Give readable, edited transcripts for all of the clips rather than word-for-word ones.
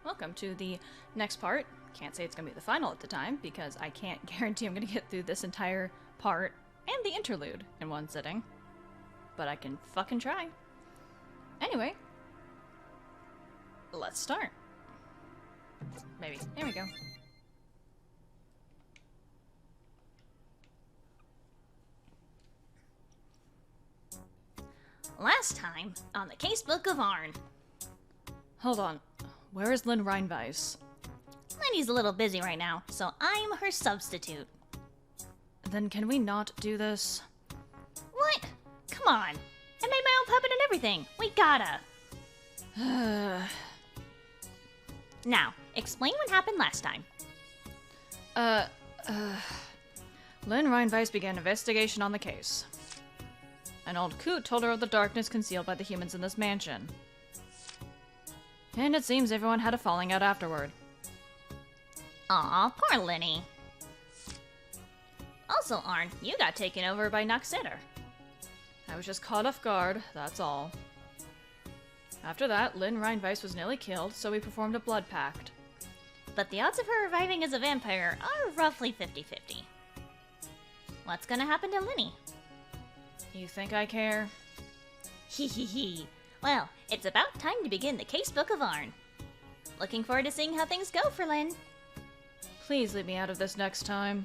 Welcome to the next part. Can't say it's going to be the final at the time, because I can't guarantee I'm going to get through this entire part and the interlude in one sitting. But I can fucking try. Anyway, let's start. Maybe. There we go. Last time on the Casebook of Arne. Hold on. Where is Lynn Reinweiss? Lenny's a little busy right now, so I'm her substitute. Then can we not do this? What? Come on. I made my own puppet and everything. We gotta. Now, explain what happened last time. Lynn Reinweiss began an investigation on the case. An old coot told her of the darkness concealed by the humans in this mansion. And it seems everyone had a falling out afterward. Aw, poor Lenny. Also, Arne, you got taken over by Noxeter. I was just caught off guard, that's all. After that, Lynn Reinweiss was nearly killed, so we performed a blood pact. But the odds of her reviving as a vampire are roughly 50-50. What's gonna happen to Lenny? You think I care? Hee hee hee. Well, it's about time to begin the Casebook of Arne. Looking forward to seeing how things go for Lynn. Please leave me out of this next time.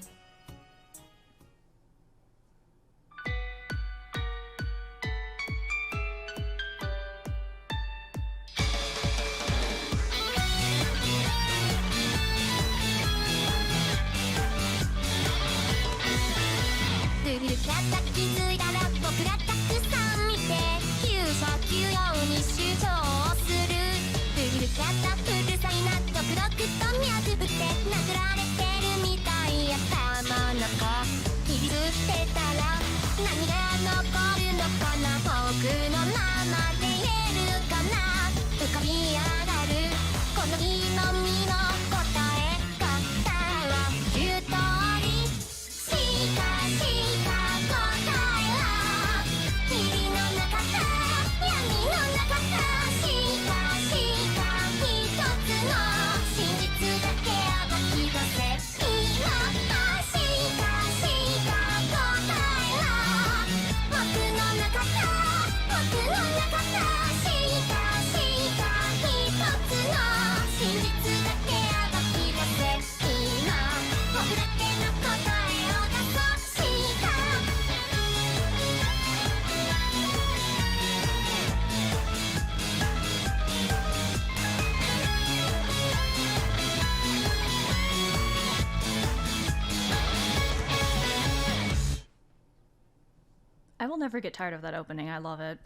I will never get tired of that opening, I love it.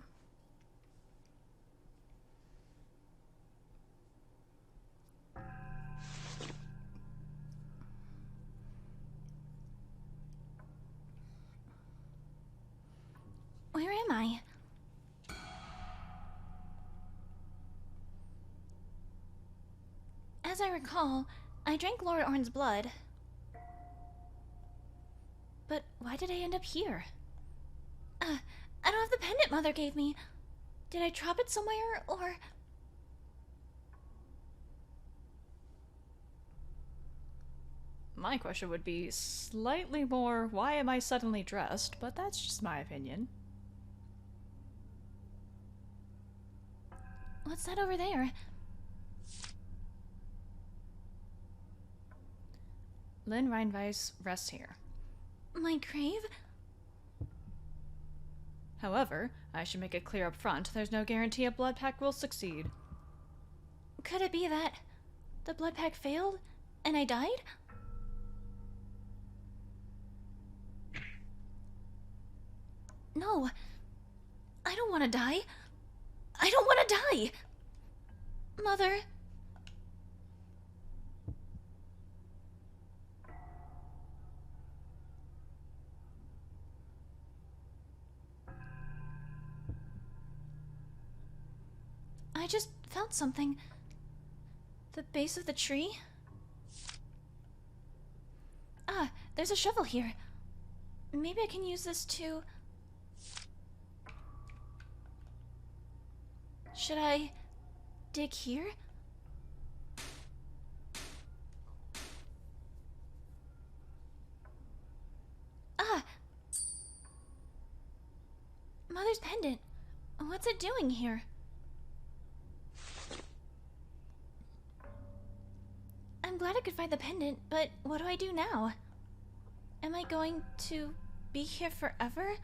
Where am I? As I recall, I drank Lord Orn's blood. But why did I end up here? I don't have the pendant Mother gave me. Did I drop it somewhere, or... My question would be slightly more, why am I suddenly dressed? But that's just my opinion. What's that over there? Lynn Reinweiss rests here. My grave? However, I should make it clear up front, there's no guarantee a blood pact will succeed. Could it be that the blood pact failed and I died? No. I don't want to die. I don't want to die. Mother. I just felt something. The base of the tree? Ah, there's a shovel here. Maybe I can use this to... Should I dig here? doing here? I'm glad I could find the pendant, but what do I do now? Am I going to be here forever?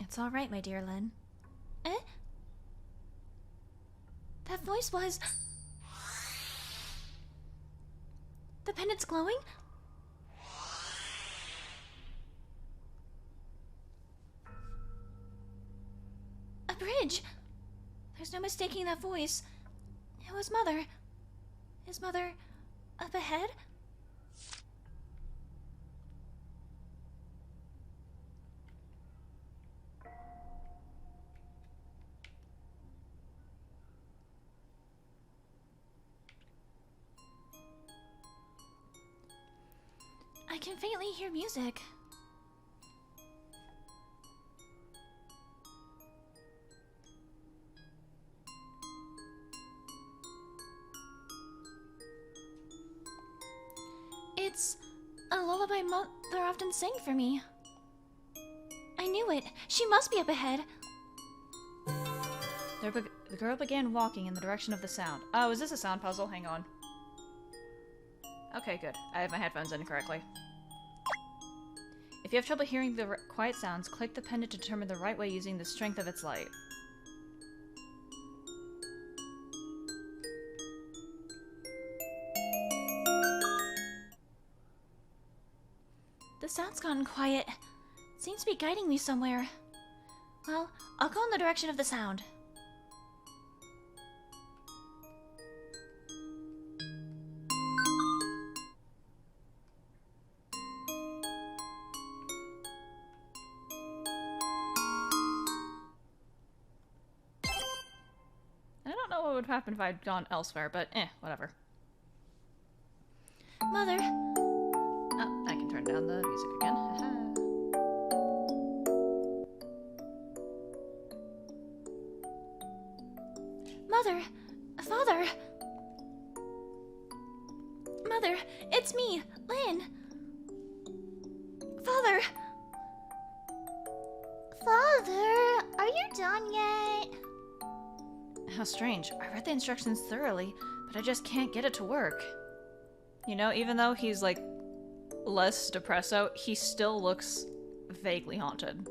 It's all right, my dear Lynn. Eh? That voice was... The pendant's glowing? A bridge! There's no mistaking that voice. It was Mother. Is Mother up ahead? I can faintly hear music. It's a lullaby Mother often sang for me. I knew it. She must be up ahead. The girl began walking in the direction of the sound. Oh, is this a sound puzzle? Hang on. Okay, good. I have my headphones in correctly. If you have trouble hearing the quiet sounds, click the pendant to determine the right way using the strength of its light. The sound's gotten quiet. It seems to be guiding me somewhere. Well, I'll go in the direction of the sound. I don't know what would happen if I'd gone elsewhere, but whatever. Mother! Oh, I can turn down the music again. Haha. Mother! Father! Mother, it's me, Lynn! Father! Father, are you done yet? How strange. I read the instructions thoroughly, but I just can't get it to work. You know, even though he's like less depresso, he still looks vaguely haunted.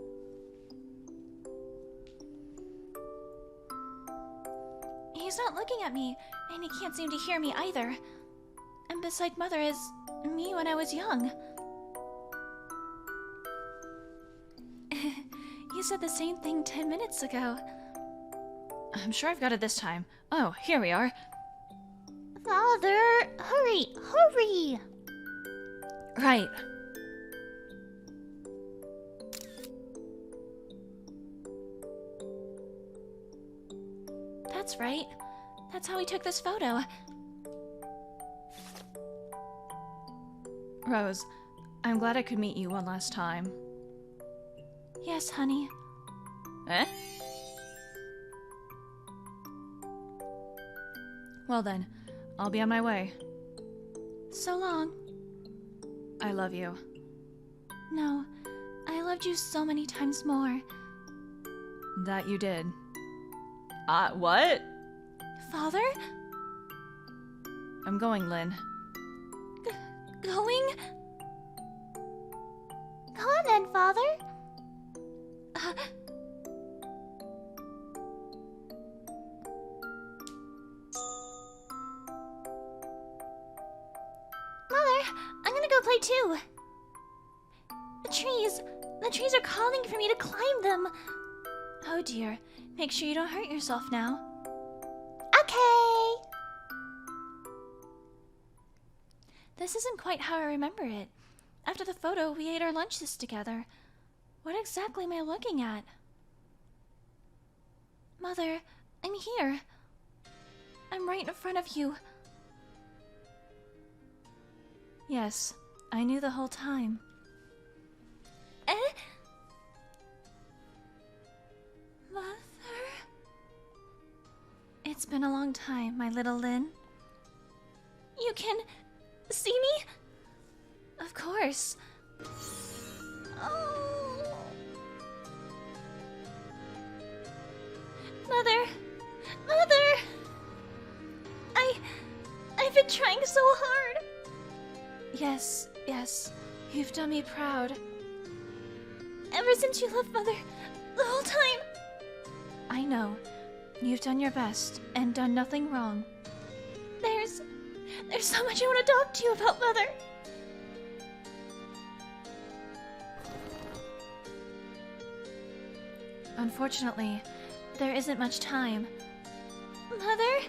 He's not looking at me, and he can't seem to hear me either. And beside Mother is me when I was young. You said the same thing 10 minutes ago. I'm sure I've got it this time. Oh, here we are. Father, hurry, hurry! Right. That's right. That's how we took this photo. Rose, I'm glad I could meet you one last time. Yes, honey. Eh? Well then, I'll be on my way. So long. I love you. No, I loved you so many times more. That you did. What? Father? I'm going, Lynn. Going? Come on then, Father. Mother, I'm gonna go play too. The trees are calling for me to climb them. Oh dear. Make sure you don't hurt yourself now. Okay. This isn't quite how I remember it. After the photo, we ate our lunches together. What exactly am I looking at? Mother, I'm here. I'm right in front of you. Yes, I knew the whole time. Eh? Mother? It's been a long time, my little Lynn. You can see me? Of course. Oh. Mother! Mother! I've been trying so hard! Yes, you've done me proud. Ever since you left Mother, the whole time! I know. You've done your best, and done nothing wrong. There's so much I want to talk to you about, Mother! Unfortunately, there isn't much time. Mother?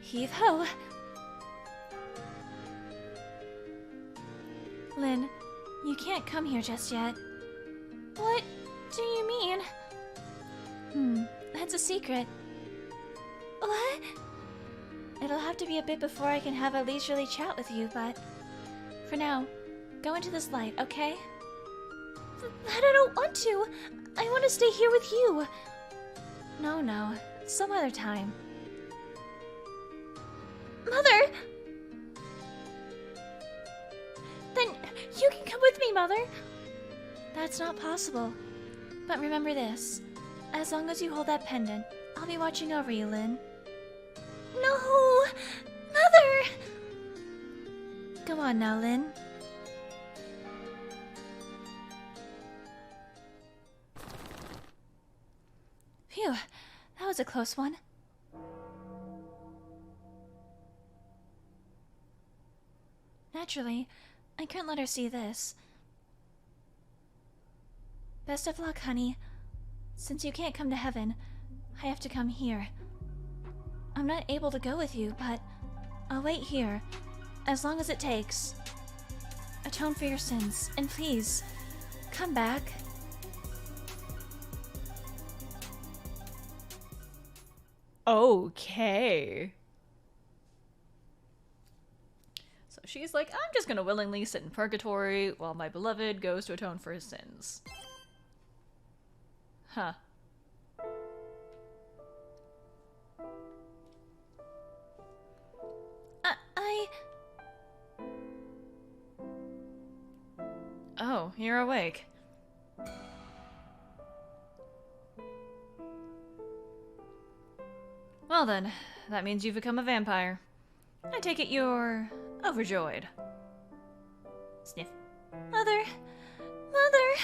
Heave-ho! Lynn, you can't come here just yet. What do you mean? That's a secret. What? It'll have to be a bit before I can have a leisurely chat with you, but for now, go into this light, okay? But I don't want to. I want to stay here with you. No, some other time. Mother! Then you can come with me, Mother. That's not possible. But remember this. As long as you hold that pendant, I'll be watching over you, Lynn. No! Mother! Go on now, Lynn. Phew, that was a close one. Naturally, I couldn't let her see this. Best of luck, honey. Since you can't come to heaven, I have to come here. I'm not able to go with you, but I'll wait here, as long as it takes. Atone for your sins, and please, come back. Okay. So she's like, I'm just gonna willingly sit in purgatory while my beloved goes to atone for his sins. Huh. Oh, you're awake. Well then, that means you've become a vampire. I take it you're overjoyed. Sniff. Mother! Mother!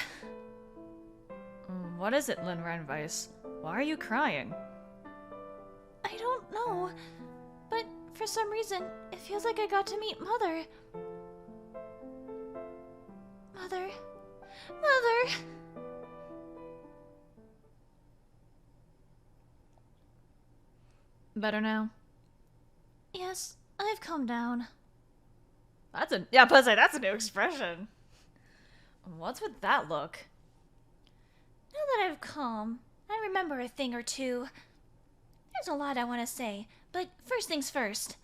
What is it, Lynn Reinweiss? Why are you crying? I don't know, but for some reason, it feels like I got to meet Mother. Mother. Mother! Better now? Yes, I've calmed down. That's a— yeah, plus that's a new expression. What's with that look? Now that I've calm, I remember a thing or two. There's a lot I want to say, but first things first.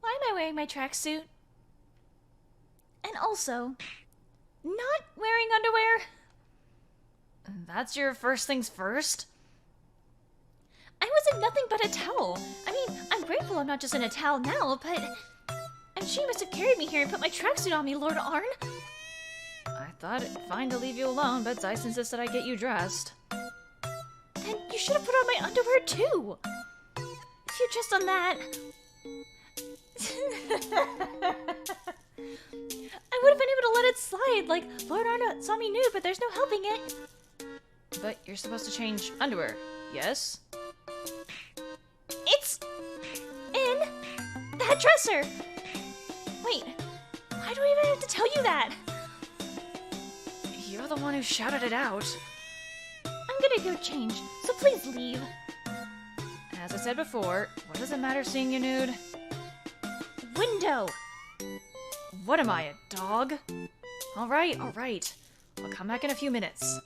Why am I wearing my tracksuit? And also, not wearing underwear? That's your first things first? I was in nothing but a towel. I mean, I'm grateful I'm not just in a towel now, but I'm sure you must have carried me here and put my tracksuit on me, Lord Arne. I thought it fine to leave you alone, but Zisye insisted I get you dressed. Then you should have put on my underwear too. If you'd just done that. I would have been able to let it slide, like Lord Arne saw me nude, but there's no helping it. But you're supposed to change underwear, yes? It's in that dresser. Wait, why do I even have to tell you that? You're the one who shouted it out. I'm gonna go change, so please leave. As I said before, what does it matter seeing you nude? Window. What am I, a dog? Alright. I'll come back in a few minutes.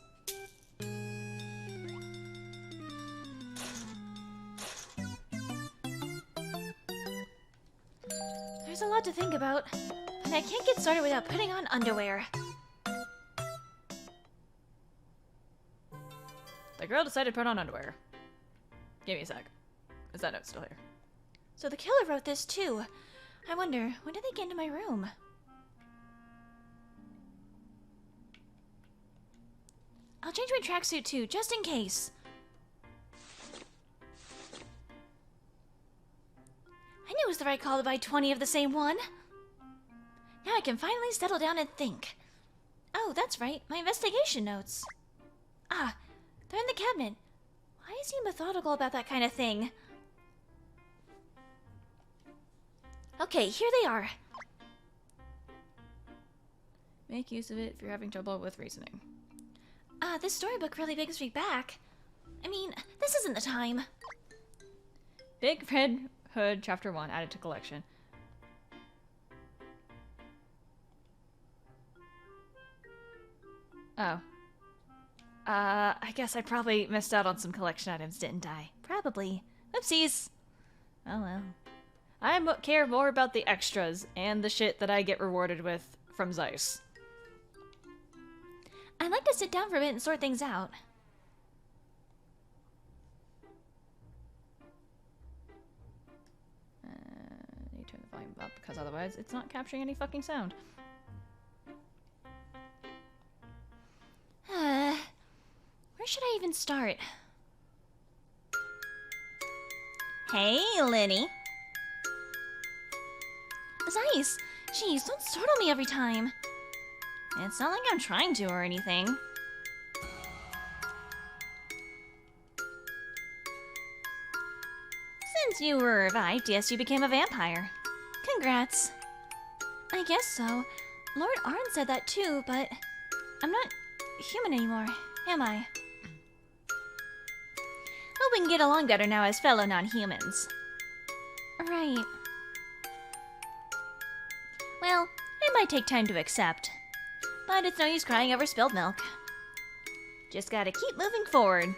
There's a lot to think about, and I can't get started without putting on underwear. The girl decided to put on underwear. Give me a sec. Is that note still here? So the killer wrote this too. I wonder, when did they get into my room? I'll change my tracksuit too, just in case. I knew it was the right call to buy 20 of the same one. Now I can finally settle down and think. Oh, that's right, my investigation notes. Ah, they're in the cabinet. Why is he methodical about that kind of thing? Okay, here they are. Make use of it if you're having trouble with reasoning. This storybook really brings me back. I mean, this isn't the time. Big Red Hood Chapter 1 added to collection. Oh. I guess I probably missed out on some collection items, didn't I? Probably. Oopsies. Oh well. I care more about the extras and the shit that I get rewarded with from Zisye. I'd like to sit down for a bit and sort things out. Need to turn the volume up because otherwise it's not capturing any fucking sound. Where should I even start? Hey, Lynny. Zisye, jeez, don't startle me every time. It's not like I'm trying to or anything. Since you were revived, yes, you became a vampire. Congrats. I guess so. Lord Arne said that too, but I'm not human anymore, am I? Hope we can get along better now as fellow non-humans. Right. Well, it might take time to accept. But it's no use crying over spilled milk. Just gotta keep moving forward.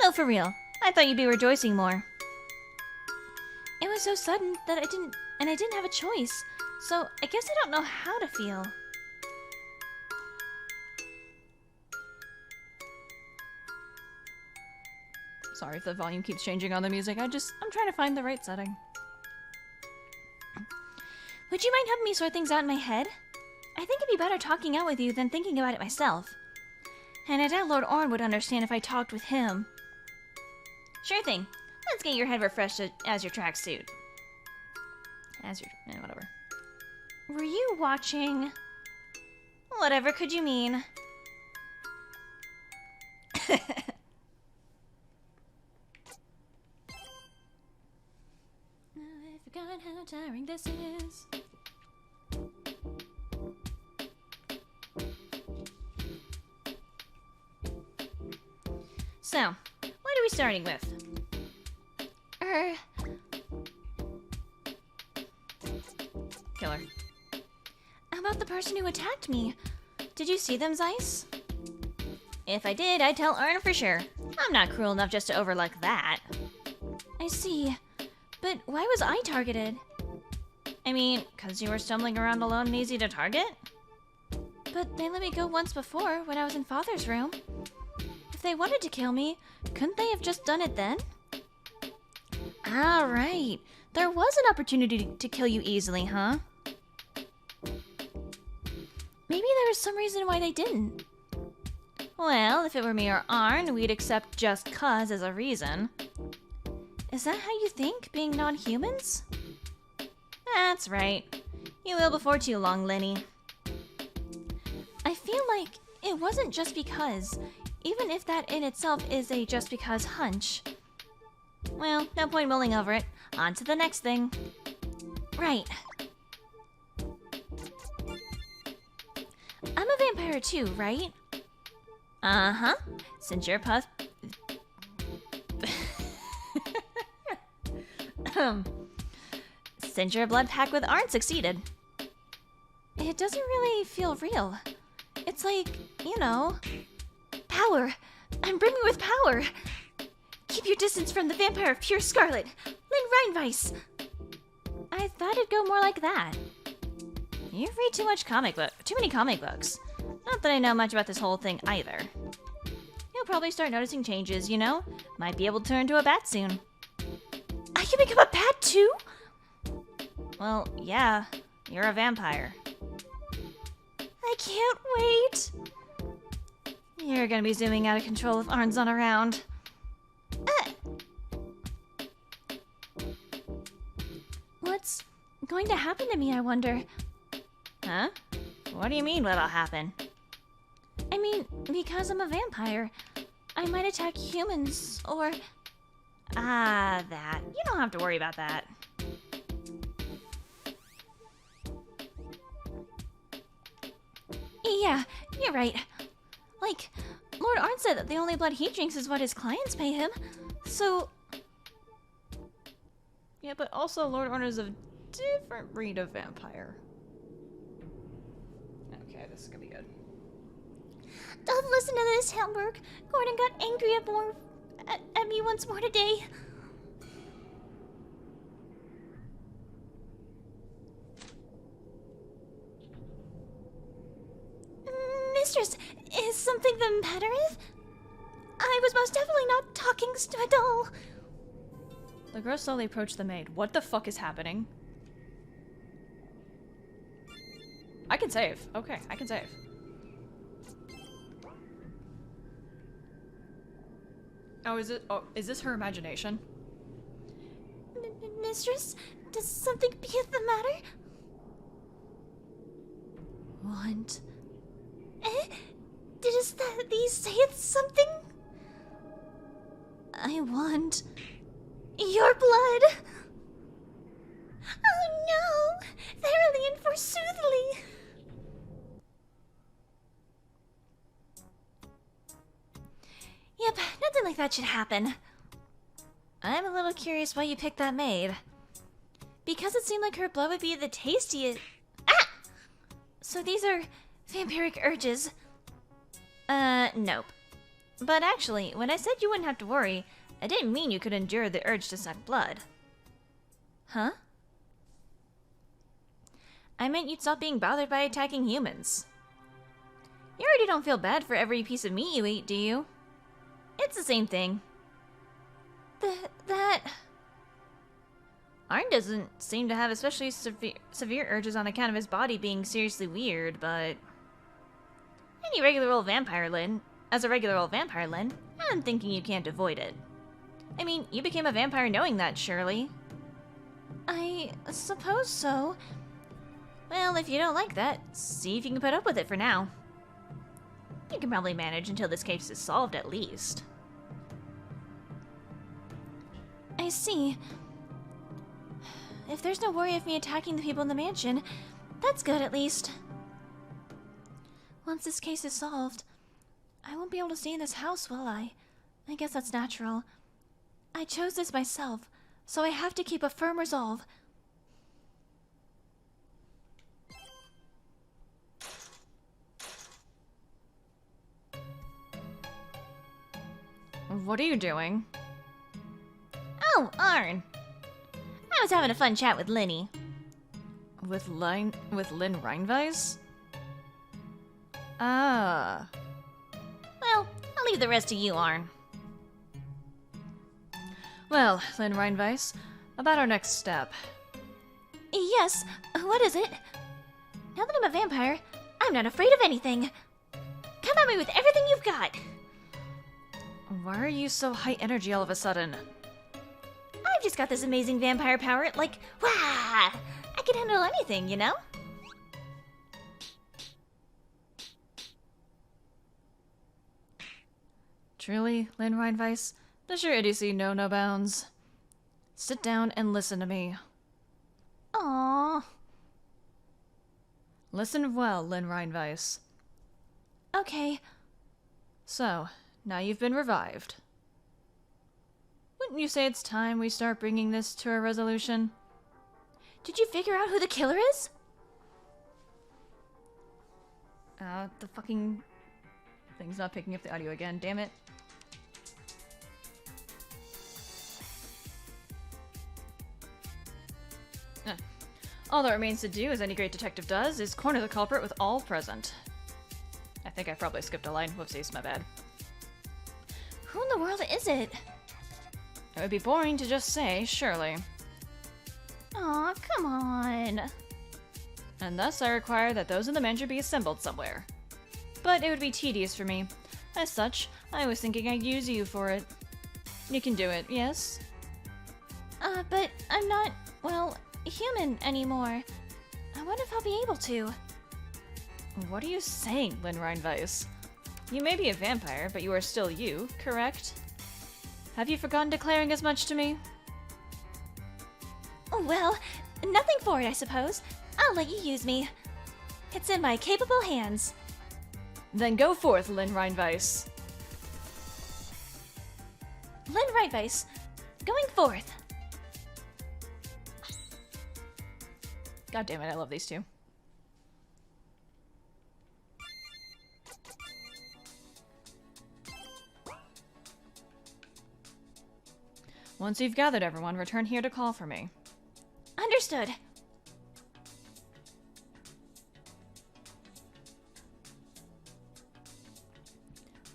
No, for real. I thought you'd be rejoicing more. It was so sudden that I didn't have a choice. So I guess I don't know how to feel. Sorry if the volume keeps changing on the music. I'm trying to find the right setting. Would you mind helping me sort things out in my head? I think it'd be better talking out with you than thinking about it myself. And I doubt Lord Arne would understand if I talked with him. Sure thing. Let's get your head refreshed as your tracksuit. Whatever. Were you watching? Whatever could you mean? I forgot how tiring this is. So, what are we starting with? Killer. About the person who attacked me. Did you see them, Zisye? If I did, I'd tell Arne for sure. I'm not cruel enough just to overlook that. I see. But why was I targeted? I mean, 'cause you were stumbling around alone and easy to target? But they let me go once before, when I was in Father's room. If they wanted to kill me, couldn't they have just done it then? Ah, right. There was an opportunity to kill you easily, huh? Maybe there was some reason why they didn't. Well, if it were me or Arne, we'd accept just 'cause as a reason. Is that how you think, being non-humans? That's right. You will before too long, Lynny. I feel like it wasn't just because, even if that in itself is a just because hunch. Well, no point mulling over it. On to the next thing. Right. I'm a vampire too, right? Uh-huh. Since your Since your blood pact with Arne succeeded. It doesn't really feel real. It's like, you know, power. I'm brimming with power. Keep your distance from the vampire of pure scarlet, Lynn Reinweiss. I thought it'd go more like that. You read too many comic books. Not that I know much about this whole thing either. You'll probably start noticing changes, you know? Might be able to turn into a bat soon. I can become a bat too? Well, yeah. You're a vampire. I can't wait. You're gonna be zooming out of control if Arne's not around. What's going to happen to me, I wonder? Huh? What do you mean what'll happen? I mean, because I'm a vampire, I might attack humans, or... Ah, that. You don't have to worry about that. Yeah, you're right. Like, Lord Arne said that the only blood he drinks is what his clients pay him, so... Yeah, but also Lord Arne is a different breed of vampire. Okay, this is gonna be good. Don't listen to this, Hamburg. Gordon got angry at me once more today. Mistress, is something the matter? I was most definitely not talking to a doll. The girl slowly approached the maid. What the fuck is happening? I can save. Okay, I can save. Oh, is this her imagination? Mistress, does something be the matter? Want? Does these say it's something? I want... Your blood! Oh no! Verily and forsoothly! Yep, nothing like that should happen. I'm a little curious why you picked that maid. Because it seemed like her blood would be the tastiest... Ah! So these are vampiric urges. Nope. But actually, when I said you wouldn't have to worry, I didn't mean you could endure the urge to suck blood. Huh? I meant you'd stop being bothered by attacking humans. You already don't feel bad for every piece of meat you eat, do you? It's the same thing. That... Arne doesn't seem to have especially severe urges on account of his body being seriously weird, but... As a regular old vampire, Lynn, I'm thinking you can't avoid it. I mean, you became a vampire knowing that, surely. I suppose so. Well, if you don't like that, see if you can put up with it for now. You can probably manage until this case is solved, at least. I see. If there's no worry of me attacking the people in the mansion, that's good, at least. Once this case is solved, I won't be able to stay in this house, will I? I guess that's natural. I chose this myself, so I have to keep a firm resolve. What are you doing? Oh, Arne. I was having a fun chat with Lynny. With Lynn Reinweis? Ah. Well, I'll leave the rest to you, Arne. Well, Lynn Reinweis, about our next step. Yes, what is it? Now that I'm a vampire, I'm not afraid of anything. Come at me with everything you've got. Why are you so high energy all of a sudden? I've just got this amazing vampire power, like, wah! I can handle anything, you know? Truly, Lynn Reinweis, does your idiocy know no bounds? Sit down and listen to me. Aww. Listen well, Lynn Reinweis. Okay. So, now you've been revived. Wouldn't you say it's time we start bringing this to a resolution? Did you figure out who the killer is? The fucking thing's not picking up the audio again, damn it. All that remains to do, as any great detective does, is corner the culprit with all present. I think I probably skipped a line. Whoopsies, my bad. Who in the world is it? It would be boring to just say, surely. Aw, come on. And thus I require that those in the mansion be assembled somewhere. But it would be tedious for me, As such, I was thinking I'd use you for it. You can do it, yes? But I'm not, well, human anymore. I wonder if I'll be able to. What are you saying, Lynn Reinweiss? You may be a vampire, but you are still you, correct? Have you forgotten declaring as much to me? Well, nothing for it, I suppose. I'll let you use me. It's in my capable hands. Then go forth, Lynn Reinweiss. Lynn Reinweiss, going forth. God damn it, I love these two. Once you've gathered everyone, return here to call for me. Understood.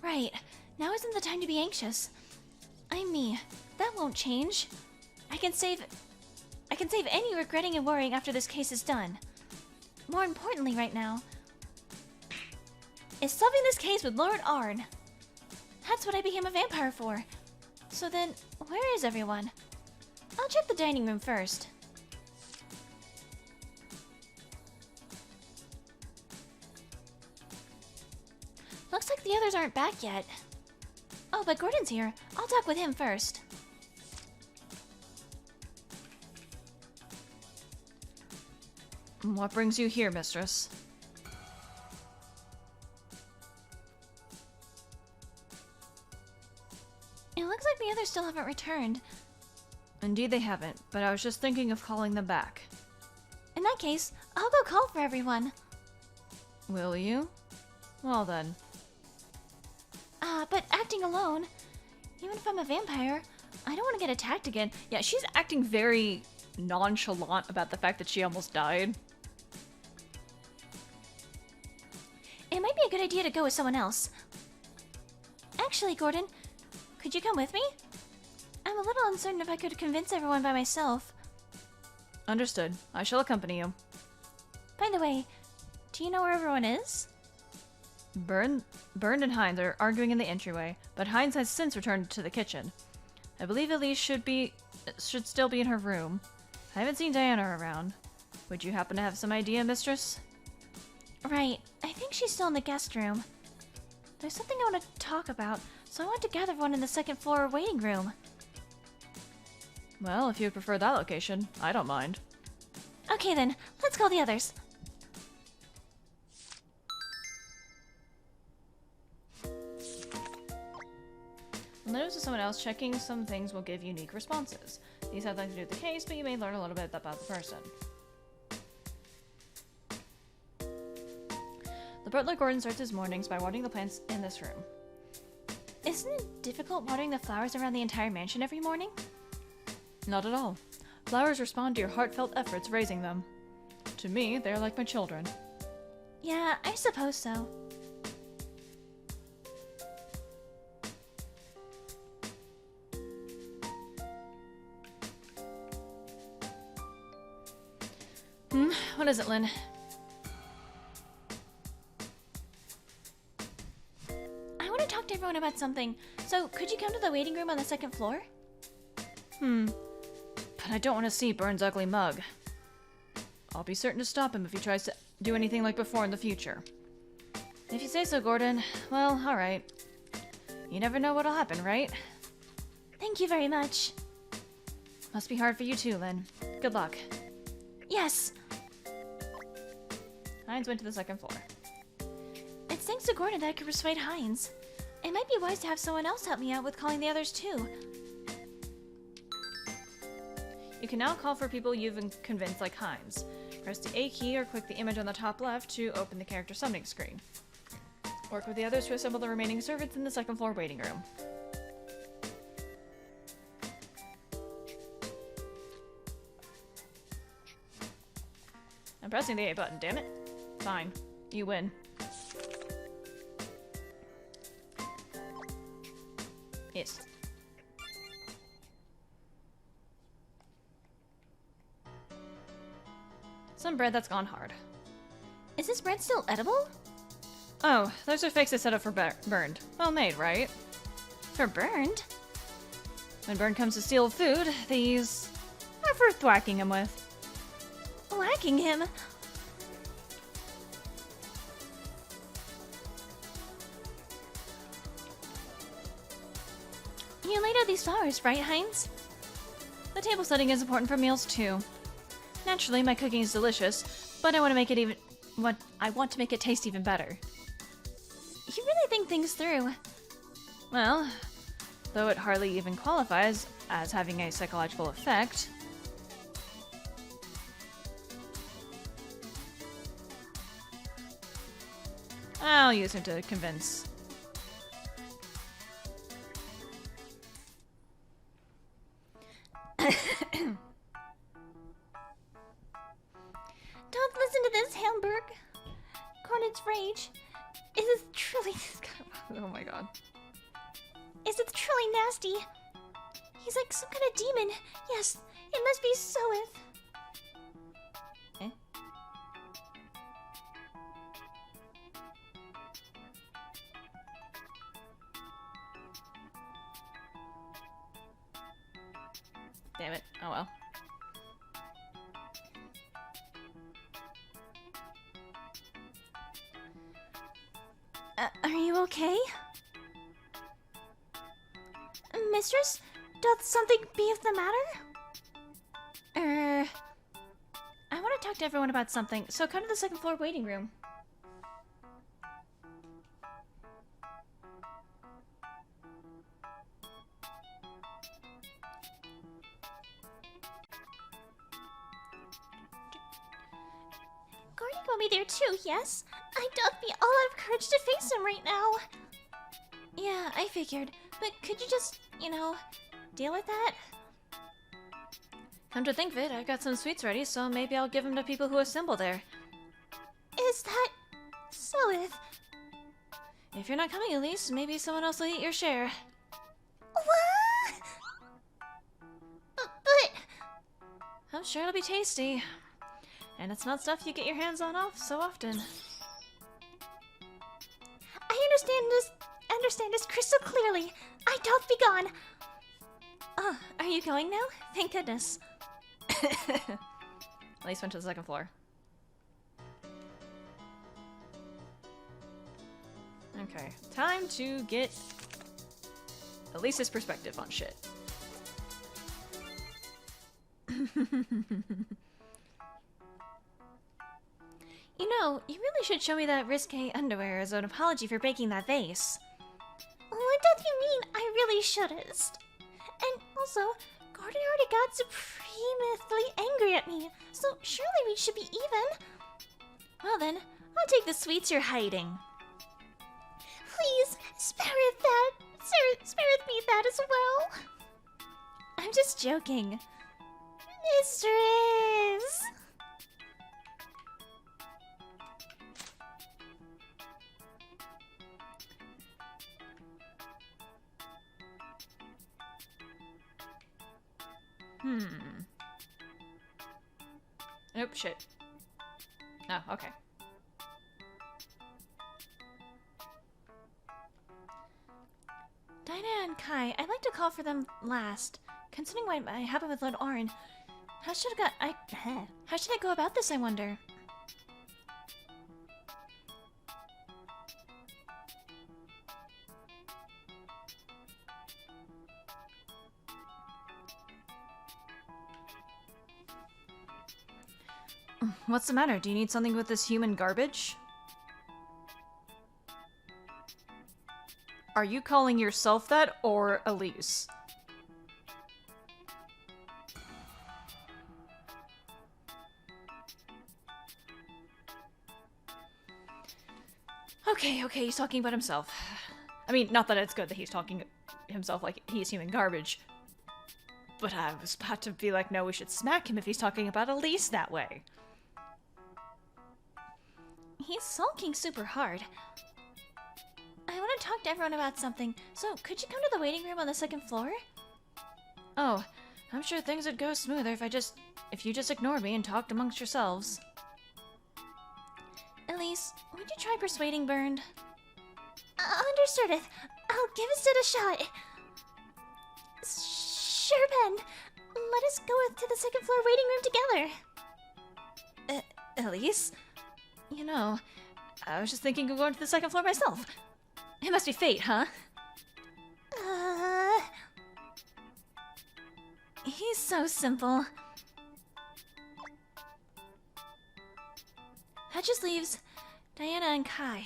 Right. Now isn't the time to be anxious. I'm me. That won't change. I can save any regretting and worrying after this case is done. More importantly right now is solving this case with Lord Arne. That's what I became a vampire for. So then, where is everyone? I'll check the dining room first. Looks like the others aren't back yet. Oh, but Gordon's here. I'll talk with him first. What brings you here, mistress? It looks like the others still haven't returned. Indeed they haven't, but I was just thinking of calling them back. In that case, I'll go call for everyone. Will you? Well then. But acting alone, even if I'm a vampire, I don't want to get attacked again. Yeah, she's acting very nonchalant about the fact that she almost died. It might be a good idea to go with someone else. Actually, Gordon, could you come with me? I'm a little uncertain if I could convince everyone by myself. Understood. I shall accompany you. By the way, do you know where everyone is? Bernd and Heinz are arguing in the entryway, but Heinz has since returned to the kitchen. I believe Elise should still be in her room. I haven't seen Diana around. Would you happen to have some idea, mistress? Right. I think she's still in the guest room. There's something I want to talk about, so I want to gather everyone in the second floor waiting room. Well, if you would prefer that location, I don't mind. Okay then, let's call the others. Notice to someone else, checking some things will give unique responses. These have nothing to do with the case, but you may learn a little bit about the person. The butler Gordon starts his mornings by watering the plants in this room. Isn't it difficult watering the flowers around the entire mansion every morning? Not at all. Flowers respond to your heartfelt efforts raising them. To me, they're like my children. Yeah, I suppose so. What is it, Lynn? I want to talk to everyone about something, so could you come to the waiting room on the second floor? But I don't want to see Byrne's ugly mug. I'll be certain to stop him if he tries to do anything like before in the future. If you say so, Gordon. Well, alright. You never know what'll happen, right? Thank you very much. Must be hard for you too, Lynn. Good luck. Yes. Heinz went to the second floor. It's thanks to Gordon that I could persuade Heinz. It might be wise to have someone else help me out with calling the others too. You can now call for people you've convinced like Heinz. Press the A key or click the image on the top left to open the character summoning screen. Work with the others to assemble the remaining servants in the second floor waiting room. I'm pressing the A button, damn it. Fine. You win. Yes. Some bread that's gone hard. Is this bread still edible? Oh, those are fakes I set up for Burned. Well made, right? For Burned? When Burn comes to steal food, these are for thwacking him with. Whacking him? You laid out these flowers, right, Heinz? The table setting is important for meals too. Naturally, my cooking is delicious, but I want to make it I want to make it taste even better. You really think things through. Well, though it hardly even qualifies as having a psychological effect. I'll use him to convince. Don't listen to this, Hamburg. Cornet's rage. Is it truly... Oh my god. Is it truly nasty? He's like some kind of demon. Yes, it must be Soeth. Eh? Damn it. Oh well. Are you okay? Mistress, doth something be of the matter? I want to talk to everyone about something, so come to the second floor waiting room. Gordon will be there too, yes? I doth be all out of courage to face him right now. Yeah, I figured. But could you just, deal with that? Come to think of it, I got some sweets ready, so maybe I'll give them to people who assemble there. Is that... Soeth? If you're not coming, at least, maybe someone else will eat your share. What? But... I'm sure it'll be tasty. And it's not stuff you get your hands on off so often. I understand this crystal clearly. I doth be gone. Oh, are you going now? Thank goodness. At least went to the second floor. Okay, time to get Elise's perspective on shit. You really should show me that risque underwear as an apology for breaking that vase. What doth you mean, I really shouldest? And also, Gordon already got supremely angry at me, so surely we should be even. Well then, I'll take the sweets you're hiding. Please, spareth me that as well. I'm just joking. Mistress! Nope, shit. Oh, okay. Dinah and Kai, I'd like to call for them last. Considering what happened with Lord Arne, how should I go about this, I wonder? What's the matter? Do you need something with this human garbage? Are you calling yourself that, or Elise? Okay, he's talking about himself. I mean, not that it's good that he's talking himself like he's human garbage. But I was about to be like, no, we should smack him if he's talking about Elise that way. He's sulking super hard. I want to talk to everyone about something, so could you come to the waiting room on the second floor? Oh, I'm sure things would go smoother if you just ignored me and talked amongst yourselves. Elise, would you try persuading Burned? Understood. I'll give it a shot. Sure, Ben. Let us go to the second floor waiting room together. Elise? You know, I was just thinking of going to the second floor myself. It must be fate, huh? He's so simple. That just leaves Diana and Kai.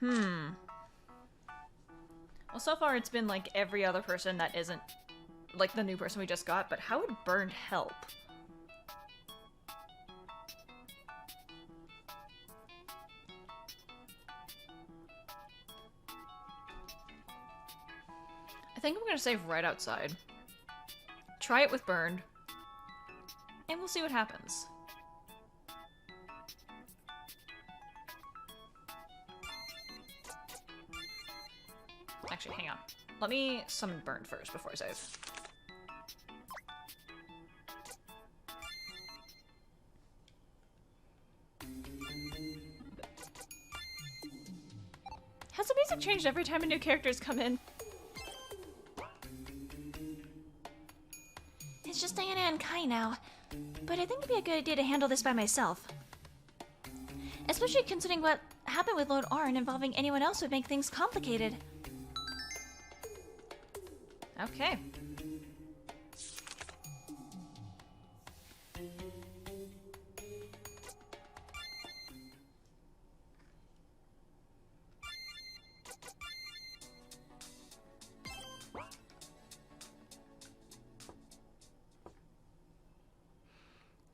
Well, so far it's been like every other person that isn't like the new person we just got, but how would Burned help? I think I'm gonna save right outside. Try it with Burned. And we'll see what happens. Actually, hang on. Let me summon Burned first before I save. Has the music changed every time a new character's come in? It's just Diana and Kai now. But I think it'd be a good idea to handle this by myself. Especially considering what happened with Lord Arne involving anyone else would make things complicated. Okay.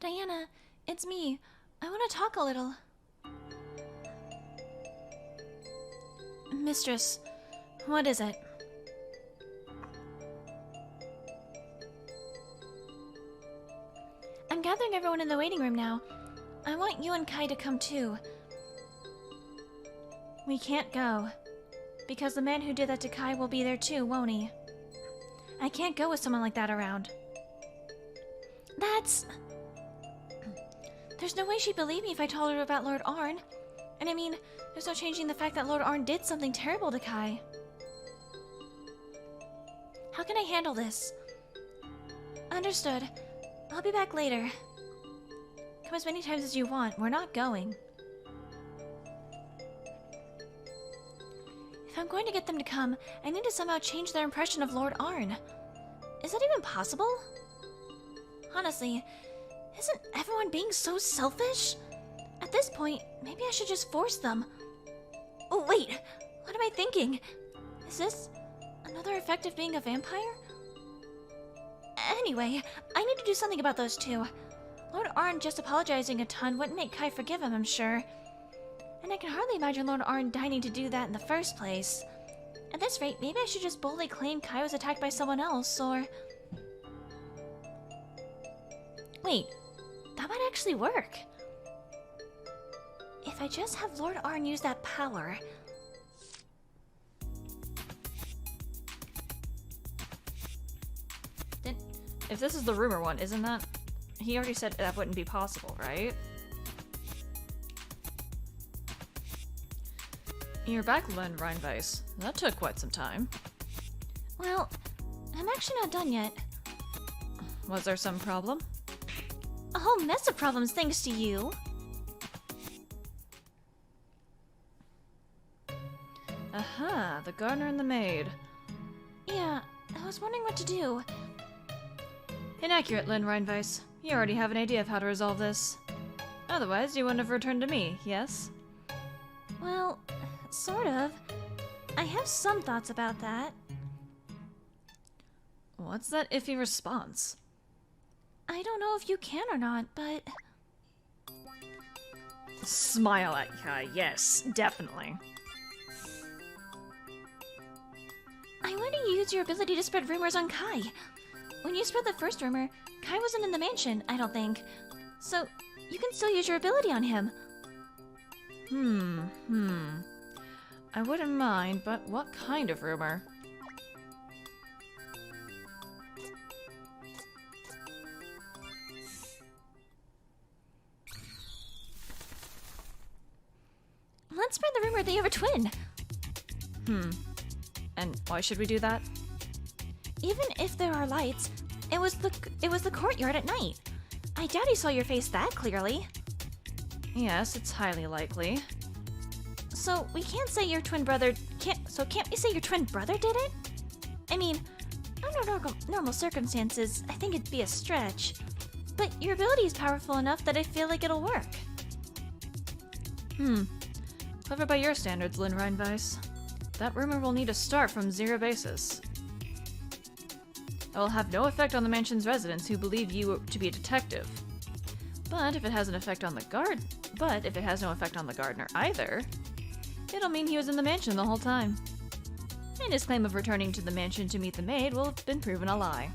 Diana, it's me. I want to talk a little. Mistress, what is it? I'm gathering everyone in the waiting room now. I want you and Kai to come too. We can't go. Because the man who did that to Kai will be there too, won't he? I can't go with someone like that around. That's... There's no way she'd believe me if I told her about Lord Arne. And I mean, there's no changing the fact that Lord Arne did something terrible to Kai. How can I handle this? Understood. I'll be back later. Come as many times as you want. We're not going. If I'm going to get them to come, I need to somehow change their impression of Lord Arne. Is that even possible? Honestly, isn't everyone being so selfish? At this point, maybe I should just force them. Oh, wait! What am I thinking? Is this another effect of being a vampire? Anyway, I need to do something about those two. Lord Arne just apologizing a ton wouldn't make Kai forgive him, I'm sure. And I can hardly imagine Lord Arne dining to do that in the first place. At this rate, maybe I should just boldly claim Kai was attacked by someone else, or... Wait, that might actually work. If I just have Lord Arne use that power... If this is the rumor one, isn't that... He already said that wouldn't be possible, right? You're back, Lynn Rheinweiss. That took quite some time. Well, I'm actually not done yet. Was there some problem? A whole mess of problems thanks to you. Aha, the gardener and the maid. Yeah, I was wondering what to do. Inaccurate, Lynn Rheinweiss. You already have an idea of how to resolve this. Otherwise, you wouldn't have returned to me, yes? Well, sort of. I have some thoughts about that. What's that iffy response? I don't know if you can or not, but... Smile at ya, yes, definitely. I want to use your ability to spread rumors on Kai. When you spread the first rumor, Kai wasn't in the mansion, I don't think. So, you can still use your ability on him. I wouldn't mind, but what kind of rumor? let's spread the rumor that you have a twin. And why should we do that? Even if there are lights, it was the courtyard at night. I doubt he saw your face that clearly. Yes, it's highly likely. So we can't say your twin brother can't we say your twin brother did it? I mean, under normal circumstances, I think it'd be a stretch. But your ability is powerful enough that I feel like it'll work. Clever by your standards, Lynn Reinweiss. That rumor will need to start from zero basis. It will have no effect on the mansion's residents who believe you to be a detective. But if it has no effect on the gardener either, it'll mean he was in the mansion the whole time. And his claim of returning to the mansion to meet the maid will have been proven a lie.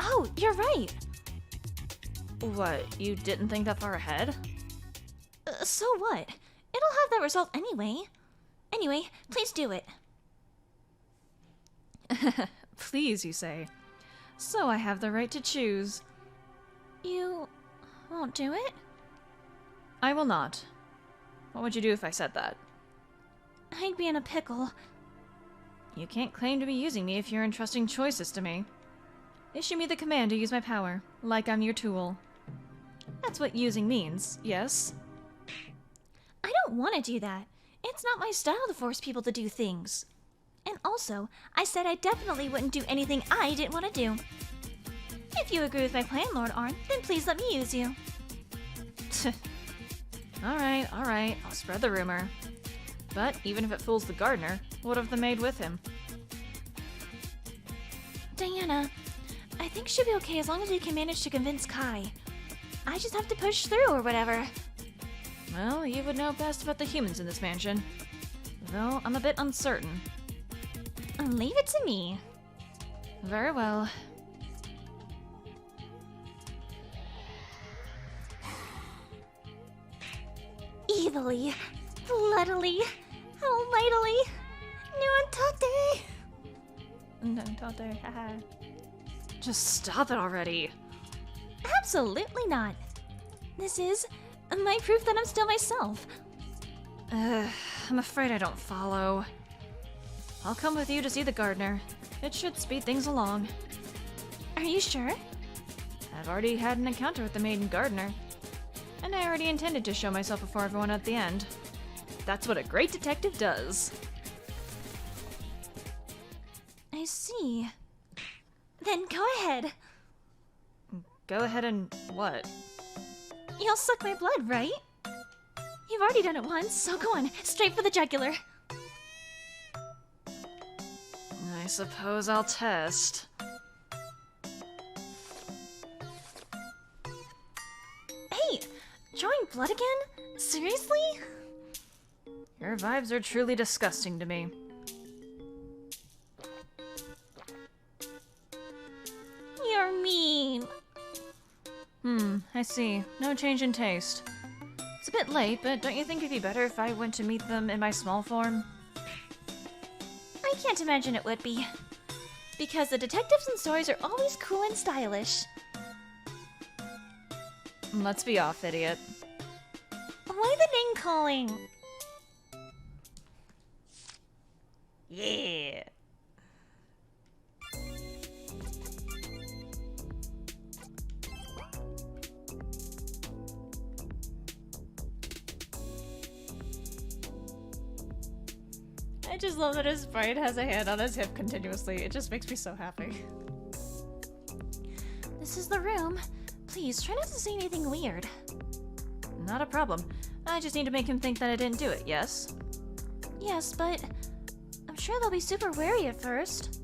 Oh, you're right. What, you didn't think that far ahead? So what? It'll have that result anyway. Anyway, please do it. Please, you say. So I have the right to choose. You won't do it? I will not. What would you do if I said that? I'd be in a pickle. You can't claim to be using me if you're entrusting choices to me. Issue me the command to use my power, like I'm your tool. That's what using means, yes? I don't want to do that. It's not my style to force people to do things. And also, I said I definitely wouldn't do anything I didn't want to do. If you agree with my plan, Lord Arne, then please let me use you. Alright, I'll spread the rumor. But even if it fools the gardener, what of the maid with him? Diana, I think she'll be okay as long as we can manage to convince Kai. I just have to push through or whatever. Well, you would know best about the humans in this mansion. Though I'm a bit uncertain. Leave it to me. Very well. Evilly, bloodily, almightily, nuantate. Just stop it already. Absolutely not. This is my proof that I'm still myself. I'm afraid I don't follow. I'll come with you to see the gardener. It should speed things along. Are you sure? I've already had an encounter with the maiden gardener. And I already intended to show myself before everyone at the end. That's what a great detective does. I see. Then go ahead. Go ahead and what? You'll suck my blood, right? You've already done it once, so go on, straight for the jugular. I suppose I'll test. Hey, drawing blood again? Seriously? Your vibes are truly disgusting to me. You're mean. I see. No change in taste. It's a bit late, but don't you think it'd be better if I went to meet them in my small form? I can't imagine it would be. Because the detectives and stories are always cool and stylish. Let's be off, idiot. Why the name calling? Yeah. I just love that his sprite has a hand on his hip continuously. It just makes me so happy. This is the room. Please, try not to say anything weird. Not a problem. I just need to make him think that I didn't do it, yes? Yes, but I'm sure they'll be super wary at first.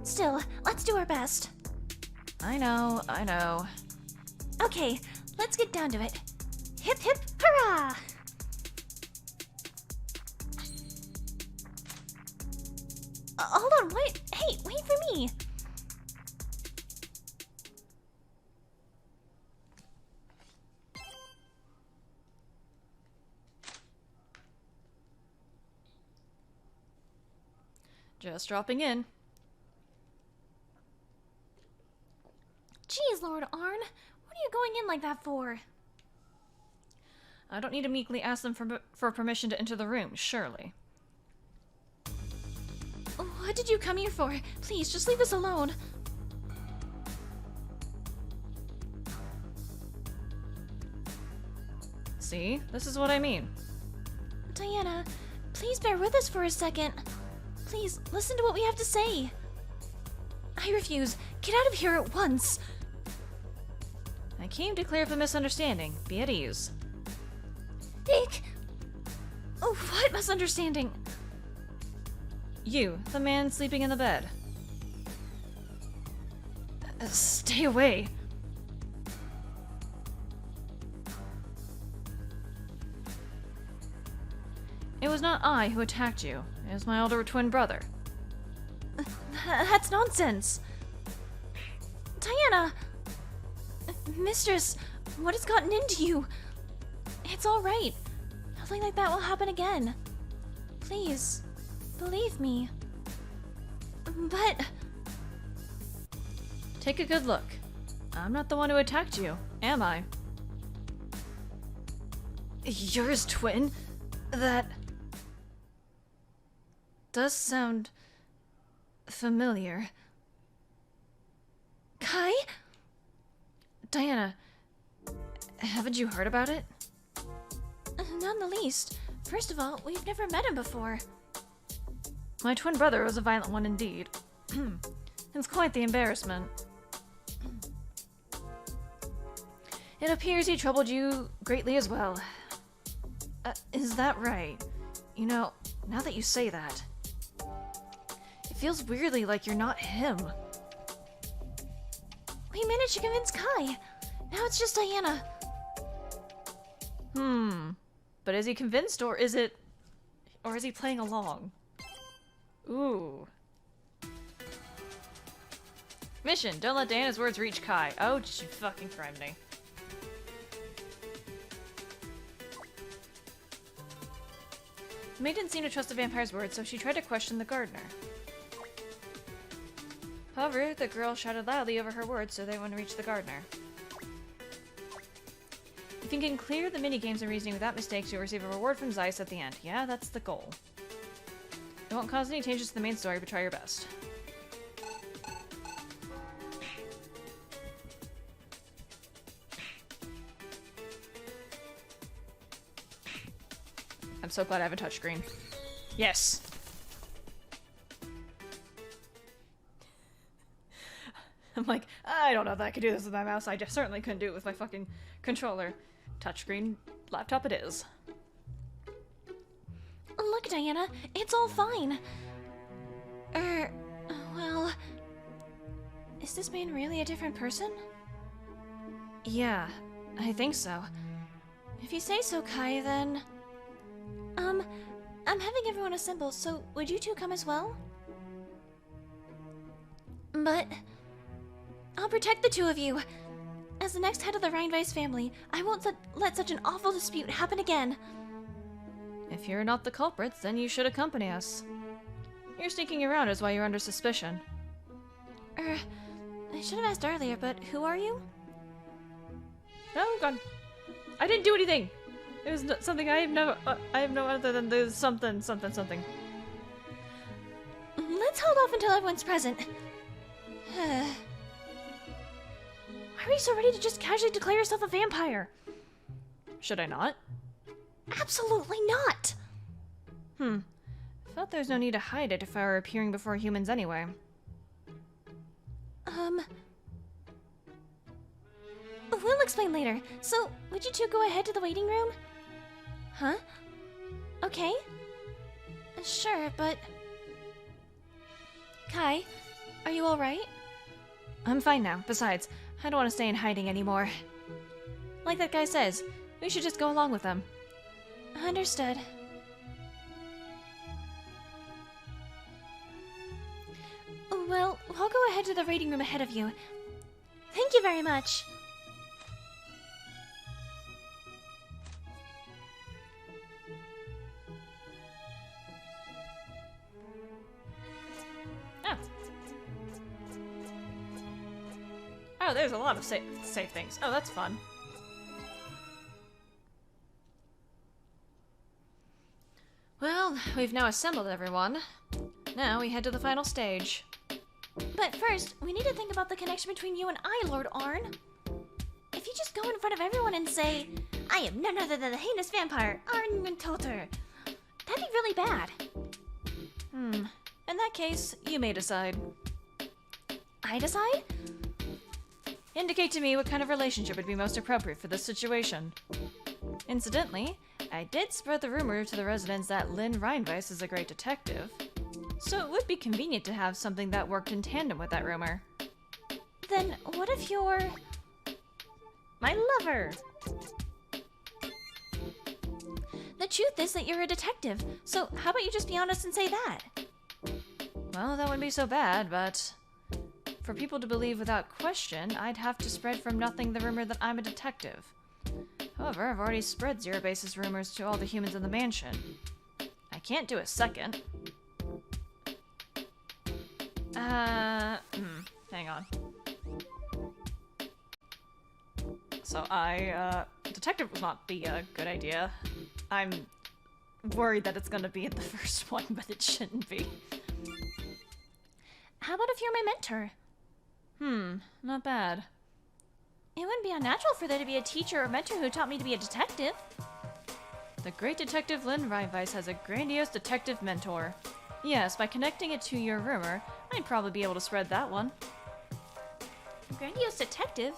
Still, let's do our best. I know. Okay, let's get down to it. Hip hip hurrah! Hold on, what? Hey, wait for me! Just dropping in. Jeez, Lord Arne, what are you going in like that for? I don't need to meekly ask them for permission to enter the room, surely. What did you come here for? Please, just leave us alone. See? This is what I mean. Diana, please bear with us for a second. Please, listen to what we have to say. I refuse. Get out of here at once. I came to clear up a misunderstanding. Be at ease. Nick! Oh, what misunderstanding? You, the man sleeping in the bed. Stay away. It was not I who attacked you. It was my older twin brother. That's nonsense. Diana! Mistress, what has gotten into you? It's all right. Nothing like that will happen again. Please, believe me. But... Take a good look. I'm not the one who attacked you, am I? Yours, twin? That... does sound... familiar. Kai? Diana, haven't you heard about it? Not in the least. First of all, we've never met him before. My twin brother was a violent one indeed. It's quite the embarrassment. It appears he troubled you greatly as well. Is that right? You know, now that you say that, it feels weirdly like you're not him. We managed to convince Kai. Now it's just Diana. But is he convinced, or is he playing along? Ooh. Mission, don't let Diana's words reach Kai. Oh, she fucking criminy. The maid didn't seem to trust the vampire's words, so she tried to question the gardener. However, the girl shouted loudly over her words so they wouldn't reach the gardener. If you can clear the minigames and reasoning without mistakes, you'll receive a reward from Zisye at the end. Yeah, that's the goal. It won't cause any changes to the main story, but try your best. I'm so glad I have a touchscreen. Yes! I'm like, I don't know that I could do this with my mouse. I just certainly couldn't do it with my fucking controller. Touchscreen laptop it is. Look, Diana, it's all fine. Well... Is this man really a different person? Yeah, I think so. If you say so, Kai, then... I'm having everyone assemble, so would you two come as well? But... I'll protect the two of you. As the next head of the Rheinweiss family, I won't let such an awful dispute happen again. If you're not the culprits, then you should accompany us. Your sneaking around is why you're under suspicion. I should have asked earlier, but who are you? Oh, God. I didn't do anything! It was something I have no other than there's something. Let's hold off until everyone's present. Are you so ready to just casually declare yourself a vampire? Should I not? Absolutely not! Felt there's no need to hide it if I were appearing before humans anyway. We'll explain later. So, would you two go ahead to the waiting room? Huh? Okay. Sure, but... Kai, are you alright? I'm fine now. Besides, I don't want to stay in hiding anymore. Like that guy says, we should just go along with them. Understood. Well, I'll go ahead to the waiting room ahead of you. Thank you very much. Oh, there's a lot of safe things. Oh, that's fun. Well, we've now assembled everyone. Now we head to the final stage. But first, we need to think about the connection between you and I, Lord Arne. If you just go in front of everyone and say, I am none other than the heinous vampire, Arne Toter, that'd be really bad. In that case, you may decide. I decide? Indicate to me what kind of relationship would be most appropriate for this situation. Incidentally, I did spread the rumor to the residents that Lynn Reinweiss is a great detective, so it would be convenient to have something that worked in tandem with that rumor. Then what if you're my lover? The truth is that you're a detective, so how about you just be honest and say that? Well, that wouldn't be so bad, but for people to believe without question, I'd have to spread from nothing the rumor that I'm a detective. However, I've already spread Zero Base's rumors to all the humans in the mansion. I can't do a second. Hang on. So detective would not be a good idea. I'm worried that it's gonna be in the first one, but it shouldn't be. How about if you're my mentor? Not bad. It wouldn't be unnatural for there to be a teacher or mentor who taught me to be a detective. The great detective Lynn Reinweiss has a grandiose detective mentor. Yes, by connecting it to your rumor, I'd probably be able to spread that one. Grandiose detective?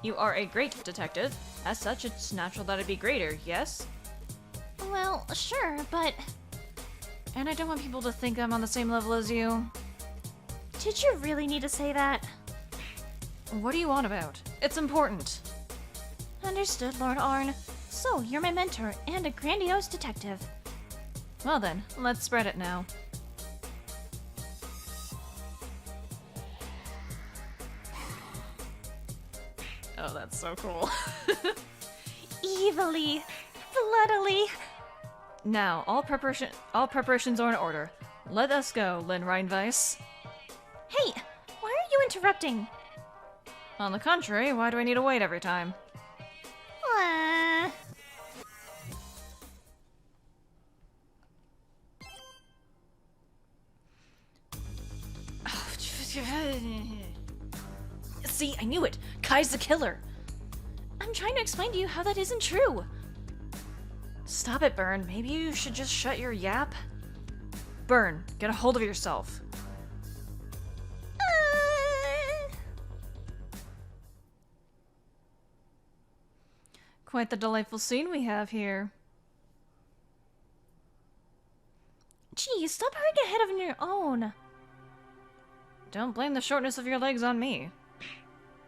You are a great detective. As such, it's natural that it'd be greater, yes? Well, sure, but And I don't want people to think I'm on the same level as you. did you really need to say that? What do you want about? It's important. Understood, Lord Arne. So, you're my mentor and a grandiose detective. Well then, let's spread it now. Oh, that's so cool. Evilly, bloodily. Now, all preparations are in order. Let us go, Lynn Reinweiss. Hey, why are you interrupting? On the contrary, why do I need to wait every time? See, I knew it! Kai's the killer! I'm trying to explain to you how that isn't true. Stop it, Byrne. Maybe you should just shut your yap? Byrne, get a hold of yourself. Quite the delightful scene we have here. Geez, stop hurrying ahead of your own. Don't blame the shortness of your legs on me.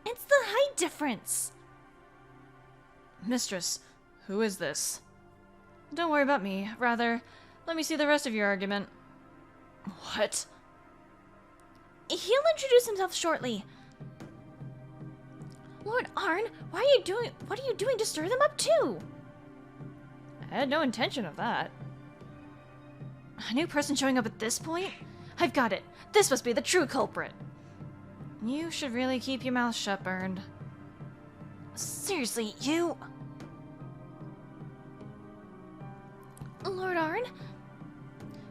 It's the height difference. Mistress, who is this? Don't worry about me. Rather, let me see the rest of your argument. What? He'll introduce himself shortly. Lord Arne, what are you doing to stir them up too? I had no intention of that. A new person showing up at this point? I've got it. This must be the true culprit. You should really keep your mouth shut, Byrne. Seriously, you... Lord Arne?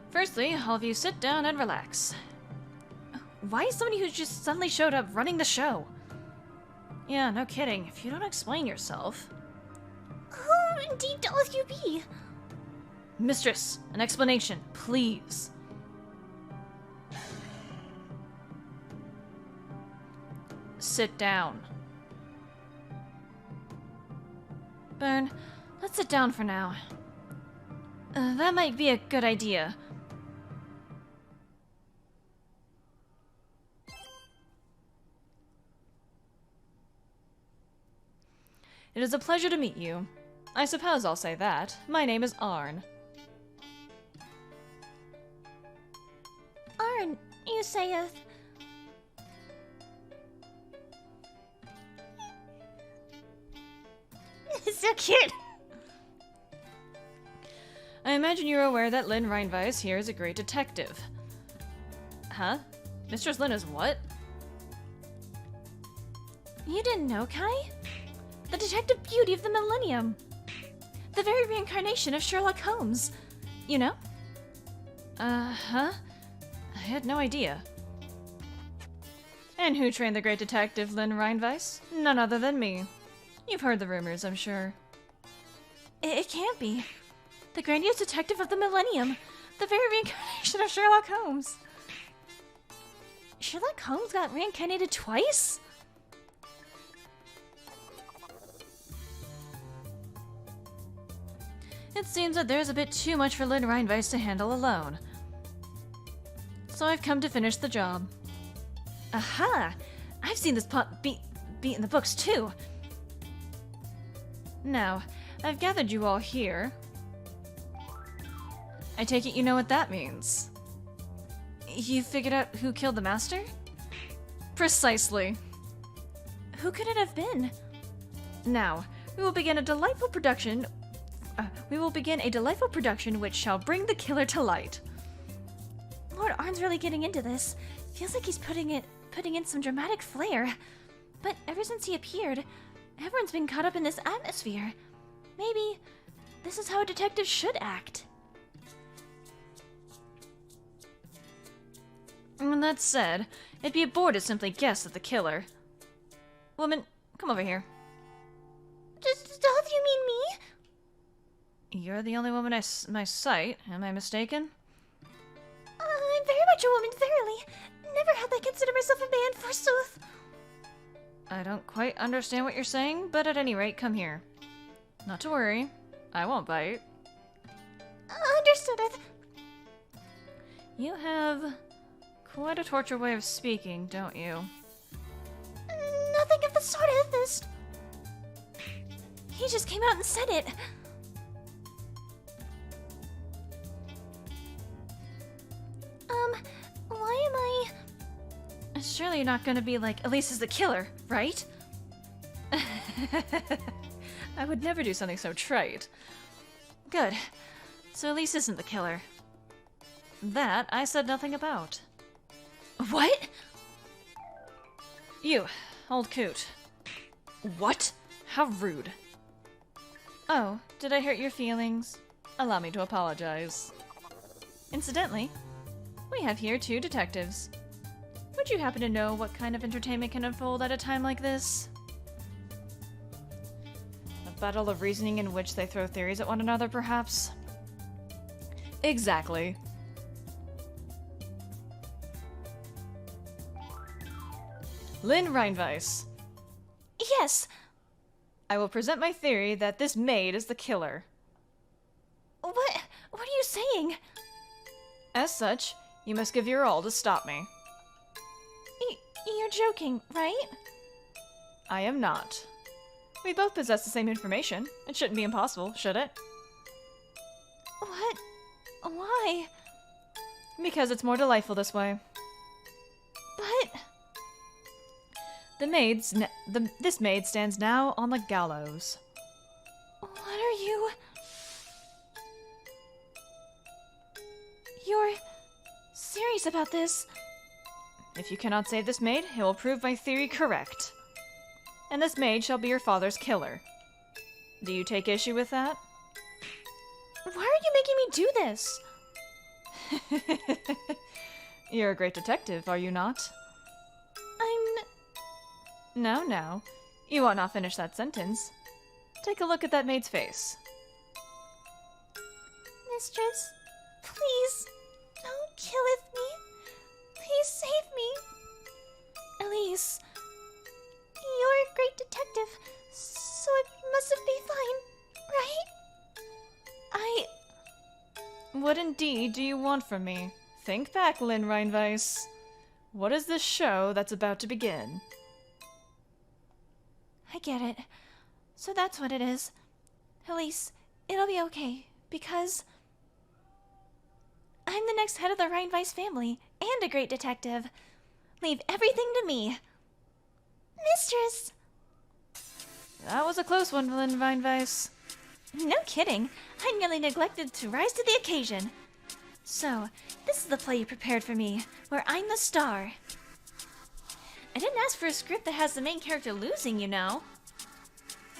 Firstly, all of you sit down and relax. Why is somebody who just suddenly showed up running the show? Yeah, no kidding. If you don't explain yourself... Who indeed doth you be? Mistress, an explanation, please. Sit down. Byrne, let's sit down for now. That might be a good idea. It is a pleasure to meet you. I suppose I'll say that. My name is Arne. Arne, you sayeth... So cute! I imagine you're aware that Lynn Reinweiss here is a great detective. Huh? Mistress Lynn is what? You didn't know, Kai? The detective beauty of the millennium. The very reincarnation of Sherlock Holmes. You know? Uh-huh. I had no idea. And who trained the great detective Lynn Reinweiss? None other than me. You've heard the rumors, I'm sure. It can't be. The grandiose detective of the millennium. The very reincarnation of Sherlock Holmes. Sherlock Holmes got reincarnated twice? It seems that there's a bit too much for Lynn Reinweiss to handle alone. So I've come to finish the job. Aha! I've seen this plot beat in the books too. Now, I've gathered you all here. I take it you know what that means. You figured out who killed the master? Precisely. Who could it have been? Now, we will begin a delightful production which shall bring the killer to light. Lord Arne's really getting into this. Feels like he's putting in some dramatic flair. But ever since he appeared, everyone's been caught up in this atmosphere. Maybe this is how a detective should act. And that said, it'd be a bore to simply guess at the killer. Woman, come over here. Does all of you mean me? You're the only woman my sight. Am I mistaken? I'm very much a woman, verily. Never had I considered myself a man, forsooth. I don't quite understand what you're saying, but at any rate, come here. Not to worry. I won't bite. Understood. You have quite a tortured way of speaking, don't you? Nothing of the sort, Amethyst. He just came out and said it. Why am I... Surely you're not gonna be like, Elise is the killer, right? I would never do something so trite. Good. So Elise isn't the killer. That I said nothing about. What? You, old coot. What? How rude. Oh, did I hurt your feelings? Allow me to apologize. Incidentally, we have here 2 detectives. Would you happen to know what kind of entertainment can unfold at a time like this? A battle of reasoning in which they throw theories at one another, perhaps? Exactly. Lynn Reinweiss. Yes. I will present my theory that this maid is the killer. What are you saying? As such, you must give your all to stop me. You're joking, right? I am not. We both possess the same information. It shouldn't be impossible, should it? What? Why? Because it's more delightful this way. But... This maid stands now on the gallows. What are you... You're serious about this? If you cannot save this maid, it will prove my theory correct. And this maid shall be your father's killer. Do you take issue with that? Why are you making me do this? You're a great detective, are you not? No. You ought not finish that sentence. Take a look at that maid's face. Mistress, please, don't killeth me. Please save me. Elise, you're a great detective, so it must be fine, right? What indeed do you want from me? Think back, Lynn Reinweiss. What is this show that's about to begin? I get it. So that's what it is. Elise, it'll be okay, because... I'm the next head of the Reinweiss family, and a great detective. Leave everything to me. Mistress! That was a close one, Lynn Reinweiss. No kidding. I nearly neglected to rise to the occasion. So, this is the play you prepared for me, where I'm the star. I didn't ask for a script that has the main character losing, you know.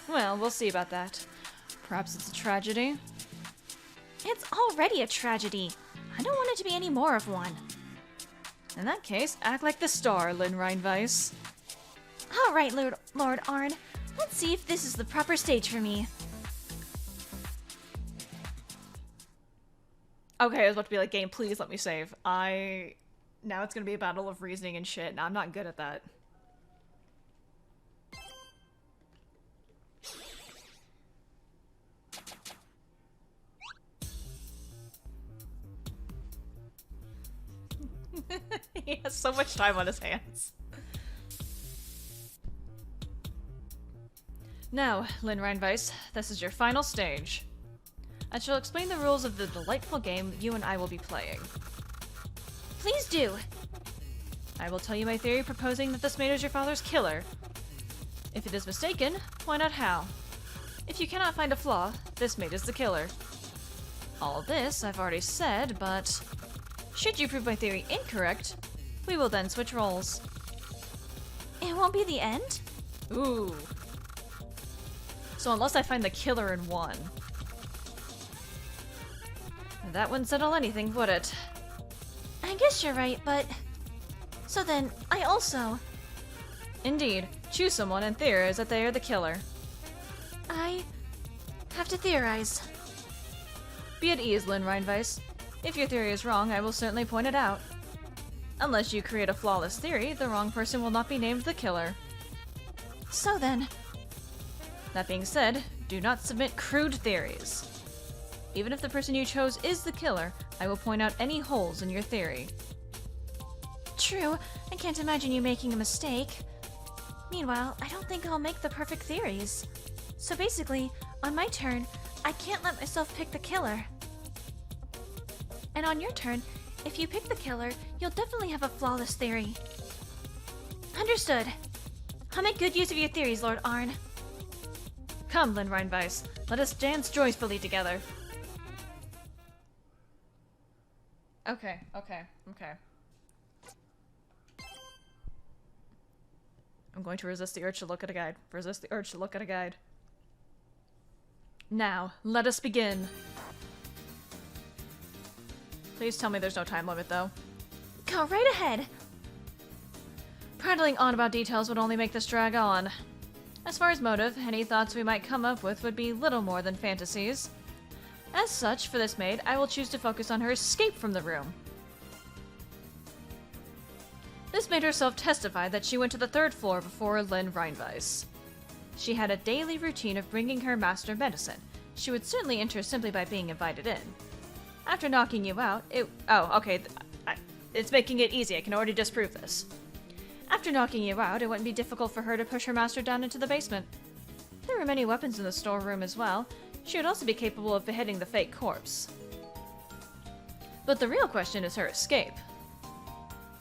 Well, we'll see about that. Perhaps it's a tragedy? It's already a tragedy. I don't want it to be any more of one. In that case, act like the star, Lynn Reinweiss. All right, Lord Arne. Let's see if this is the proper stage for me. Okay, I was about to be like, game, please let me save. Now it's gonna be a battle of reasoning and shit, and I'm not good at that. He has so much time on his hands. Now, Lynn Reinweiss, this is your final stage. I shall explain the rules of the delightful game you and I will be playing. Please do. I will tell you my theory proposing that this maid is your father's killer. If it is mistaken, point out how. If you cannot find a flaw, this maid is the killer. All this I've already said, but should you prove my theory incorrect, we will then switch roles. It won't be the end? Ooh. So unless I find the killer in one. That wouldn't settle anything, would it? I guess you're right, but... So then, I also... Indeed. Choose someone and theorize that they are the killer. I... have to theorize. Be at ease, Lynn Reinweiss. If your theory is wrong, I will certainly point it out. Unless you create a flawless theory, the wrong person will not be named the killer. So then... That being said, do not submit crude theories. Even if the person you chose is the killer, I will point out any holes in your theory. True, I can't imagine you making a mistake. Meanwhile, I don't think I'll make the perfect theories. So basically, on my turn, I can't let myself pick the killer. And on your turn, if you pick the killer, you'll definitely have a flawless theory. Understood. I'll make good use of your theories, Lord Arne. Come, Lynn Reinweiss, let us dance joyfully together. Okay. I'm going to resist the urge to look at a guide. Resist the urge to look at a guide. Now, let us begin. Please tell me there's no time limit, though. Go right ahead. Prattling on about details would only make this drag on. As far as motive, any thoughts we might come up with would be little more than fantasies. As such, for this maid, I will choose to focus on her escape from the room. This maid herself testified that she went to the 3rd floor before Lynn Reinweiss. She had a daily routine of bringing her master medicine. She would certainly enter simply by being invited in. After knocking you out, it's making it easy. I can already disprove this. After knocking you out, it wouldn't be difficult for her to push her master down into the basement. There were many weapons in the storeroom as well. She would also be capable of beheading the fake corpse. But the real question is her escape.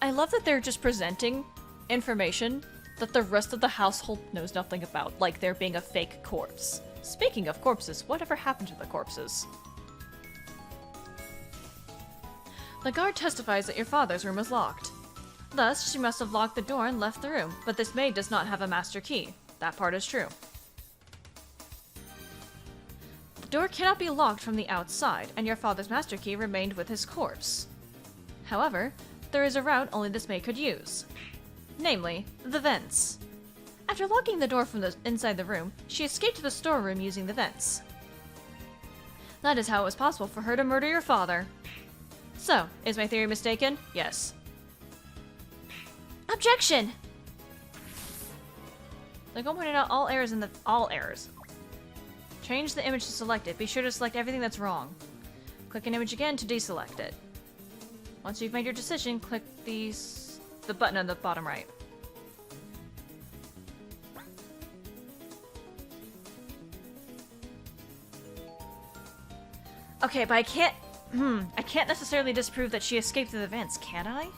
I love that they're just presenting information that the rest of the household knows nothing about, like there being a fake corpse. Speaking of corpses, whatever happened to the corpses? The guard testifies that your father's room was locked. Thus, she must have locked the door and left the room, but this maid does not have a master key. That part is true. The door cannot be locked from the outside, and your father's master key remained with his corpse. However, there is a route only this maid could use. Namely, the vents. After locking the door from inside the room, she escaped to the storeroom using the vents. That is how it was possible for her to murder your father. So, is my theory mistaken? Yes. Objection! Like I pointed out, all errors. Change the image to select it. Be sure to select everything that's wrong. Click an image again to deselect it. Once you've made your decision, click the button on the bottom right. Okay, but I can't necessarily disprove that she escaped through the vents, can I?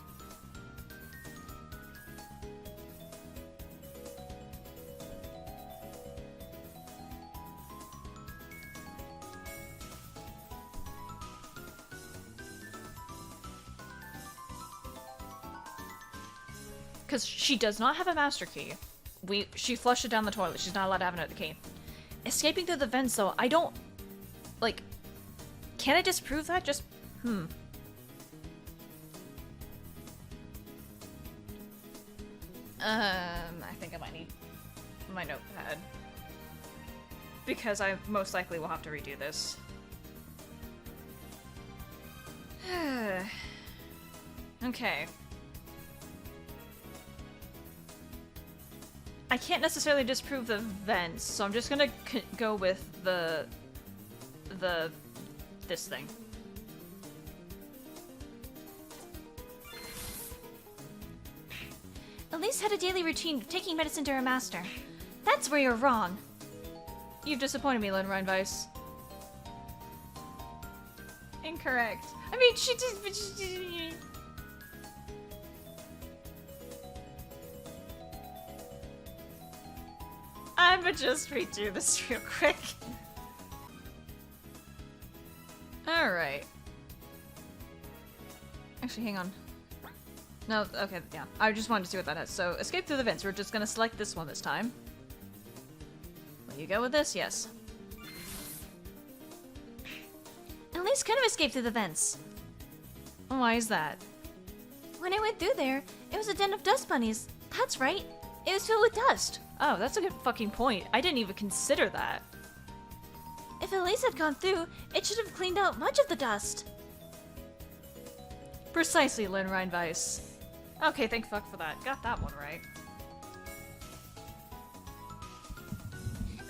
Because she does not have a master key. She flushed it down the toilet. She's not allowed to have another key. Escaping through the vents, though, I don't... Like... Can I disprove that? I think I might need my notepad. Because I most likely will have to redo this. Okay. I can't necessarily disprove the vents, so I'm just gonna go with this thing. Elise had a daily routine of taking medicine to her master. That's where you're wrong. You've disappointed me, Lynn Reinveiss. Incorrect. I mean, she just... I'ma just redo this real quick. Alright. Actually, hang on. No, okay, yeah. I just wanted to see what that is. So, escape through the vents. We're just gonna select this one this time. Will you go with this? Yes. Elise could have escaped through the vents. Why is that? When I went through there, it was a den of dust bunnies. That's right. It was filled with dust. Oh, that's a good fucking point. I didn't even consider that. If Elise had gone through, it should have cleaned out much of the dust. Precisely, Lynn Reinveiss. Okay, thank fuck for that. Got that one right.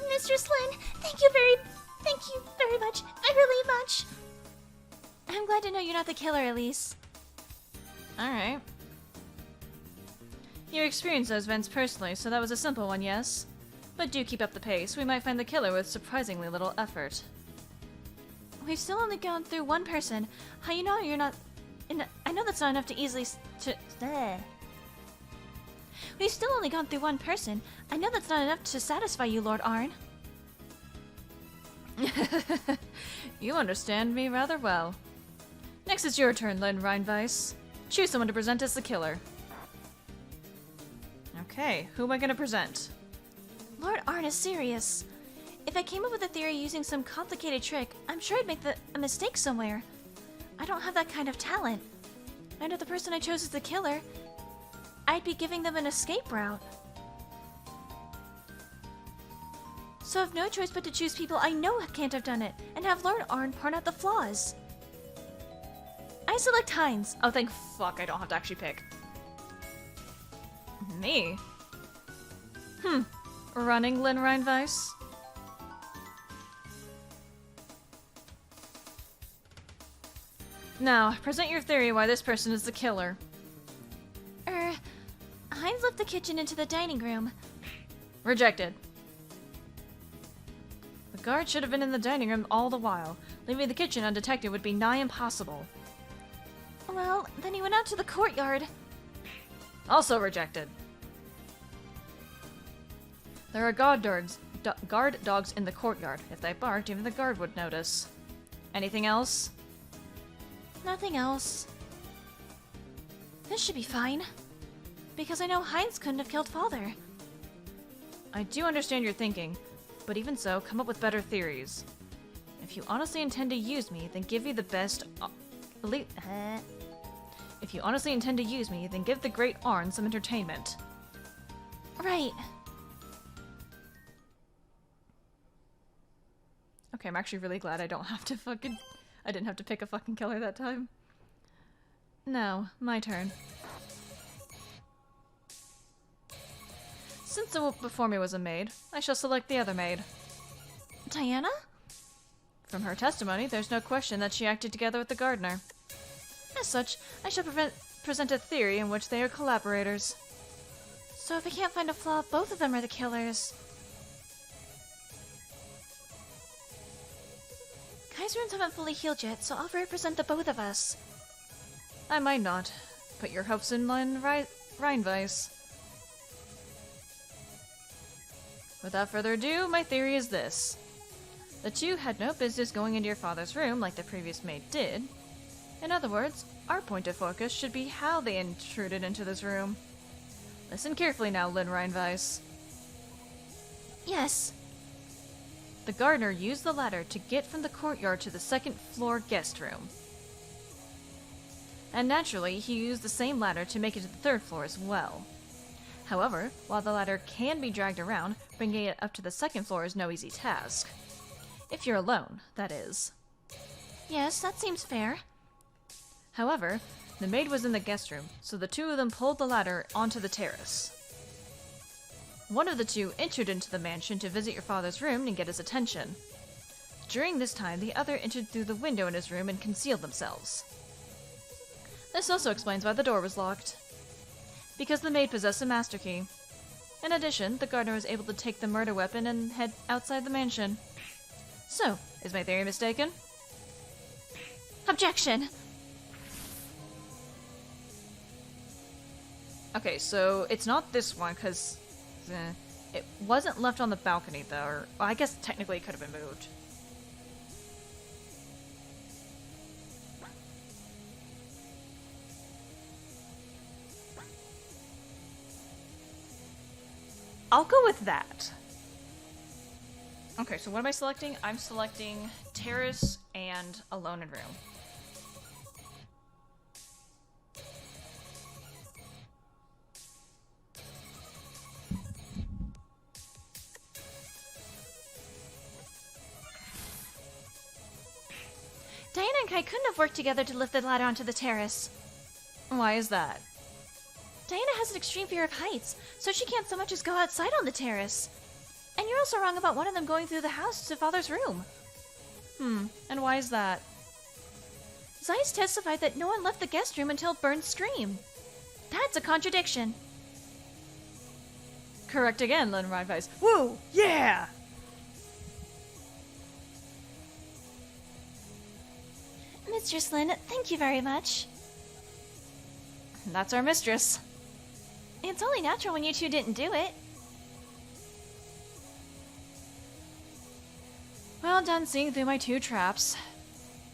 Mistress Lynn, thank you very much. Really much. I'm glad to know you're not the killer, Elise. Alright. You experienced those vents personally, so that was a simple one, yes? But do keep up the pace. We might find the killer with surprisingly little effort. We've still only gone through one person. How you know you're not... I know that's not enough to easily... We've still only gone through one person. I know that's not enough to satisfy you, Lord Arne. You understand me rather well. Next it's your turn, Lynn Reinveiss. Choose someone to present as the killer. Okay, who am I gonna present? Lord Arne is serious. If I came up with a theory using some complicated trick, I'm sure I'd make a mistake somewhere. I don't have that kind of talent. And if the person I chose is the killer, I'd be giving them an escape route. So I've no choice but to choose people I know can't have done it, and have Lord Arne point out the flaws. I select Hines. Oh, thank fuck I don't have to actually pick. Me? Running Lynn Reinveiss? Now, present your theory why this person is the killer. Hines left the kitchen into the dining room. Rejected. The guard should have been in the dining room all the while. Leaving the kitchen undetected would be nigh impossible. Well, then he went out to the courtyard. Also rejected. There are guard dogs in the courtyard. If they barked, even the guard would notice. Anything else? Nothing else. This should be fine. Because I know Hines couldn't have killed Father. I do understand your thinking, but even so, come up with better theories. If you honestly intend to use me, then give me the best... If you honestly intend to use me, then give the great Arne some entertainment. Right. Okay, I'm actually really glad I don't have to fucking... I didn't have to pick a fucking killer that time. Now, my turn. Since the one before me was a maid, I shall select the other maid. Diana? From her testimony, there's no question that she acted together with the gardener. As such, I shall present a theory in which they are collaborators. So if I can't find a flaw, both of them are the killers. Kai's wounds haven't fully healed yet, so I'll represent the both of us. I might not. Put your hopes in Lynn Reinveiss. Without further ado, my theory is this. The two had no business going into your father's room like the previous maid did. In other words, our point of focus should be how they intruded into this room. Listen carefully now, Lynn Reinveiss. Yes. The gardener used the ladder to get from the courtyard to the second floor guest room. And naturally, he used the same ladder to make it to the third floor as well. However, while the ladder can be dragged around, bringing it up to the second floor is no easy task. If you're alone, that is. Yes, that seems fair. However, the maid was in the guest room, so the two of them pulled the ladder onto the terrace. One of the two entered into the mansion to visit your father's room and get his attention. During this time, the other entered through the window in his room and concealed themselves. This also explains why the door was locked. Because the maid possessed a master key. In addition, the gardener was able to take the murder weapon and head outside the mansion. So, is my theory mistaken? Objection! Okay, so it's not this one, because it wasn't left on the balcony, though. Or, well, I guess technically it could have been moved. I'll go with that. Okay, so what am I selecting? I'm selecting terrace and alone in room. Diana and Kai couldn't have worked together to lift the ladder onto the terrace. Why is that? Diana has an extreme fear of heights, so she can't so much as go outside on the terrace. And you're also wrong about one of them going through the house to Father's room. And why is that? Zeiss testified that no one left the guest room until Byrne's scream. That's a contradiction. Correct again, Lynn Reinweiss. Woo! Yeah! Mistress Lynn, thank you very much. That's our mistress. It's only natural when you two didn't do it. Well done seeing through my two traps.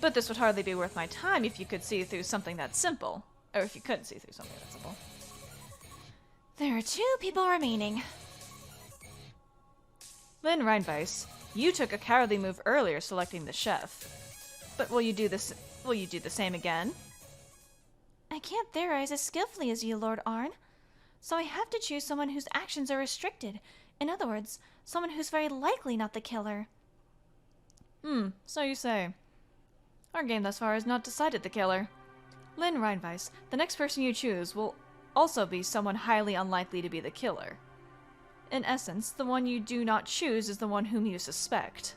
But this would hardly be worth my time if you could see through something that simple. Or if you couldn't see through something that simple. There are 2 people remaining. Lynn Reinweiss, you took a cowardly move earlier selecting the chef. But will you do the same again? I can't theorize as skillfully as you, Lord Arne. So I have to choose someone whose actions are restricted. In other words, someone who's very likely not the killer. So you say. Our game thus far has not decided the killer. Lynn Reinweiss, the next person you choose will also be someone highly unlikely to be the killer. In essence, the one you do not choose is the one whom you suspect.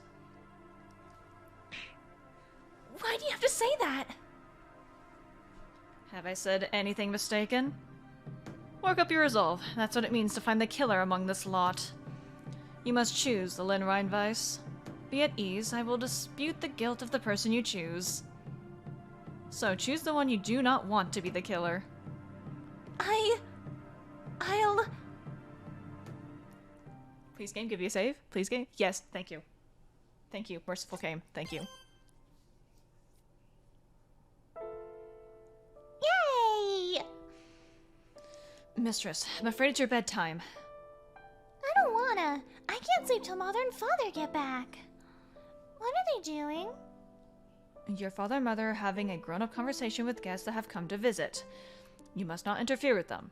Why do you have to say that? Have I said anything mistaken? Work up your resolve. That's what it means to find the killer among this lot. You must choose the Lynn Reinweiss. Be at ease, I will dispute the guilt of the person you choose. So choose the one you do not want to be the killer. I'll... Please game, give you a save. Please game. Yes, thank you. Thank you, merciful game. Thank you. Yay! Mistress, I'm afraid it's your bedtime. I don't wanna. I can't sleep till Mother and Father get back. What are they doing? Your father and mother are having a grown-up conversation with guests that have come to visit. You must not interfere with them.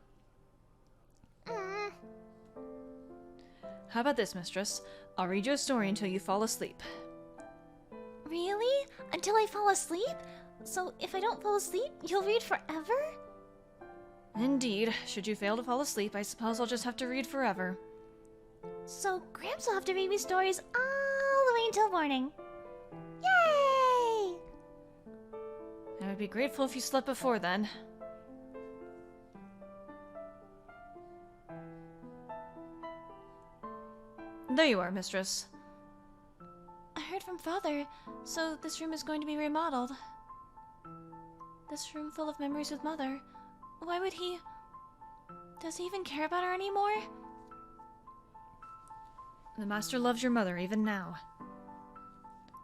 How about this, mistress? I'll read you a story until you fall asleep. Really? Until I fall asleep? So if I don't fall asleep, you'll read forever? Indeed. Should you fail to fall asleep, I suppose I'll just have to read forever. So Gramps will have to read me stories all the way until morning. Yay! I would be grateful if you slept before then. There you are, mistress. I heard from Father, so this room is going to be remodeled. This room full of memories with Mother. Why would he... Does he even care about her anymore? The master loves your mother even now.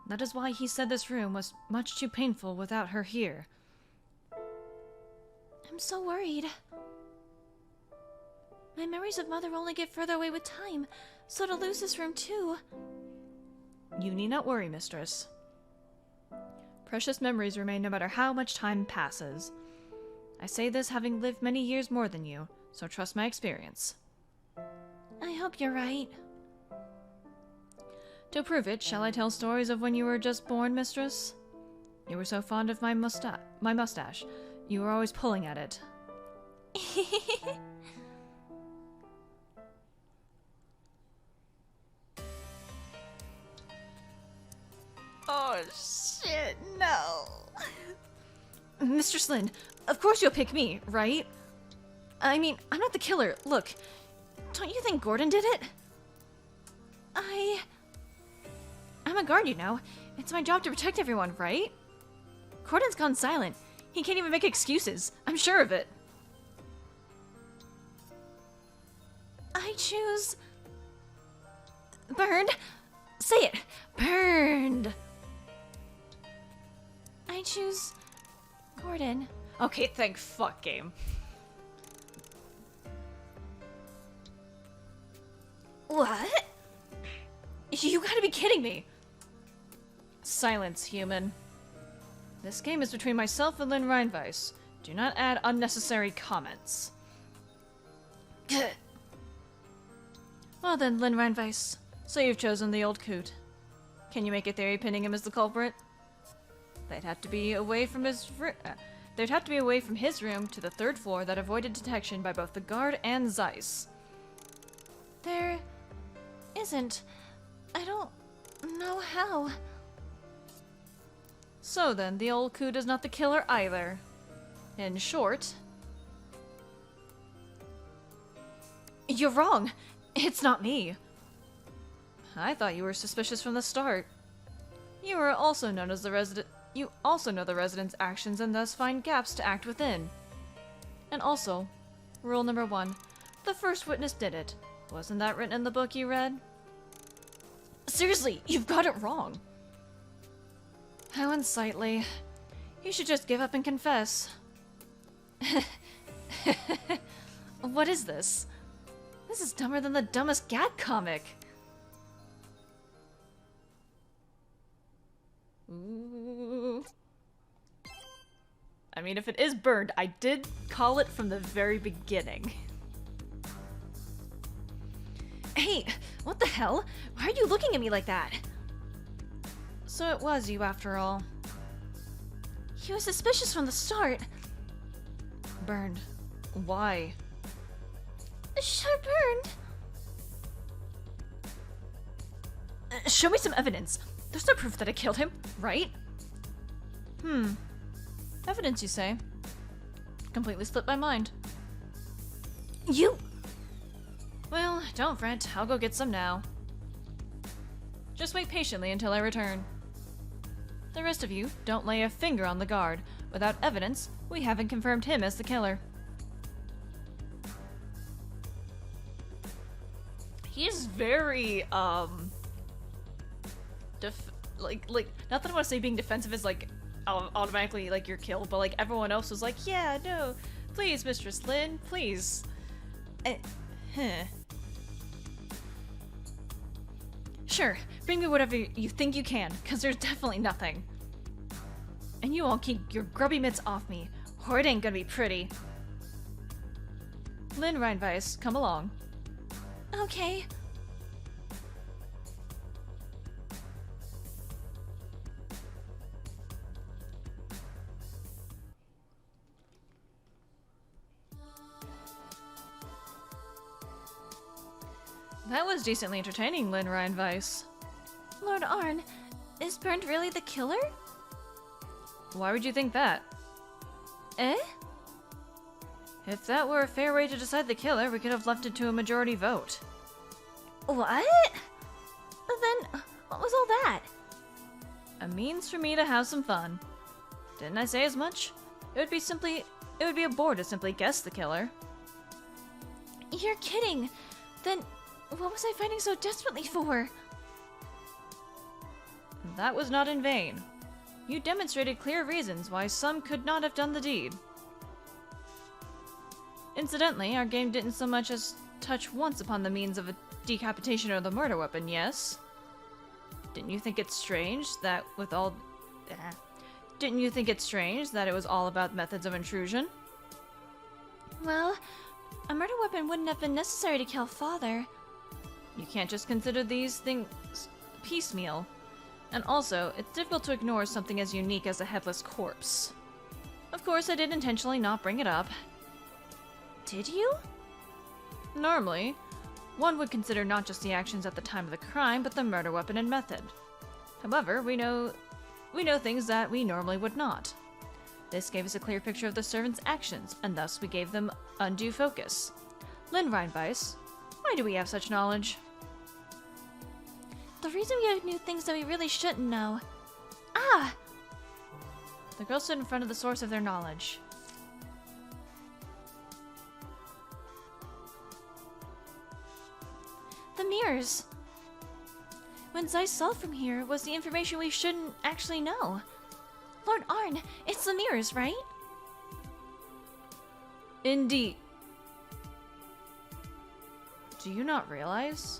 That is why he said this room was much too painful without her here. I'm so worried. My memories of Mother only get further away with time, so to lose this room too... You need not worry, mistress. Precious memories remain no matter how much time passes. I say this having lived many years more than you, so trust my experience. hope you're right. To prove it, shall I tell stories of when you were just born, mistress? You were so fond of my mustache. You were always pulling at it. Oh shit, no. Mistress Lynn, of course you'll pick me, right? I mean, I'm not the killer. Look, don't you think Gordon did it? I'm a guard, you know. It's my job to protect everyone, right? Gordon's gone silent. He can't even make excuses. I'm sure of it. I choose... Burned. Say it. Burned. I choose... Gordon. Okay, thank fuck, game. What? You gotta be kidding me! Silence, human. This game is between myself and Lynn Reinweiss. Do not add unnecessary comments. Well then, Lynn Reinweiss, so you've chosen the old coot. Can you make a theory pinning him as the culprit? They'd have to be away from his room to the 3rd floor that avoided detection by both the guard and Zisye. There... isn't. I don't know how. So then, the old coot is not the killer either. In short... You're wrong! It's not me! I thought you were suspicious from the start. You are also known as the resident. You also know the resident's actions and thus find gaps to act within. And also, rule number 1, the first witness did it. Wasn't that written in the book you read? Seriously, you've got it wrong! How unsightly. You should just give up and confess. What is this? This is dumber than the dumbest gag comic. Ooh. I mean, if it is burned, I did call it from the very beginning. Hey, what the hell? Why are you looking at me like that? So it was you after all. He was suspicious from the start. Burned. Why? Sure burned. Show me some evidence. There's no proof that I killed him, right? Evidence, you say? Completely slipped my mind. You... Well, don't fret. I'll go get some now. Just wait patiently until I return. The rest of you, don't lay a finger on the guard. Without evidence, we haven't confirmed him as the killer. He is very, not that I want to say being defensive is, like, automatically, like, you're killed, but, like, everyone else was like, yeah, no, please, Mistress Lynn, please. Sure, bring me whatever you think you can, because there's definitely nothing. And you all keep your grubby mitts off me, or it ain't gonna be pretty. Lynn Reinweiss, come along. Okay. That was decently entertaining, Lynn Reinweiss. Lord Arne, is Burned really the killer? Why would you think that? Eh? If that were a fair way to decide the killer, we could have left it to a majority vote. What? Then, what was all that? A means for me to have some fun. Didn't I say as much? It would be a bore to simply guess the killer. You're kidding. Then, what was I fighting so desperately for? That was not in vain. You demonstrated clear reasons why some could not have done the deed. Incidentally, our game didn't so much as touch once upon the means of a decapitation or the murder weapon, yes? Didn't you think it's strange that Didn't you think it's strange that it was all about methods of intrusion? Well, a murder weapon wouldn't have been necessary to kill Father. You can't just consider these things piecemeal. And also, it's difficult to ignore something as unique as a headless corpse. Of course, I did intentionally not bring it up. Did you? Normally, one would consider not just the actions at the time of the crime, but the murder weapon and method. However, we know things that we normally would not. This gave us a clear picture of the servants' actions, and thus we gave them undue focus. Lynn Reinweiss, why do we have such knowledge? The reason we knew things that we really shouldn't know. Ah! The girl stood in front of the source of their knowledge. The mirrors. When Zisye saw from here was the information we shouldn't actually know. Lord Arne, it's the mirrors, right? Indeed. Do you not realize?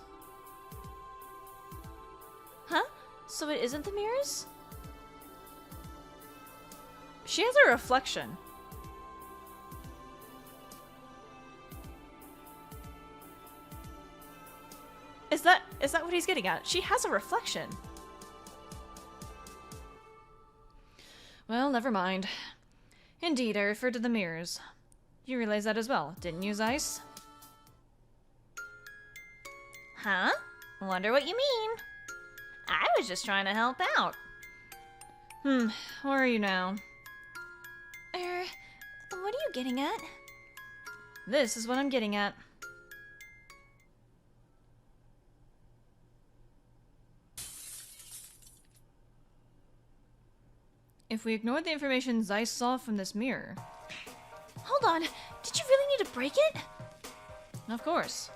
Huh? So it isn't the mirrors? She has a reflection. Is that what he's getting at? She has a reflection. Well, never mind. Indeed, I referred to the mirrors. You realize that as well, didn't you, Zisye? Huh? Wonder what you mean. I was just trying to help out. Where are you now? What are you getting at? This is what I'm getting at. If we ignore the information Zisye saw from this mirror... Hold on, did you really need to break it? Of course.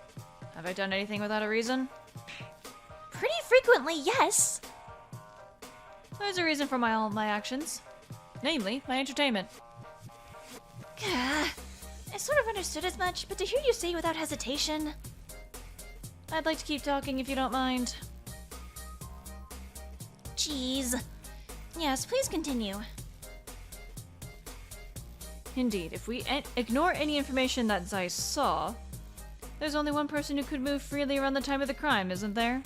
Have I done anything without a reason? Pretty frequently, yes. There's a reason for all my actions. Namely, my entertainment. I sort of understood as much, but to hear you say it without hesitation... I'd like to keep talking if you don't mind. Jeez. Yes, please continue. Indeed, if we ignore any information that Zisye saw, there's only one person who could move freely around the time of the crime, isn't there?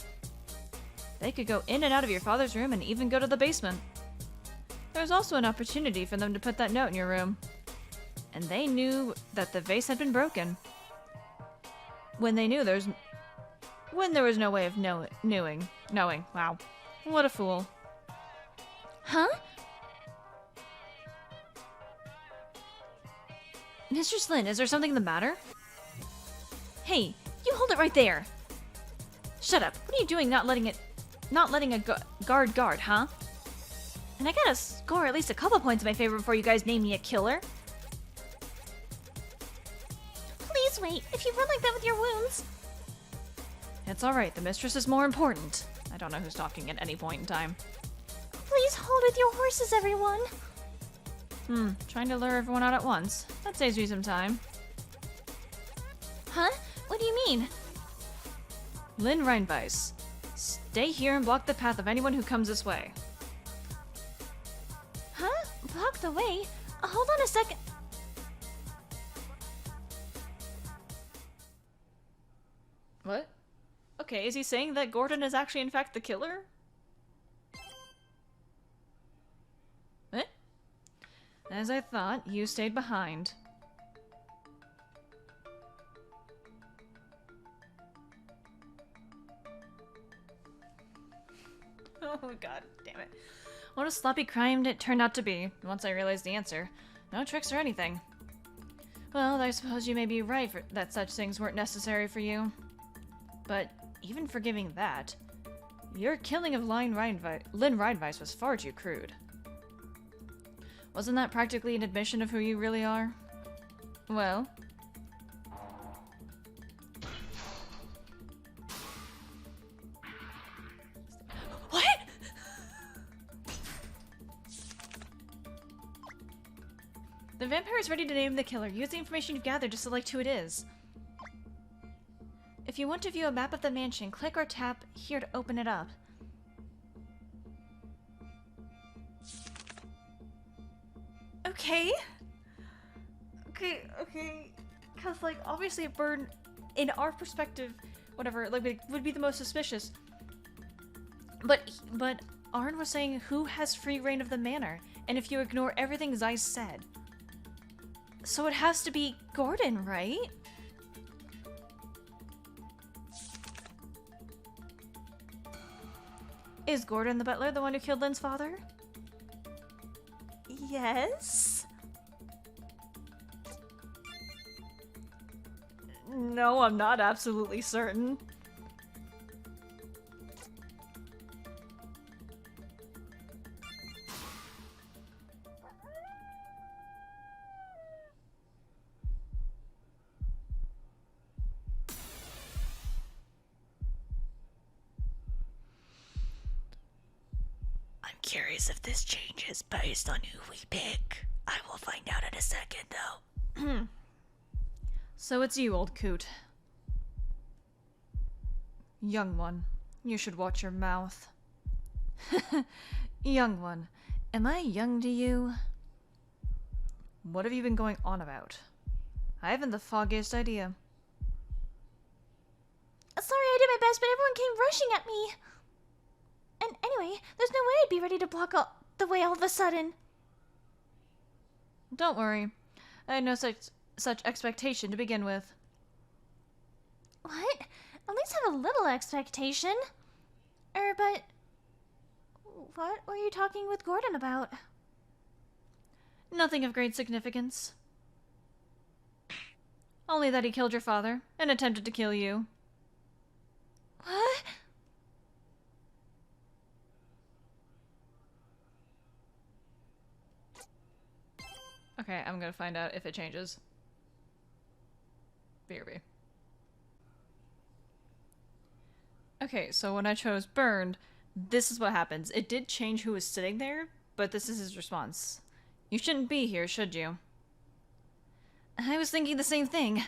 They could go in and out of your father's room and even go to the basement. There's also an opportunity for them to put that note in your room. And they knew that the vase had been broken. When there was no way of knowing. Wow. What a fool. Huh? Mistress Lynn, is there something the matter? Hey, you hold it right there. Shut up. What are you doing not letting a guard, huh? And I gotta score at least a couple points in my favor before you guys name me a killer. Please wait, if you run like that with your wounds. It's alright, the mistress is more important. I don't know who's talking at any point in time. Please hold with your horses, everyone. Trying to lure everyone out at once. That saves me some time. Huh? What do you mean? Lynn Reinweiss, stay here and block the path of anyone who comes this way. Huh? Block the way? Hold on a second. What? Okay, is he saying that Gordon is actually in fact the killer? Eh? As I thought, you stayed behind. Oh god, damn it. What a sloppy crime it turned out to be, once I realized the answer. No tricks or anything. Well, I suppose you may be right that such things weren't necessary for you. But even forgiving that, your killing of Lynn Reinweiss was far too crude. Wasn't that practically an admission of who you really are? Well... What? The vampire is ready to name the killer. Use the information you've gathered to select who it is. If you want to view a map of the mansion, click or tap here to open it up. Okay. Okay. Because, like, obviously it burned... In our perspective, whatever, like, would be the most suspicious. But Arne was saying who has free reign of the manor, and if you ignore everything Zisye said. So it has to be Gordon, right? Is Gordon the butler the one who killed Lynn's father? Yes? No, I'm not absolutely certain. I'm curious if this changes based on who we pick. I will find out in a second, though. So it's you, old coot. Young one, you should watch your mouth. Young one, am I young to you? What have you been going on about? I haven't the foggiest idea. Sorry, I did my best, but everyone came rushing at me. And anyway, there's no way I'd be ready to block the way all of a sudden. Don't worry. I had no such expectation to begin with. What? At least have a little expectation. But... what were you talking with Gordon about? Nothing of great significance. Only that he killed your father and attempted to kill you. What? Okay, I'm gonna find out if it changes. BRB. Okay, so when I chose burned, this is what happens. It did change who was sitting there, but this is his response. You shouldn't be here, should you? I was thinking the same thing.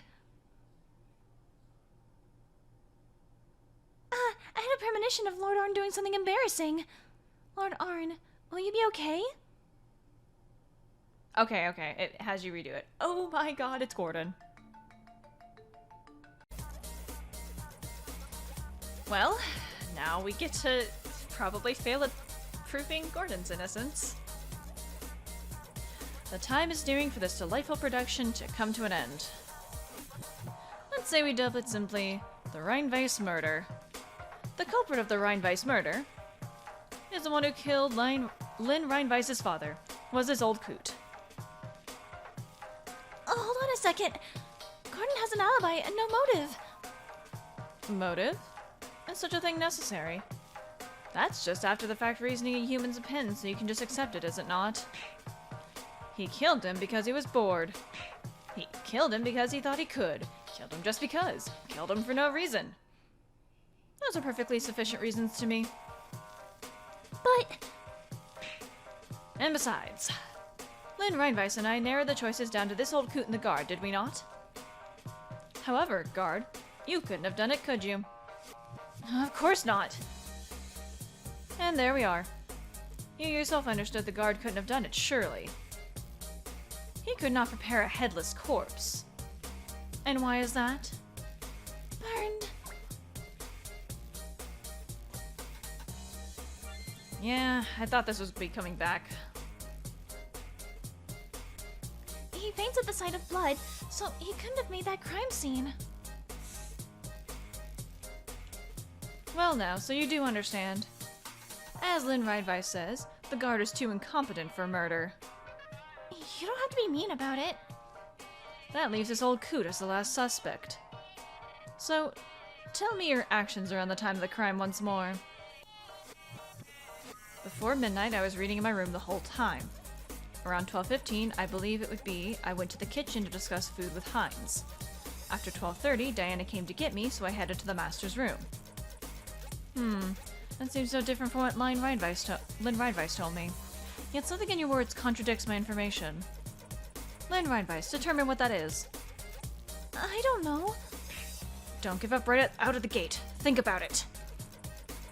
I had a premonition of Lord Arne doing something embarrassing. Lord Arne, will you be okay? Okay, it has you redo it. Oh my god, it's Gordon. Well, now we get to probably fail at proving Gordon's innocence. The time is nearing for this delightful production to come to an end. Let's say we dub it simply, the Rheinweiss murder. The culprit of the Rheinweiss murder is the one who killed Lynn Rheinweiss's father, was his old coot. Oh, hold on a second. Gordon has an alibi and no motive. Motive? Is such a thing necessary? That's just after the fact reasoning a human's a pen, so you can just accept it, is it not? He killed him because he was bored. He killed him because he thought he could. Killed him just because. Killed him for no reason. Those are perfectly sufficient reasons to me. But... And besides, Lynn Rheinweiss and I narrowed the choices down to this old coot in the guard, did we not? However, guard, you couldn't have done it, could you? Of course not. And there we are. You yourself understood the guard couldn't have done it, surely. He could not prepare a headless corpse. And why is that? burned. Yeah, I thought this was be coming back. He faints at the sight of blood, so he couldn't have made that crime scene. Well now, so you do understand. As Lynn Rheinweiss says, the guard is too incompetent for murder. You don't have to be mean about it. That leaves this old coot as the last suspect. So, tell me your actions around the time of the crime once more. Before midnight, I was reading in my room the whole time. Around 12:15, I believe it would be, I went to the kitchen to discuss food with Heinz. After 12:30, Diana came to get me, so I headed to the master's room. That seems so different from what Lynn Rheinweiss told me. Yet something in your words contradicts my information. Lynn Rheinweiss, determine what that is. I don't know. Don't give up right out of the gate. Think about it.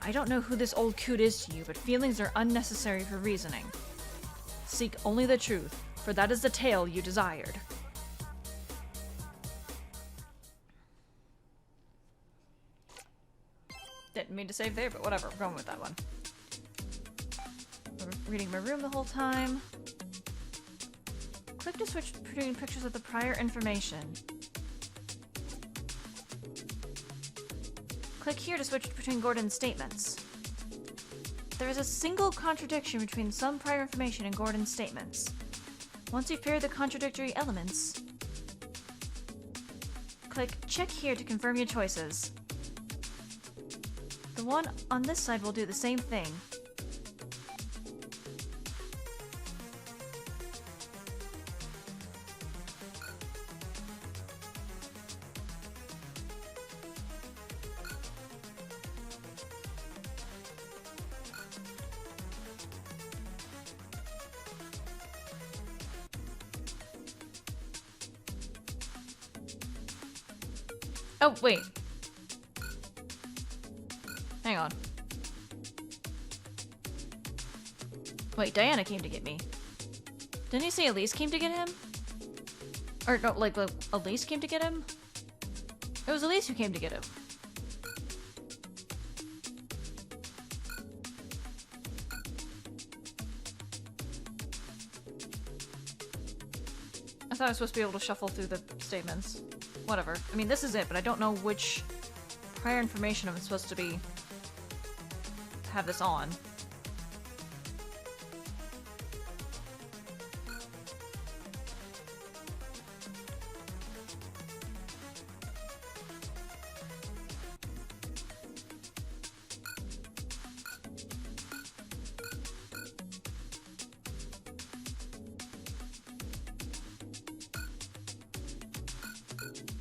I don't know who this old coot is to you, but feelings are unnecessary for reasoning. Seek only the truth, for that is the tale you desired. need to save there, but whatever. I'm going with that one. I'm reading my room the whole time. Click to switch between pictures of the prior information. Click here to switch between Gordon's statements. There is a single contradiction between some prior information and Gordon's statements. Once you've paired the contradictory elements, click check here to confirm your choices. The one on this side will do the same thing. Oh, wait. Hang on. Wait, Diana came to get me. Didn't he say Elise came to get him? Or, no, like, Elise came to get him? It was Elise who came to get him. I thought I was supposed to be able to shuffle through the statements. Whatever. I mean, this is it, but I don't know which prior information I'm supposed to be... have this on.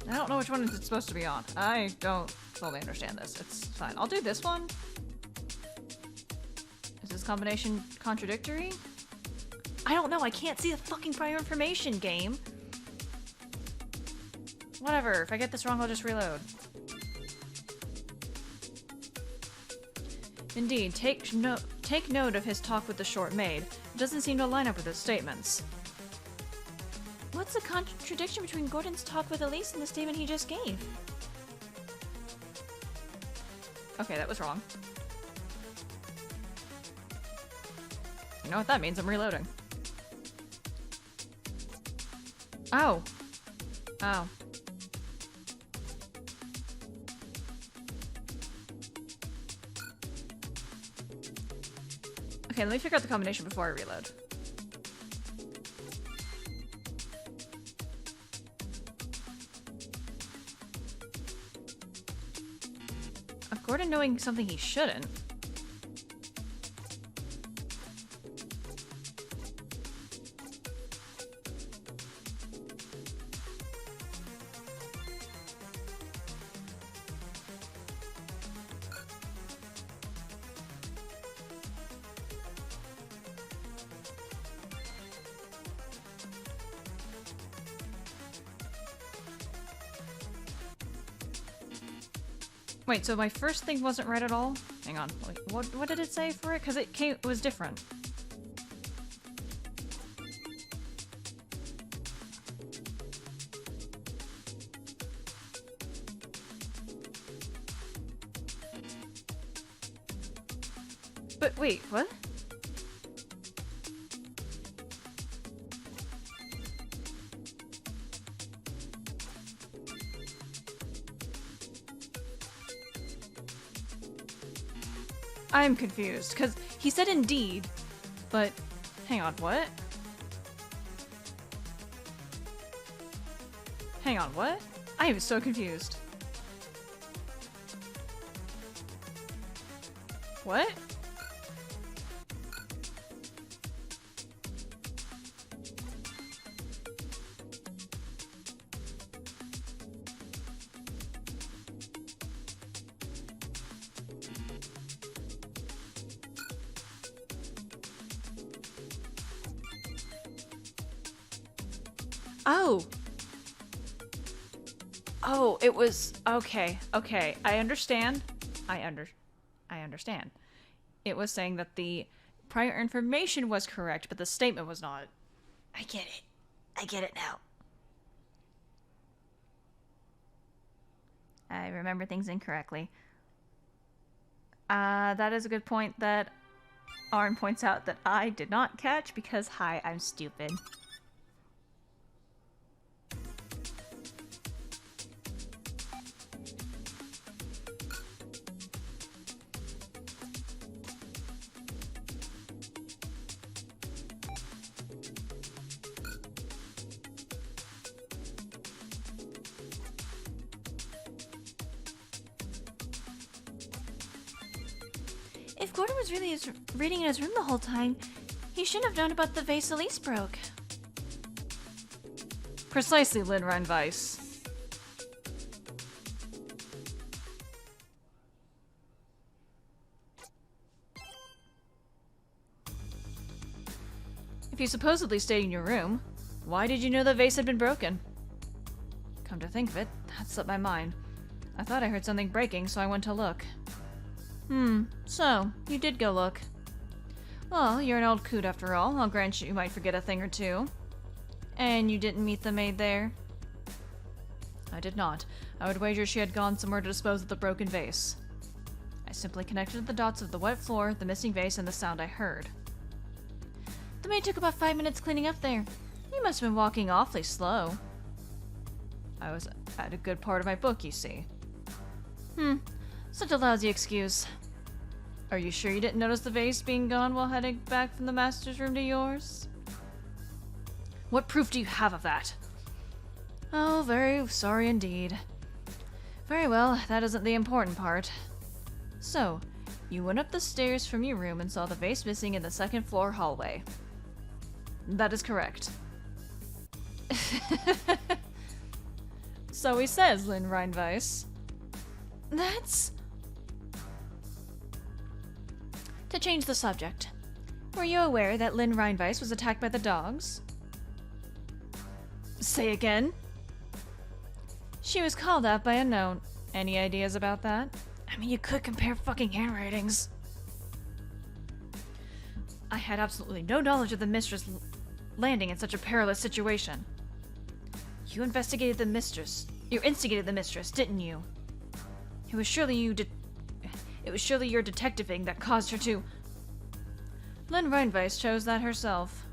I don't know which one it's supposed to be on. I don't totally understand this. It's fine. I'll do this one. Is this combination contradictory? I don't know. I can't see the fucking prior information, game. Whatever. If I get this wrong, I'll just reload. Indeed. Take note of his talk with the short maid. It doesn't seem to line up with his statements. What's the contradiction between Gordon's talk with Elise and the statement he just gave? Okay, that was wrong. You know what that means? I'm reloading. Oh. Oh. Okay, let me figure out the combination before I reload. Gordon knowing something he shouldn't. Wait, so my first thing wasn't right at all? Hang on. Wait, what did it say for it? Because it was different. But wait, what? I'm confused, because he said indeed, but hang on, what? Hang on, what? I am so confused. What? Oh. Oh, it was okay. Okay, I understand. I understand. It was saying that the prior information was correct, but the statement was not. I get it. I get it now. I remember things incorrectly. That is a good point that Arne points out that I did not catch because, hi, I'm stupid. If Gordon was really reading in his room the whole time, he shouldn't have known about the vase Elise broke. Precisely, Lynn Reinweiss. If you supposedly stayed in your room, why did you know the vase had been broken? Come to think of it, that slipped my mind. I thought I heard something breaking, so I went to look. So, you did go look. Well, you're an old coot after all. I'll grant you might forget a thing or two. And you didn't meet the maid there? I did not. I would wager she had gone somewhere to dispose of the broken vase. I simply connected the dots of the wet floor, the missing vase, and the sound I heard. The maid took about 5 minutes cleaning up there. You must have been walking awfully slow. I was at a good part of my book, you see. Such a lousy excuse. Are you sure you didn't notice the vase being gone while heading back from the master's room to yours? What proof do you have of that? Oh, very sorry indeed. Very well, that isn't the important part. So, you went up the stairs from your room and saw the vase missing in the second floor hallway. That is correct. So he says, Lynn Reinweiss. That's... To change the subject, were you aware that Lynn Reinweiss was attacked by the dogs? Say again? She was called out by a note. Any ideas about that? I mean, you could compare fucking handwritings. I had absolutely no knowledge of the mistress landing in such a perilous situation. You instigated the mistress, didn't you? It was surely your detectiving that caused her to... Lynn Reinweiss chose that herself.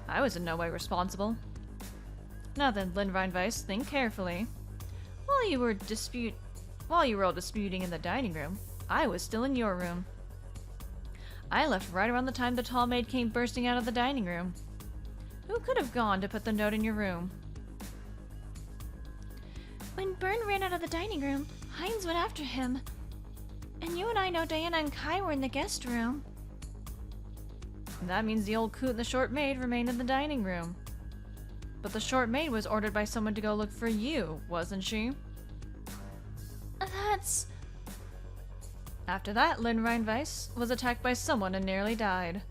I was in no way responsible. Now then, Lynn Reinweiss, think carefully. While you were all disputing in the dining room, I was still in your room. I left right around the time the tall maid came bursting out of the dining room. Who could have gone to put the note in your room? When Byrne ran out of the dining room, Hines went after him. And you and I know Diana and Kai were in the guest room. That means the old coot and the short maid remained in the dining room. But the short maid was ordered by someone to go look for you, wasn't she? That's... After that, Lynn Reinweiss was attacked by someone and nearly died.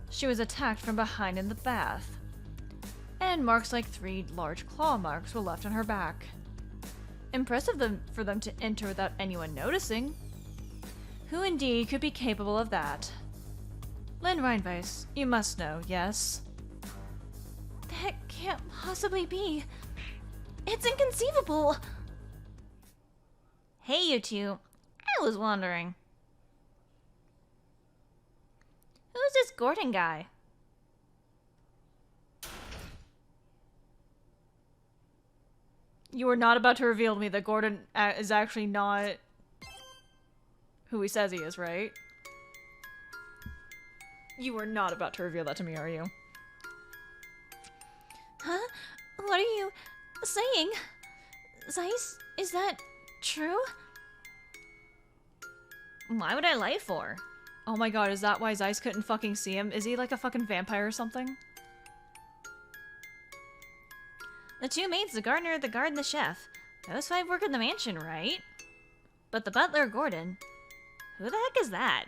She was attacked from behind in the bath. And marks like 3 large claw marks were left on her back. Impressive for them to enter without anyone noticing. Who indeed could be capable of that? Lynn Reinweiss, you must know, yes? That can't possibly be. It's inconceivable. Hey, you two. I was wondering. Who's this Gordon guy? You are not about to reveal to me that Gordon is actually not who he says he is, right? You are not about to reveal that to me, are you? Huh? What are you saying? Zisye, is that true? Why would I lie for? Oh my god, is that why Zisye couldn't fucking see him? Is he like a fucking vampire or something? The 2 maids, the gardener, the guard, and the chef. Those 5 work in the mansion, right? But the butler, Gordon, who the heck is that?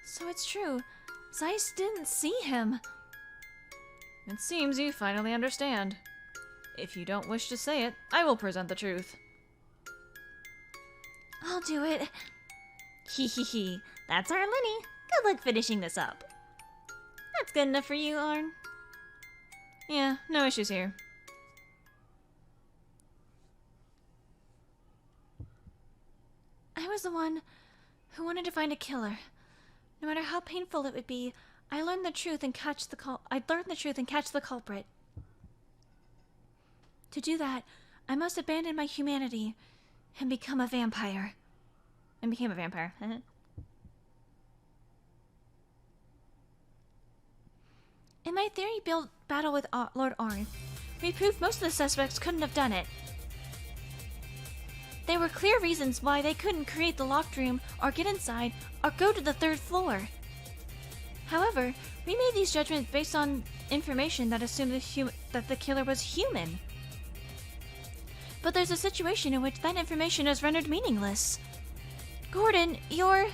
So it's true. Zisye didn't see him. It seems you finally understand. If you don't wish to say it, I will present the truth. I'll do it. Hee hee hee. That's our Linny. Good luck finishing this up. That's good enough for you, Arne. Yeah, no issues here. I was the one who wanted to find a killer. No matter how painful it would be, I learned the truth and catch the culprit. To do that, I must abandon my humanity and become a vampire. And became a vampire. In my theory battle with Lord Arne, we proved most of the suspects couldn't have done it. There were clear reasons why they couldn't create the locked room or get inside or go to the 3rd floor. However, we made these judgments based on information that assumed that the killer was human. But there's a situation in which that information is rendered meaningless. Gordon, you're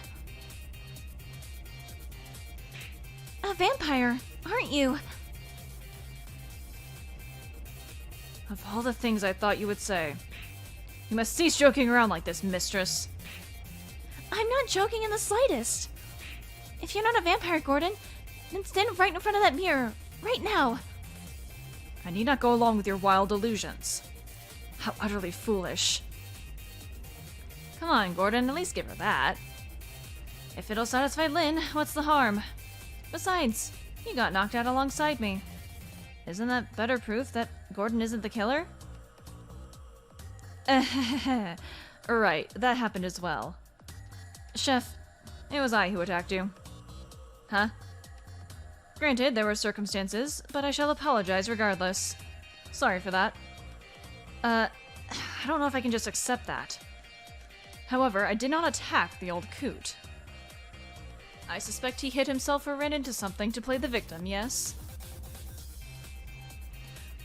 a vampire, aren't you? Of all the things I thought you would say. You must cease joking around like this, mistress. I'm not joking in the slightest. If you're not a vampire, Gordon, then stand right in front of that mirror, right now. I need not go along with your wild delusions. How utterly foolish. Come on, Gordon, at least give her that. If it'll satisfy Lynn, what's the harm? Besides, you got knocked out alongside me. Isn't that better proof that Gordon isn't the killer? Right, that happened as well. Chef, it was I who attacked you. Huh? Granted, there were circumstances, but I shall apologize regardless. Sorry for that. I don't know if I can just accept that. However, I did not attack the old coot. I suspect he hit himself or ran into something to play the victim, yes?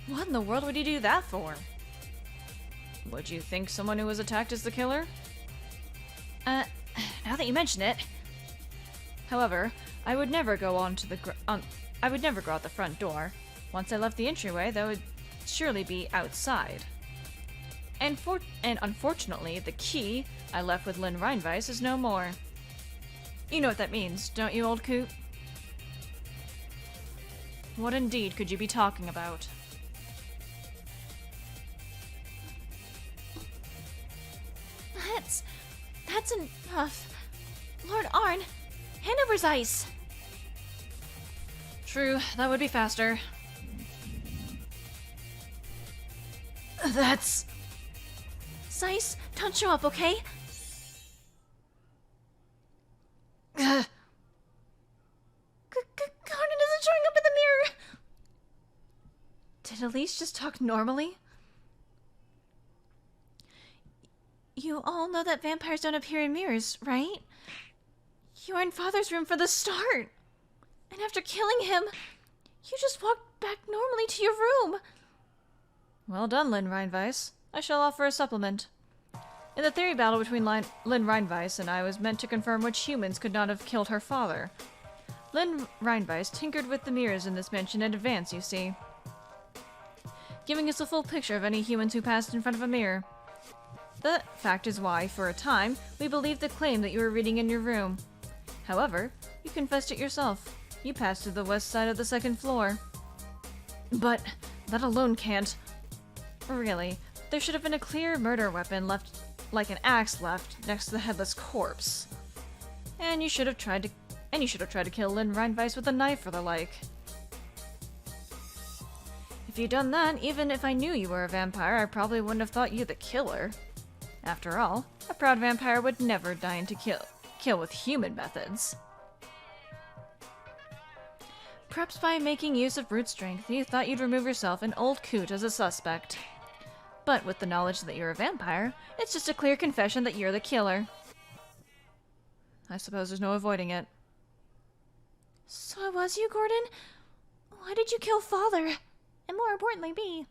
What in the world would he do that for? Would you think someone who was attacked is the killer? Now that you mention it. However, I would never go I would never go out the front door. Once I left the entryway, that would surely be outside. And unfortunately, the key I left with Lynn Reinweiss is no more. You know what that means, don't you, old coot? What indeed could you be talking about? That's enough. Lord Arne, hand over Zisye. True, that would be faster. That's... Zisye, don't show up, okay? Gordon isn't showing up in the mirror! Did Elise just talk normally? You all know that vampires don't appear in mirrors, right? You were in Father's room for the start. And after killing him, you just walked back normally to your room. Well done, Lynn Reinweiss. I shall offer a supplement. In the theory battle between Lynn Reinweiss and I was meant to confirm which humans could not have killed her father. Lynn Reinweiss tinkered with the mirrors in this mansion in advance, you see, giving us a full picture of any humans who passed in front of a mirror. That fact is why, for a time, we believed the claim that you were reading in your room. However, you confessed it yourself. You passed to the west side of the 2nd floor. But that alone can't... Really, there should have been a clear murder weapon left, like an axe left, next to the headless corpse. And you should have tried to kill Lynn Reinweiss with a knife or the like. If you'd done that, even if I knew you were a vampire, I probably wouldn't have thought you the killer. After all, a proud vampire would never deign to kill with human methods. Perhaps by making use of brute strength, you thought you'd remove yourself and old coot as a suspect. But with the knowledge that you're a vampire, it's just a clear confession that you're the killer. I suppose there's no avoiding it. So it was you, Gordon? Why did you kill Father? And more importantly, me?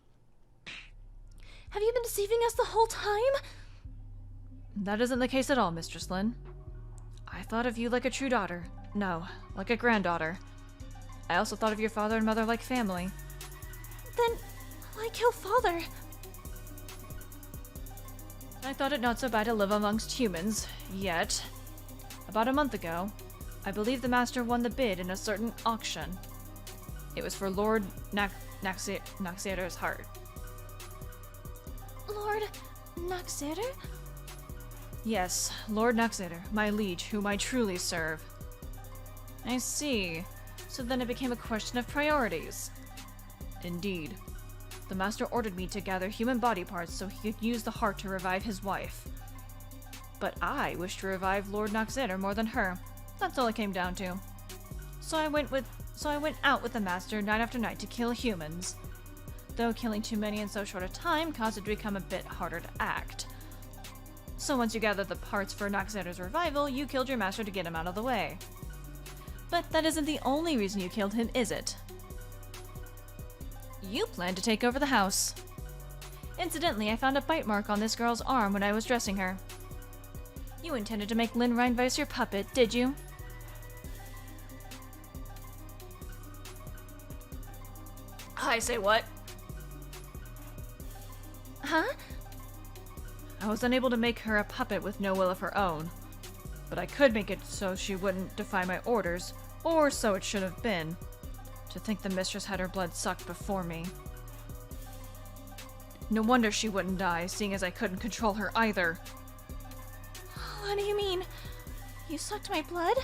Have you been deceiving us the whole time? That isn't the case at all, Mistress Lynn. I thought of you like a true daughter. No, like a granddaughter. I also thought of your father and mother like family. Then, why kill Father? I thought it not so bad to live amongst humans, yet. About a month ago, I believe the Master won the bid in a certain auction. It was for Lord Naxier's heart. Lord Naxir? Yes, Lord Noxeter, my liege, whom I truly serve. I see. So then it became a question of priorities. Indeed. The master ordered me to gather human body parts so he could use the heart to revive his wife. But I wish to revive Lord Noxeter more than her. That's all it came down to. So I went out with the master night after night to kill humans. Though killing too many in so short a time caused it to become a bit harder to act. So once you gathered the parts for Noxeter's revival, you killed your master to get him out of the way. But that isn't the only reason you killed him, is it? You plan to take over the house. Incidentally, I found a bite mark on this girl's arm when I was dressing her. You intended to make Lynn Reinweiss your puppet, did you? I say what? Huh? I was unable to make her a puppet with no will of her own. But I could make it so she wouldn't defy my orders, or so it should have been. To think the mistress had her blood sucked before me. No wonder she wouldn't die, seeing as I couldn't control her either. What do you mean? You sucked my blood?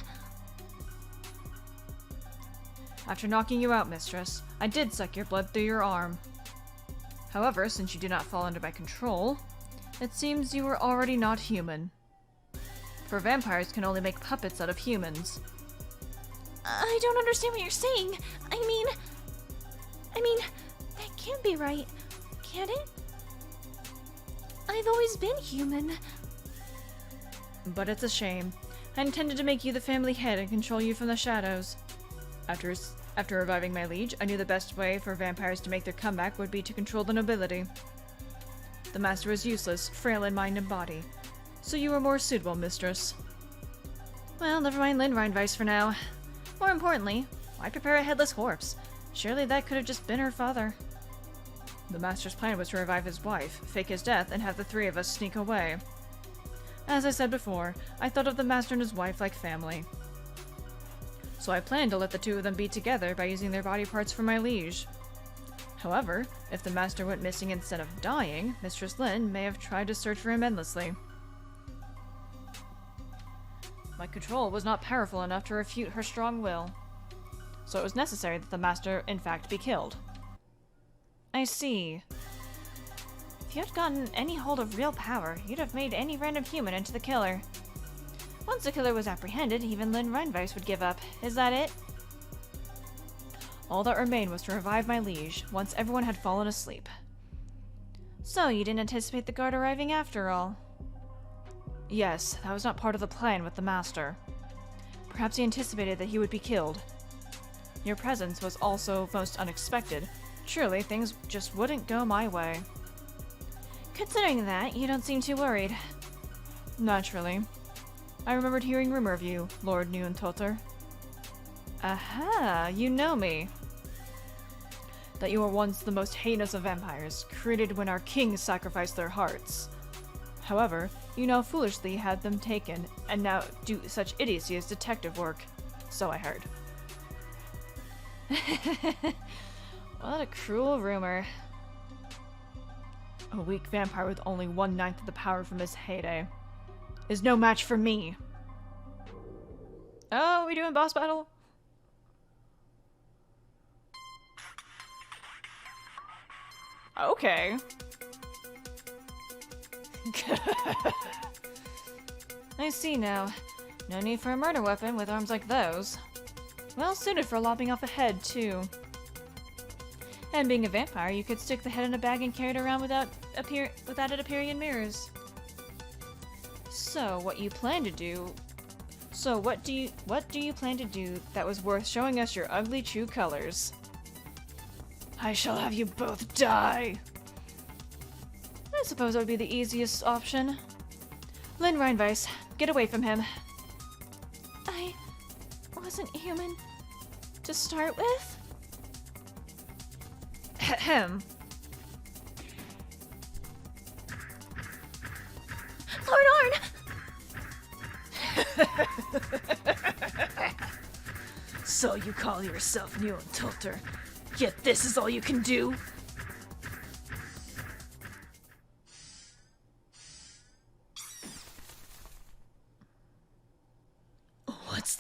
After knocking you out, mistress, I did suck your blood through your arm. However, since you do not fall under my control, it seems you were already not human. For vampires can only make puppets out of humans. I don't understand what you're saying. I mean, that can't be right, can it? I've always been human. But it's a shame. I intended to make you the family head and control you from the shadows. After reviving my liege, I knew the best way for vampires to make their comeback would be to control the nobility. The master was useless, frail in mind and body. So you were more suitable, mistress. Well, never mind Lynn Reinweiss for now. More importantly, why prepare a headless corpse? Surely that could have just been her father. The master's plan was to revive his wife, fake his death, and have the three of us sneak away. As I said before, I thought of the master and his wife like family. So I planned to let the two of them be together by using their body parts for my liege. However, if the master went missing instead of dying, Mistress Lynn may have tried to search for him endlessly. My control was not powerful enough to refute her strong will, so it was necessary that the master, in fact, be killed. I see. If you had gotten any hold of real power, you'd have made any random human into the killer. Once the killer was apprehended, even Lynn Reinweiss would give up. Is that it? All that remained was to revive my liege, once everyone had fallen asleep. So, you didn't anticipate the guard arriving after all? Yes, that was not part of the plan with the master. Perhaps he anticipated that he would be killed. Your presence was also most unexpected. Surely things just wouldn't go my way. Considering that, you don't seem too worried. Naturally. I remembered hearing rumor of you, Lord Neuentoter. Aha, you know me. That you were once the most heinous of vampires, created when our kings sacrificed their hearts. However, you now foolishly had them taken, and now do such idiocy as detective work. So I heard. What a cruel rumor. A weak vampire with only 1/9 of the power from his heyday is no match for me. Oh, we doing boss battle? Okay. I see now. No need for a murder weapon with arms like those. Well suited for lopping off a head, too. And being a vampire, you could stick the head in a bag and carry it around without it appearing in mirrors. So, what do you plan to do that was worth showing us your ugly true colors? I shall have you both die! I suppose that would be the easiest option. Lynn Reinweiss, get away from him. I wasn't human to start with? Ahem. Lord Arne! So you call yourself Neuentoter, yet this is all you can do?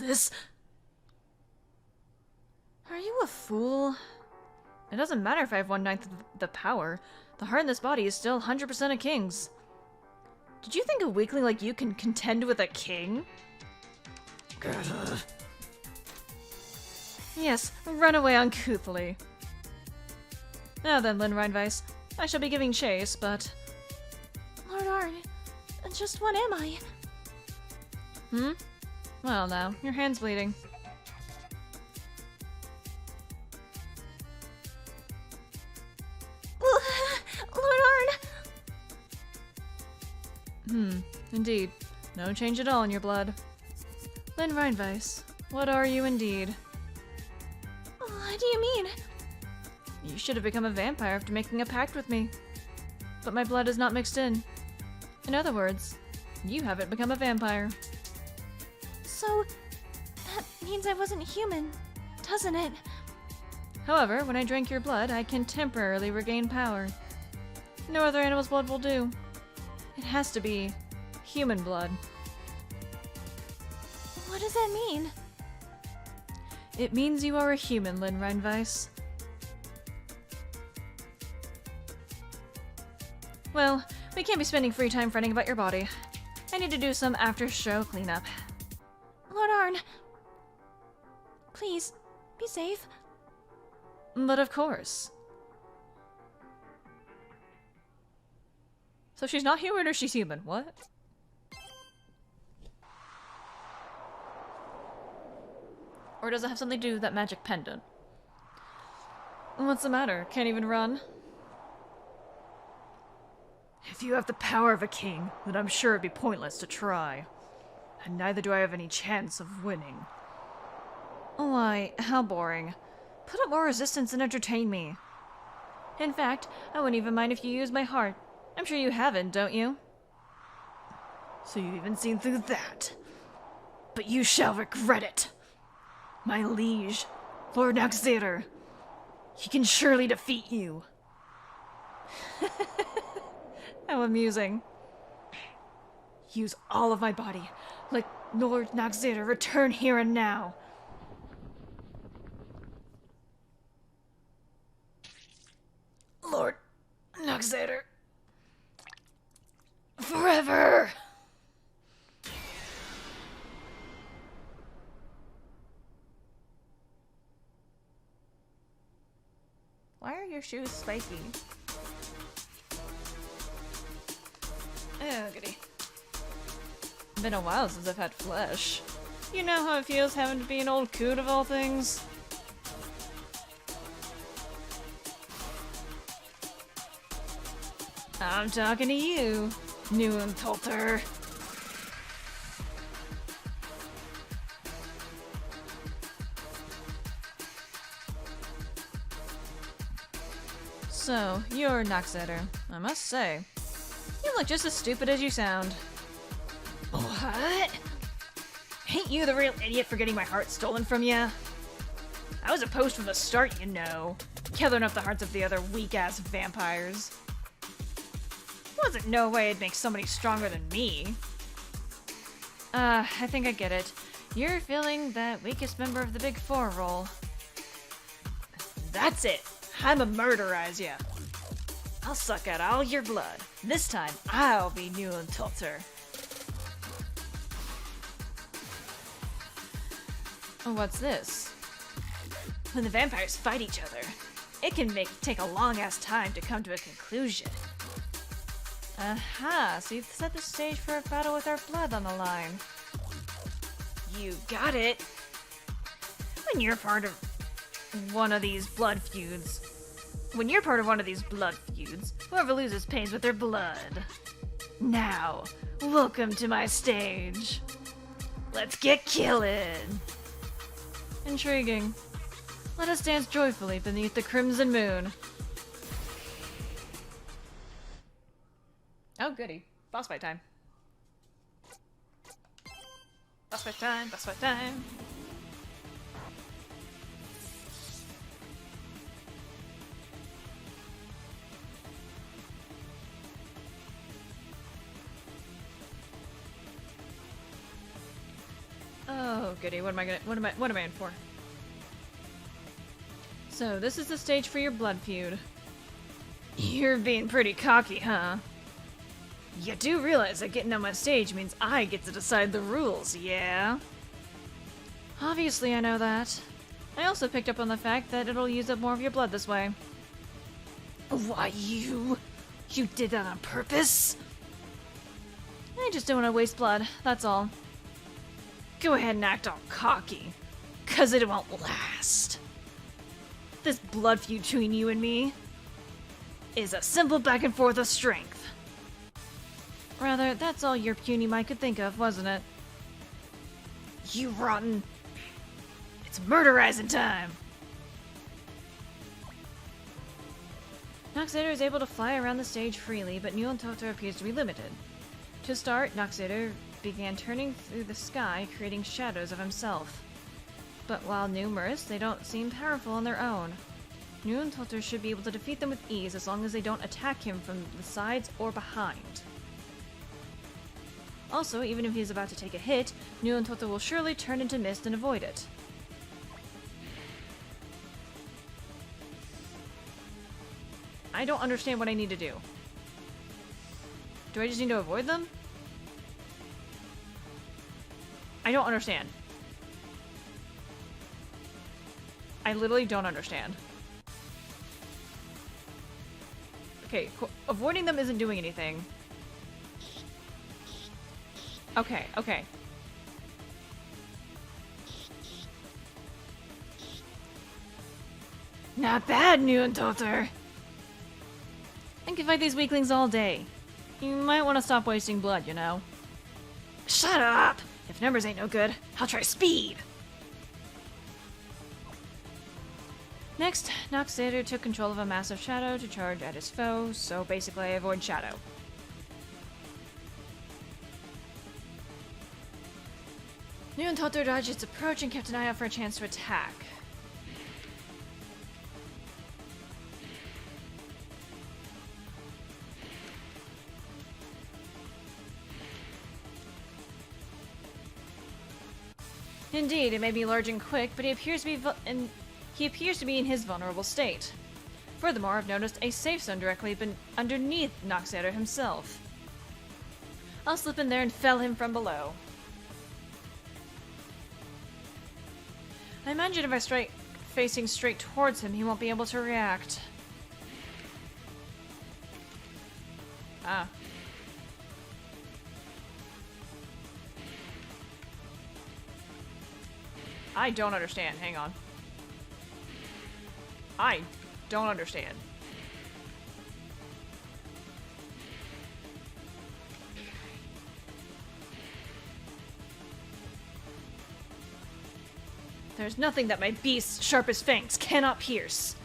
this? Are you a fool? It doesn't matter if I have 1/9 of the power. The heart in this body is still 100% a king's. Did you think a weakling like you can contend with a king? Yes, run away uncouthly. Now then, Lynn Reinweiss, I shall be giving chase, but... Lord Arne, just what am I? Well now, your hand's bleeding. Lord Arne! Indeed. No change at all in your blood. Lynn Reinweiss, what are you indeed? What do you mean? You should have become a vampire after making a pact with me. But my blood is not mixed in. In other words, you haven't become a vampire. So, that means I wasn't human, doesn't it? However, when I drink your blood, I can temporarily regain power. No other animal's blood will do. It has to be human blood. What does that mean? It means you are a human, Lynn Reinweiss. Well, we can't be spending free time fretting about your body. I need to do some after-show cleanup. Lord Arne, please, be safe. But of course. So she's not human or she's human? What? Or does it have something to do with that magic pendant? What's the matter? Can't even run? If you have the power of a king, then I'm sure it'd be pointless to try. And neither do I have any chance of winning. Why, how boring. Put up more resistance and entertain me. In fact, I wouldn't even mind if you used my heart. I'm sure you haven't, don't you? So you've even seen through that. But you shall regret it. My liege, Lord Naxator. He can surely defeat you. How amusing. Use all of my body. Let Lord Naxator return here and now. Lord Naxator. Forever! Why are your shoes spiky? Oh, goody. Been a while since I've had flesh. You know how it feels having to be an old coot of all things? I'm talking to you, new and Tolter. So, you're Naxator. I must say, you look just as stupid as you sound. What? Ain't you the real idiot for getting my heart stolen from you? I was opposed from the start, you know. Gathering up the hearts of the other weak-ass vampires. Wasn't no way I'd make somebody stronger than me. I think I get it. You're feeling that weakest member of the Big Four role. That's it! I'm a murderize ya. I'll suck out all your blood. This time, I'll be new and Tulter. Oh, what's this? When the vampires fight each other, it can take a long-ass time to come to a conclusion. Aha, so you've set the stage for a battle with our blood on the line. You got it! When you're part of one of these blood feuds, whoever loses pays with their blood. Now, welcome to my stage. Let's get killing! Intriguing. Let us dance joyfully beneath the crimson moon. Oh, goody. Boss fight time. Boss fight time, boss fight time. goody. What am I in for? So, this is the stage for your blood feud. You're being pretty cocky, huh? You do realize that getting on my stage means I get to decide the rules, yeah? Obviously I know that. I also picked up on the fact that it'll use up more of your blood this way. Why, you did that on purpose? I just don't want to waste blood, that's all. Go ahead and act all cocky, 'cause it won't last. This blood feud between you and me is a simple back and forth of strength. Rather, that's all your puny mind could think of, wasn't it? You rotten... It's murderizing time! Noxator is able to fly around the stage freely, but Nuantoto appears to be limited. To start, Noxator began turning through the sky, creating shadows of himself. But while numerous, they don't seem powerful on their own. Nuantoto should be able to defeat them with ease as long as they don't attack him from the sides or behind. Also, even if he is about to take a hit, Nuantoto will surely turn into mist and avoid it. I don't understand what I need to do. Do I just need to avoid them? I don't understand. I literally don't understand. Okay, avoiding them isn't doing anything. Okay, okay. Not bad, Nuantoto. I can fight these weaklings all day. You might want to stop wasting blood, you know. Shut up! If numbers ain't no good, I'll try speed! Next, Noxator took control of a massive shadow to charge at his foe, so basically I avoid shadow. Nuantoto dodged its approach and kept an eye out for a chance to attack. Indeed, it may be large and quick, but he appears to be in his vulnerable state. Furthermore, I've noticed a safe zone directly underneath Noxator himself. I'll slip in there and fell him from below. I imagine if I strike facing straight towards him, he won't be able to react. Ah. I don't understand. Hang on. I don't understand. There's nothing that my beast's sharpest fangs cannot pierce.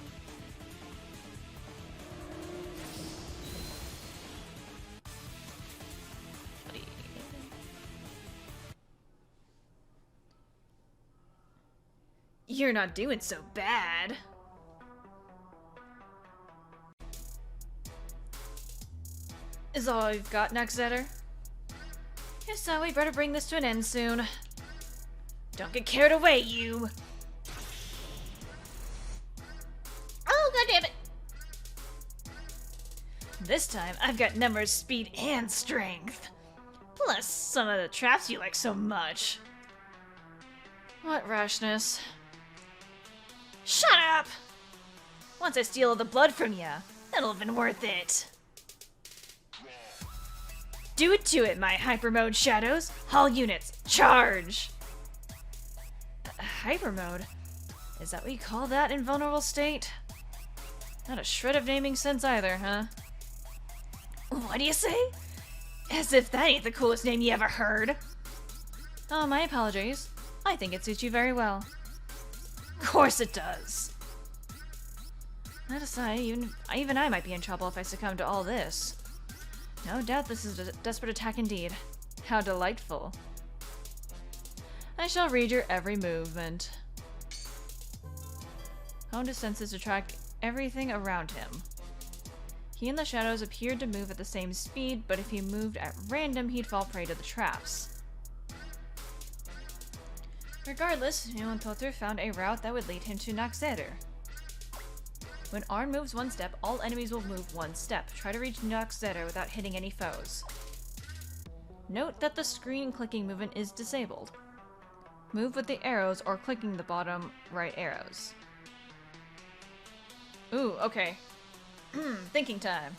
You're not doing so bad. Is all you've got, Noxator? If so, we better bring this to an end soon. Don't get carried away, you! Oh, goddammit! This time, I've got numbers, speed, and strength. Plus, some of the traps you like so much. What rashness. Shut up! Once I steal all the blood from ya, that'll have been worth it. Do it to it, my hyper mode shadows. All units, charge! Hyper mode? Is that what you call that in vulnerable state? Not a shred of naming sense either, huh? What do you say? As if that ain't the coolest name you ever heard. Oh, my apologies. I think it suits you very well. Of course it does. That aside, even I might be in trouble if I succumb to all this. No doubt this is a desperate attack indeed. How delightful. I shall read your every movement. Honed his senses to track everything around him. He and the shadows appeared to move at the same speed, but if he moved at random, he'd fall prey to the traps. Regardless, Nuantotur found a route that would lead him to Noxeter. When Arne moves one step, all enemies will move one step. Try to reach Noxeter without hitting any foes. Note that the screen clicking movement is disabled. Move with the arrows or clicking the bottom right arrows. Ooh, okay. Thinking time.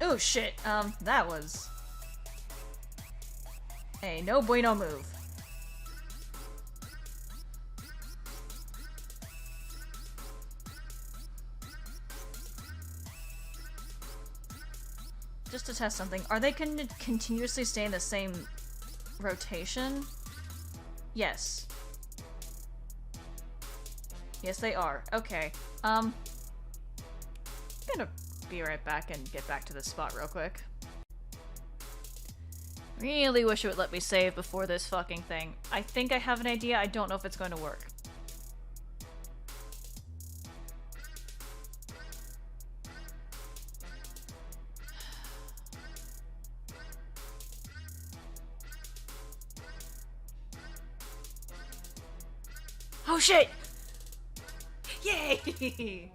Oh shit, that was a no bueno move. Just to test something, are they continuously stay in the same rotation? Yes. Yes, they are. Okay. I'm gonna be right back and get back to this spot real quick. Really wish it would let me save before this fucking thing. I think I have an idea, I don't know if it's going to work. Oh shit! Yay!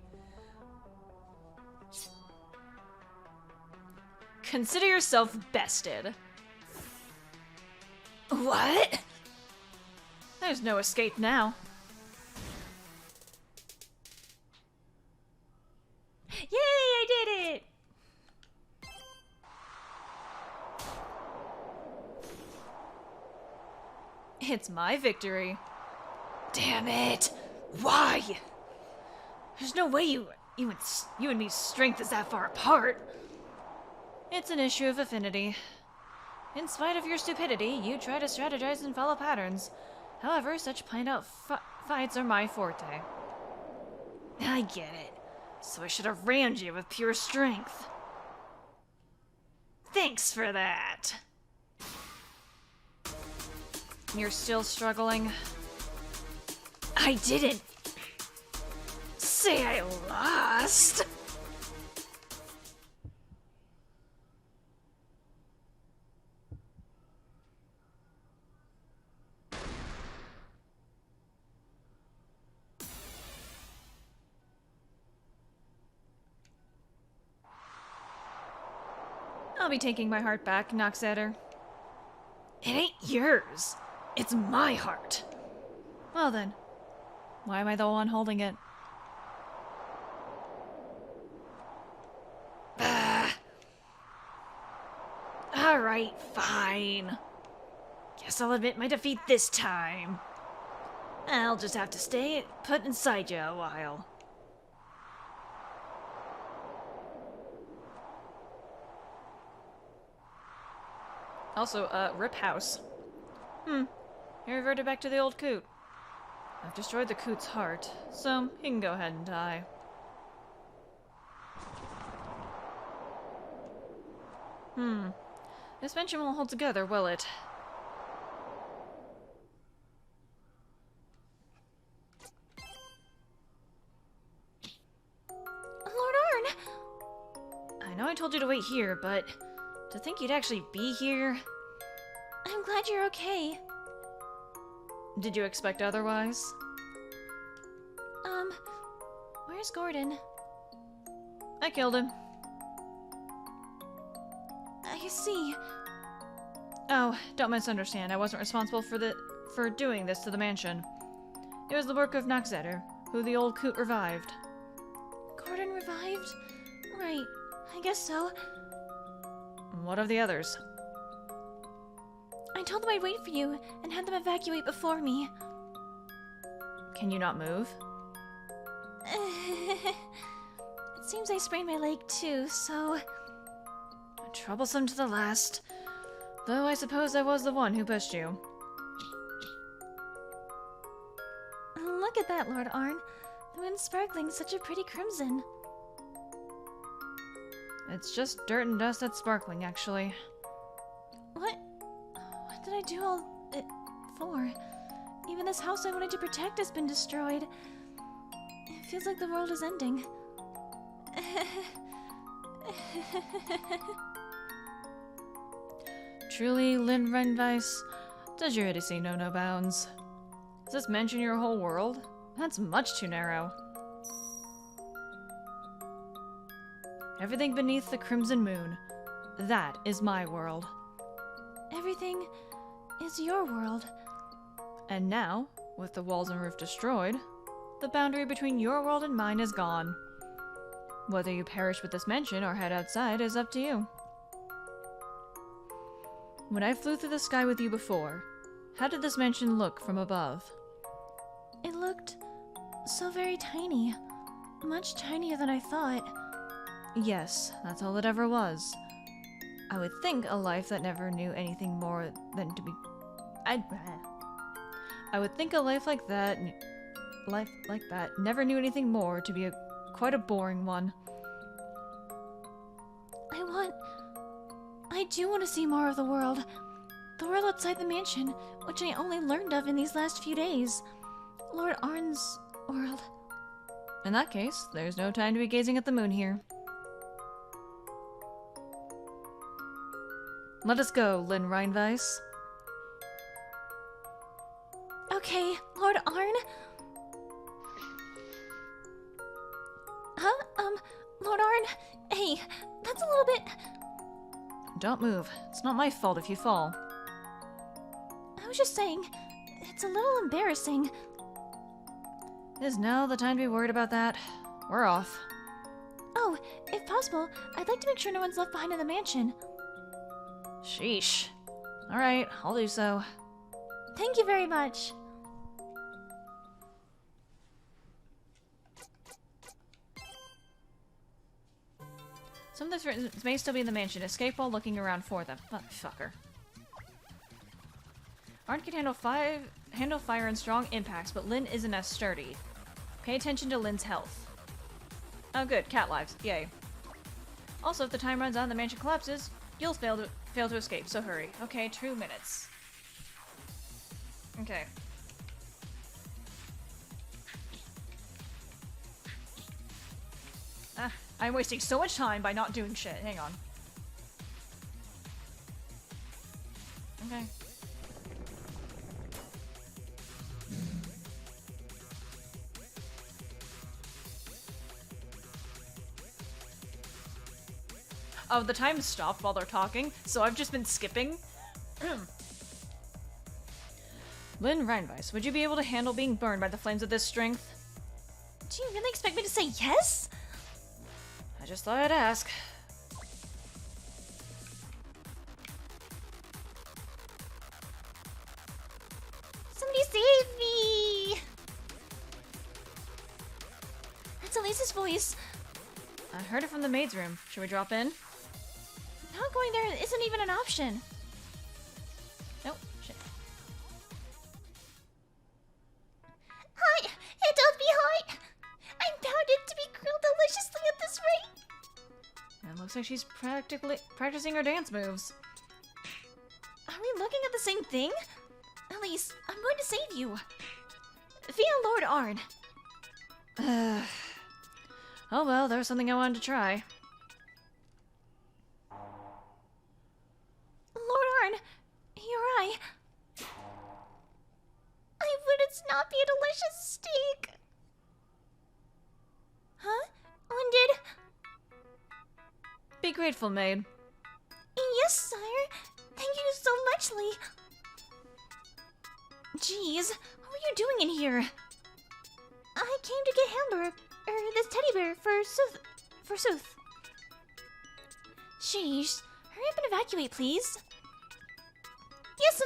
Consider yourself bested. What? There's no escape now. Yay, I did it! It's my victory. Damn it! Why? There's no way you and me's strength is that far apart. It's an issue of affinity. In spite of your stupidity, you try to strategize and follow patterns. However, such planned-out fights are my forte. I get it. So I should have rammed you with pure strength. Thanks for that. You're still struggling? I didn't say I lost. I'll be taking my heart back, Noxeter. It ain't yours. It's my heart. Well then, why am I the one holding it? Alright, fine. Guess I'll admit my defeat this time. I'll just have to stay put inside you a while. Also, rip house. He reverted back to the old coot. I've destroyed the coot's heart, so he can go ahead and die. This mention won't hold together, will it? Lord Arne! I know I told you to wait here, but to think you'd actually be here... I'm glad you're okay. Did you expect otherwise? Where's Gordon? I killed him. I see. Oh, don't misunderstand. I wasn't responsible for doing this to the mansion. It was the work of Noxeter, who the old coot revived. Gordon revived? Right. I guess so. What of the others? I told them I'd wait for you and had them evacuate before me. Can you not move? It seems I sprained my leg too, so... Troublesome to the last. Though I suppose I was the one who pushed you. Look at that, Lord Arne. The moon's sparkling such a pretty crimson. It's just dirt and dust that's sparkling, actually. What did I do all it for? Even this house I wanted to protect has been destroyed. It feels like the world is ending. Truly, Lynn Renvice, does your idiocy know no bounds? Does this mention your whole world? That's much too narrow. Everything beneath the crimson moon. That is my world. Everything is your world. And now, with the walls and roof destroyed, the boundary between your world and mine is gone. Whether you perish with this mansion or head outside is up to you. When I flew through the sky with you before, how did this mansion look from above? It looked so very tiny. Much tinier than I thought. Yes, that's all it ever was. I would think a life that never knew anything more than to be... I would think a life like that never knew anything more to be quite a boring one. I do want to see more of the world. The world outside the mansion, which I only learned of in these last few days. Lord Arne's world. In that case, there's no time to be gazing at the moon here. Let us go, Lynn Reinweiss. Okay, Lord Arne? Huh? Lord Arne? Hey, that's a little bit... Don't move. It's not my fault if you fall. I was just saying, it's a little embarrassing. Is now the time to be worried about that? We're off. Oh, if possible, I'd like to make sure no one's left behind in the mansion. Sheesh. Alright, I'll do so. Thank you very much. Some of this may still be in the mansion. Escape while looking around for them. Motherfucker. Arne can handle fire and strong impacts, but Lynn isn't as sturdy. Pay attention to Lynn's health. Oh good, cat lives. Yay. Also, if the time runs out and the mansion collapses, you'll fail to escape, so hurry. Okay, 2 minutes. Okay. I'm wasting so much time by not doing shit. Hang on. Okay. Oh, the time stopped while they're talking, so I've just been skipping. Lynn Reinweiss, would you be able to handle being burned by the flames of this strength? Do you really expect me to say yes? I just thought I'd ask. Somebody save me! That's Elise's voice. I heard it from the maid's room. Should we drop in? Not going there isn't even an option. Nope. Shit. Hi! It does be hot! I'm bounded to be grilled deliciously at this rate! It looks like she's practicing her dance moves. Are we looking at the same thing? Elise, I'm going to save you. Via Lord Arne. Oh well, there's something I wanted to try. Lord Arne, you're right. Would it not be a delicious steak? Huh? When did... Be grateful, maid. Yes, sire. Thank you so much, Lee. Jeez, what were you doing in here? I came to get Hamburg, this teddy bear for Sooth. Sheesh, hurry up and evacuate, please. Yes,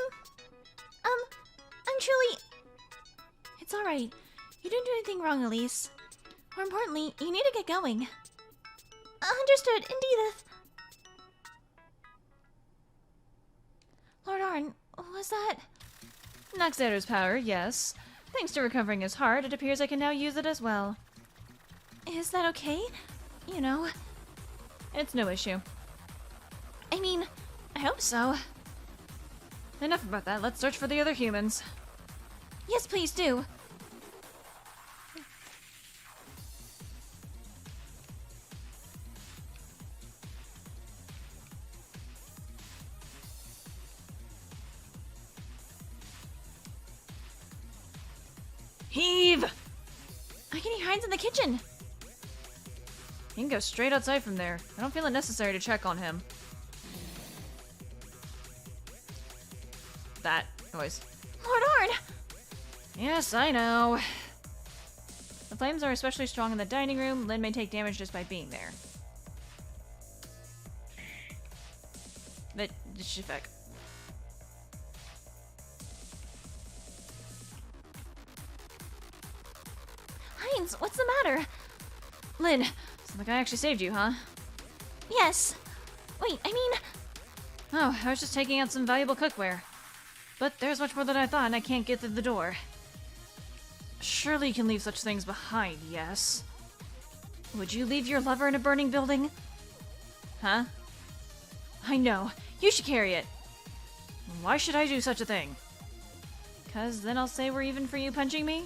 I'm truly... It's alright. You didn't do anything wrong, Elise. More importantly, you need to get going. Understood, indeedeth. Lord Arne, was that... Noxator's power, yes. Thanks to recovering his heart, it appears I can now use it as well. Is that okay? You know... It's no issue. I mean, I hope so. Enough about that, let's search for the other humans. Yes, please do. Heave! I can hear Hines in the kitchen. You can go straight outside from there. I don't feel it necessary to check on him. That noise. Lord Arne! Yes, I know. The flames are especially strong in the dining room. Lynn may take damage just by being there. But, Shifek. Hines, what's the matter? Lynn, so the guy actually saved you, huh? Yes. Wait, I mean... Oh, I was just taking out some valuable cookware. But there's much more than I thought, and I can't get through the door. Surely you can leave such things behind, yes? Would you leave your lover in a burning building? Huh? I know. You should carry it. Why should I do such a thing? 'Cause then I'll say we're even for you punching me?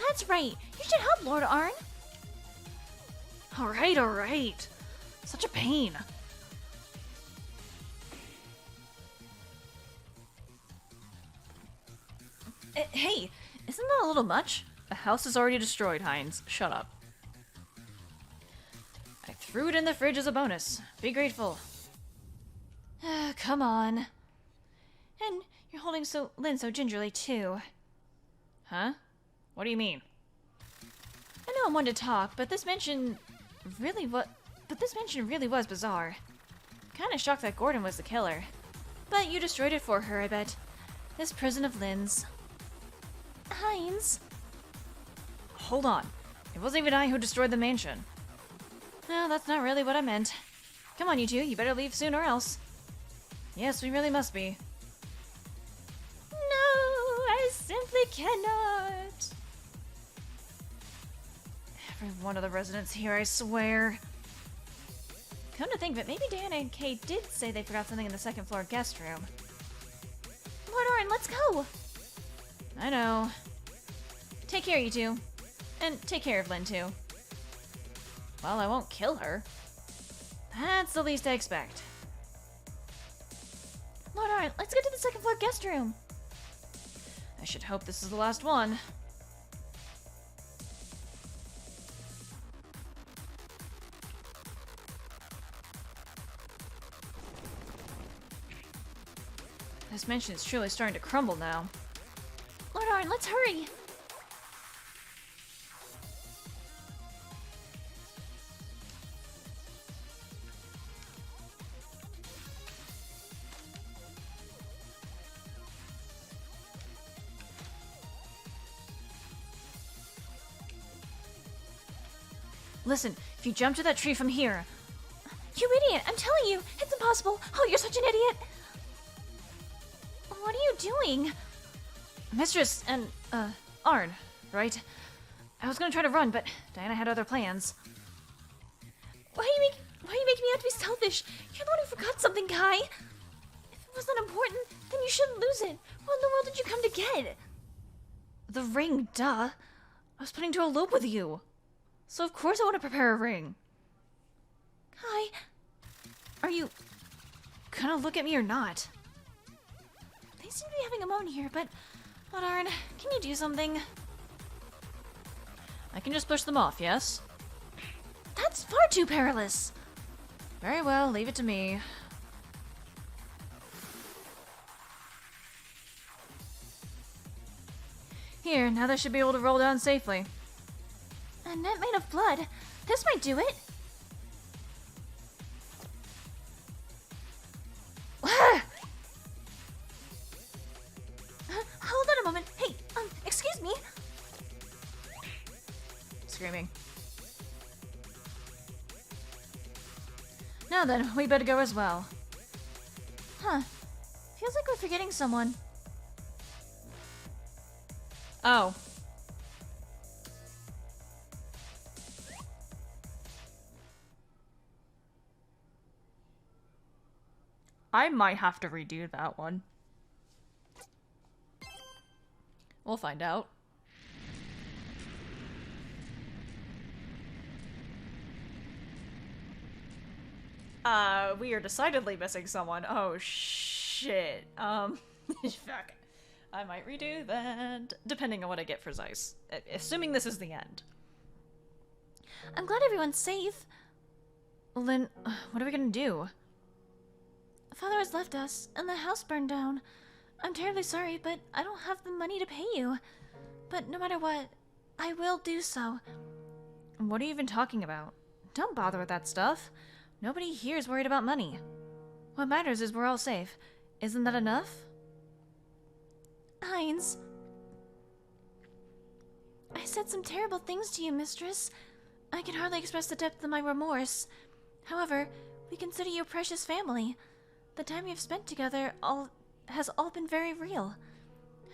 That's right. You should help Lord Arne. Alright, alright. Such a pain. Hey, isn't that a little much? The house is already destroyed, Hines. Shut up. I threw it in the fridge as a bonus. Be grateful. Come on. And you're holding Lynn so gingerly, too. Huh? What do you mean? I know I'm one to talk, but this mention really was bizarre. Kinda shocked that Gordon was the killer. But you destroyed it for her, I bet. This prison of Lynn's. Hines. Hold on. It wasn't even I who destroyed the mansion. No, that's not really what I meant. Come on, you two. You better leave soon or else. Yes, we really must be. No, I simply cannot. Every one of the residents here, I swear. Come to think of it, maybe Diana and Kate did say they forgot something in the second floor guest room. Lord Arne, let's go! I know. Take care, you two. And take care of Lynn, too. Well, I won't kill her. That's the least I expect. Lord Arne, let's get to the second floor guest room. I should hope this is the last one. This mansion is truly starting to crumble now. Lord Arne, let's hurry! Listen, if you jump to that tree from here... You idiot! I'm telling you! It's impossible! Oh, you're such an idiot! What are you doing? Mistress and, Arne, right? I was gonna try to run, but Diana had other plans. Why are you making me have to be selfish? You're the one who forgot something, Kai! If it wasn't important, then you shouldn't lose it. What in the world did you come to get? The ring, duh. I was planning to elope with you. So of course I want to prepare a ring. Kai... Are you gonna look at me or not? They seem to be having a moment here, but... Lord Arne, can you do something? I can just push them off, yes? That's far too perilous! Very well, leave it to me. Here, now they should be able to roll down safely. A net made of blood. This might do it. Hold on a moment. Hey, excuse me. Screaming. Now then, we better go as well. Huh. Feels like we're forgetting someone. Oh. I might have to redo that one. We'll find out. We are decidedly missing someone. Oh, shit. Fuck. I might redo that, depending on what I get for Zisye. Assuming this is the end. I'm glad everyone's safe. Lynn, what are we gonna do? Father has left us, and the house burned down. I'm terribly sorry, but I don't have the money to pay you. But no matter what, I will do so. What are you even talking about? Don't bother with that stuff. Nobody here is worried about money. What matters is we're all safe. Isn't that enough? Heinz, I said some terrible things to you, mistress. I can hardly express the depth of my remorse. However, we consider you a precious family. The time we've spent together has all been very real.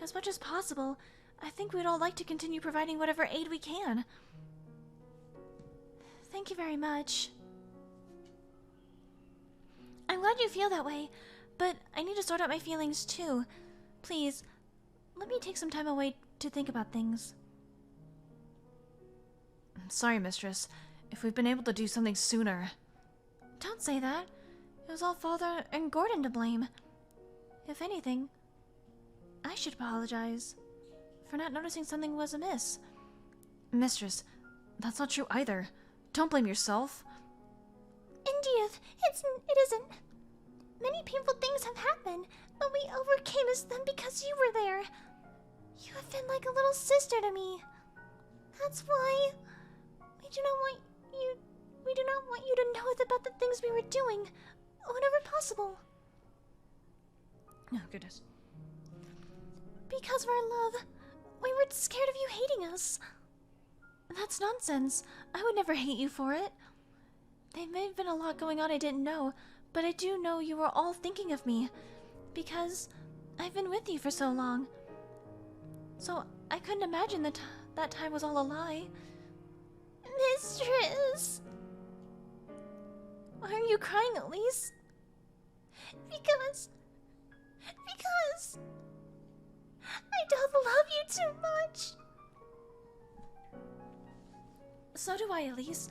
As much as possible, I think we'd all like to continue providing whatever aid we can. Thank you very much. I'm glad you feel that way, but I need to sort out my feelings too. Please, let me take some time away to think about things. I'm sorry, mistress. If we've been able to do something sooner... Don't say that. It was all Father and Gordon to blame. If anything, I should apologize for not noticing something was amiss. Mistress, that's not true either. Don't blame yourself. Indeed, it isn't. Many painful things have happened, but we overcame them because you were there. You have been like a little sister to me. That's why we do not want you to know about the things we were doing, whenever possible. Oh, goodness. Because of our love, we were scared of you hating us. That's nonsense. I would never hate you for it. There may have been a lot going on I didn't know, but I do know you were all thinking of me, because I've been with you for so long. So I couldn't imagine that that time was all a lie. Mistress! Why are you crying, Elise? Because I don't love you too much. So do I, Elise.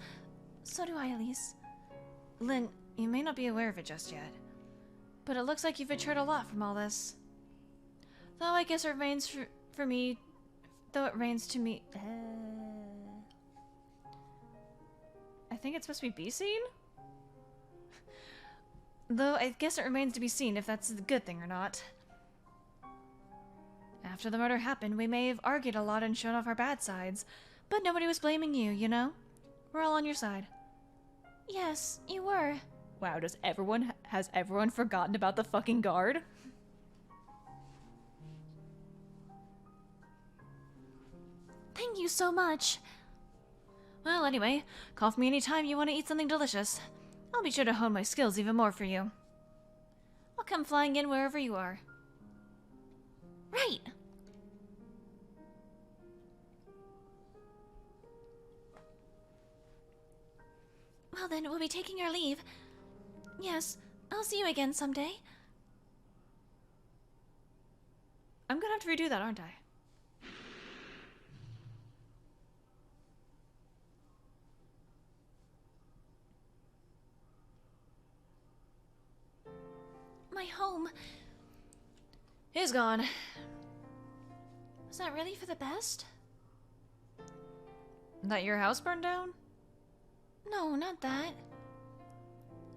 So do I, Elise. Lynn, you may not be aware of it just yet, but it looks like you've matured a lot from all this. Though I guess it remains for me... Though it rains to me... I think it's supposed to be seen? Though I guess it remains to be seen if that's a good thing or not. After the murder happened, we may have argued a lot and shown off our bad sides, but nobody was blaming you, you know? We're all on your side. Yes, you were. Wow, has everyone forgotten about the fucking guard? Thank you so much. Well, anyway, call for me anytime you want to eat something delicious. I'll be sure to hone my skills even more for you. I'll come flying in wherever you are. Right. Well then, we'll be taking our leave. Yes, I'll see you again someday. I'm gonna have to redo that, aren't I? My home. He's gone. Was that really for the best? That your house burned down? No, not that.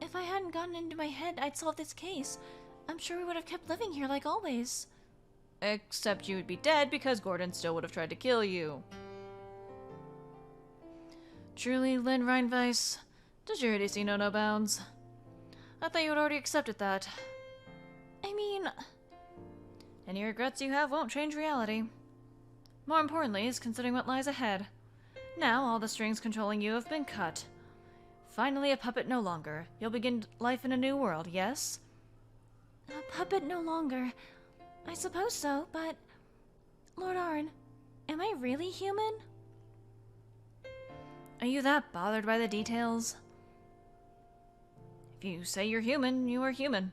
If I hadn't gotten into my head I'd solve this case, I'm sure we would have kept living here like always. Except you would be dead because Gordon still would have tried to kill you. Truly, Lynn Reinweiss, does your idiocy know no bounds? I thought you had already accepted that. I mean... Any regrets you have won't change reality. More importantly is considering what lies ahead. Now all the strings controlling you have been cut. Finally a puppet no longer. You'll begin life in a new world, yes? A puppet no longer. I suppose so, but... Lord Arne, am I really human? Are you that bothered by the details? If you say you're human, you are human.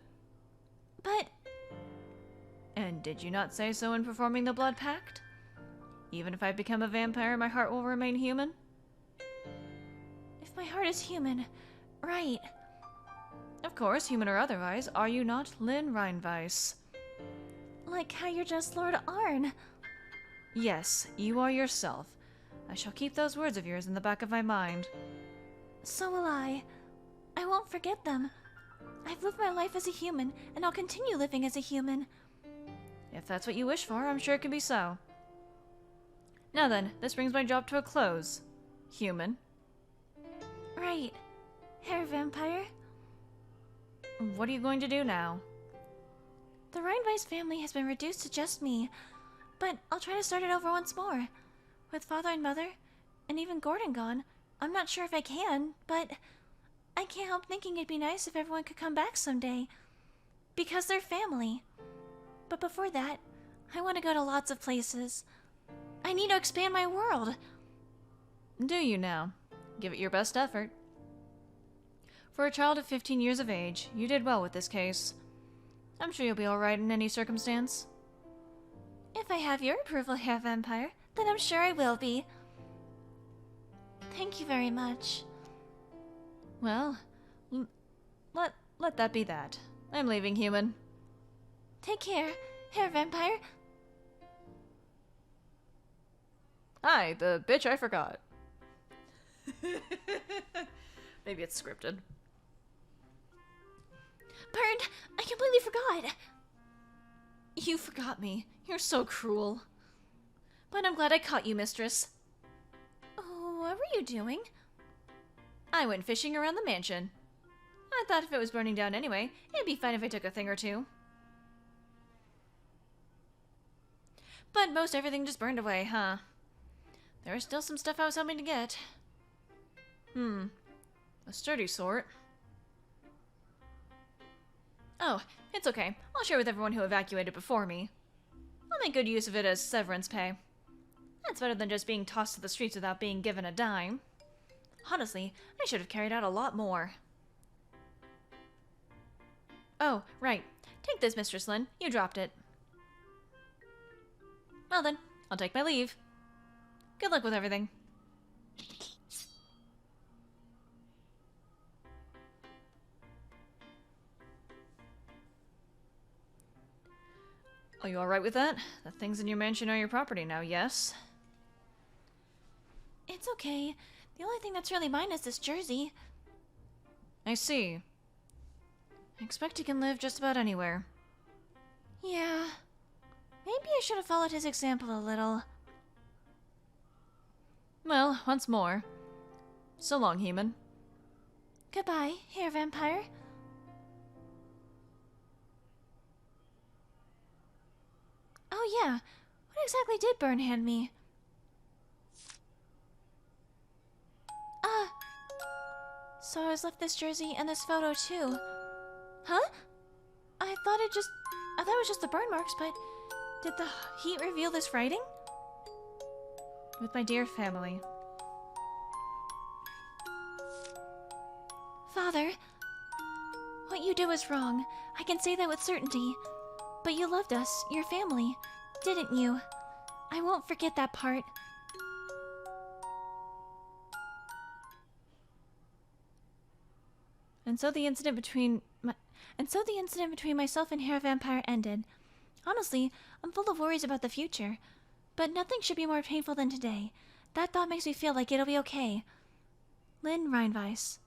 But... And did you not say so in performing the blood pact? Even if I become a vampire, my heart will remain human? If my heart is human, right. Of course, human or otherwise, are you not Lynn Reinweiss? Like how you're just Lord Arne. Yes, you are yourself. I shall keep those words of yours in the back of my mind. So will I. I won't forget them. I've lived my life as a human, and I'll continue living as a human. If that's what you wish for, I'm sure it can be so. Now then, this brings my job to a close. Human. Right. Herr Vampire? What are you going to do now? The Reinweiss family has been reduced to just me, but I'll try to start it over once more. With father and mother, and even Gordon gone, I'm not sure if I can, but I can't help thinking it'd be nice if everyone could come back someday. Because they're family. But before that, I want to go to lots of places. I need to expand my world. Do you now? Give it your best effort. For a child of 15 years of age, you did well with this case. I'm sure you'll be alright in any circumstance. If I have your approval, Herr Vampire, then I'm sure I will be. Thank you very much. Well, let that be that. I'm leaving, human. Take care, Herr Vampire. Hi, the bitch I forgot. Maybe it's scripted. Burned! I completely forgot! You forgot me. You're so cruel. But I'm glad I caught you, mistress. Oh, what were you doing? I went fishing around the mansion. I thought if it was burning down anyway, it'd be fine if I took a thing or two. But most everything just burned away, huh? There was still some stuff I was hoping to get. A sturdy sort. Oh, it's okay. I'll share with everyone who evacuated before me. I'll make good use of it as severance pay. That's better than just being tossed to the streets without being given a dime. Honestly, I should have carried out a lot more. Oh, right. Take this, Mistress Lynn. You dropped it. Well then, I'll take my leave. Good luck with everything. Are you alright with that? The things in your mansion are your property now, yes? It's okay. The only thing that's really mine is this jersey. I see. I expect he can live just about anywhere. Yeah. Maybe I should have followed his example a little. Well, once more. So long, human. Goodbye, Herr Vampire. Oh yeah, what exactly did Byrne hand me? So I was left this jersey and this photo too. Huh? I thought it was just the burn marks, but did the heat reveal this writing? With my dear family. Father, what you did was wrong. I can say that with certainty. But you loved us, your family, didn't you? I won't forget that part. And so the incident between myself and Herr Vampire ended. Honestly, I'm full of worries about the future. But nothing should be more painful than today. That thought makes me feel like it'll be okay. Lynn Reinweiss.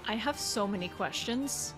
I have so many questions.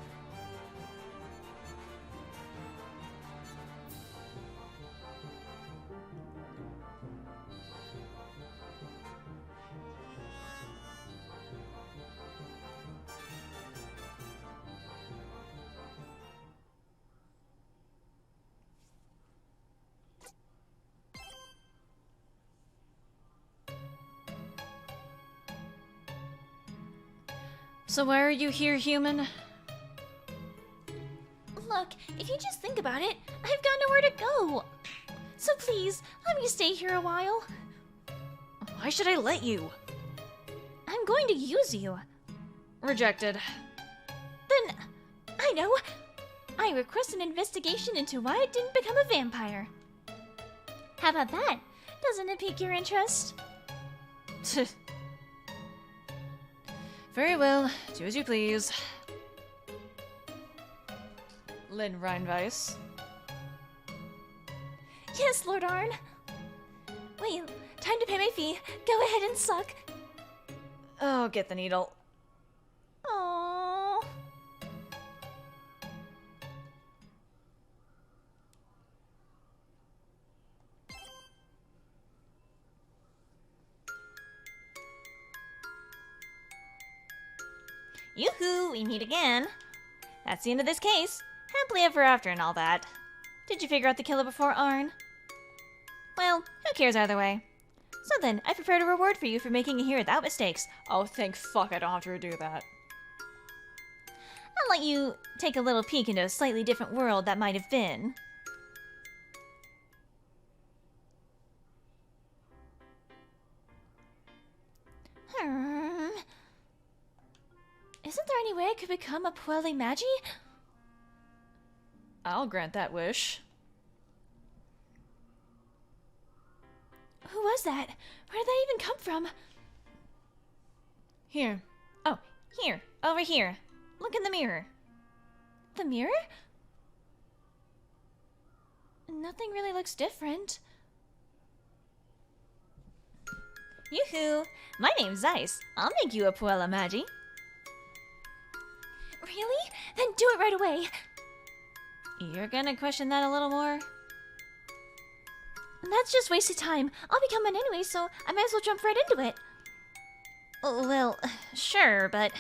So why are you here, human? Look, if you just think about it, I've got nowhere to go. So please, let me stay here a while. Why should I let you? I'm going to use you. Rejected. Then, I know. I request an investigation into why I didn't become a vampire. How about that? Doesn't it pique your interest? Very well. Do as you please. Lynn Reinweiss. Yes, Lord Arne. Wait, time to pay my fee. Go ahead and suck. Oh, get the needle. Aww. Yoo-hoo, we meet again. That's the end of this case. Happily ever after and all that. Did you figure out the killer before, Arne? Well, who cares either way. So then, I prepared a reward for you for making it here without mistakes. Oh, thank fuck I don't have to redo that. I'll let you take a little peek into a slightly different world that might have been. Isn't there any way I could become a Puelle Magi? I'll grant that wish. Who was that? Where did that even come from? Here. Oh, here. Over here. Look in the mirror. The mirror? Nothing really looks different. Yoo-hoo! My name's Zisye. I'll make you a Puella Magi. Really? Then do it right away. You're gonna question that a little more? That's just wasted time. I'll become one anyway, so I might as well jump right into it. Well, sure, but...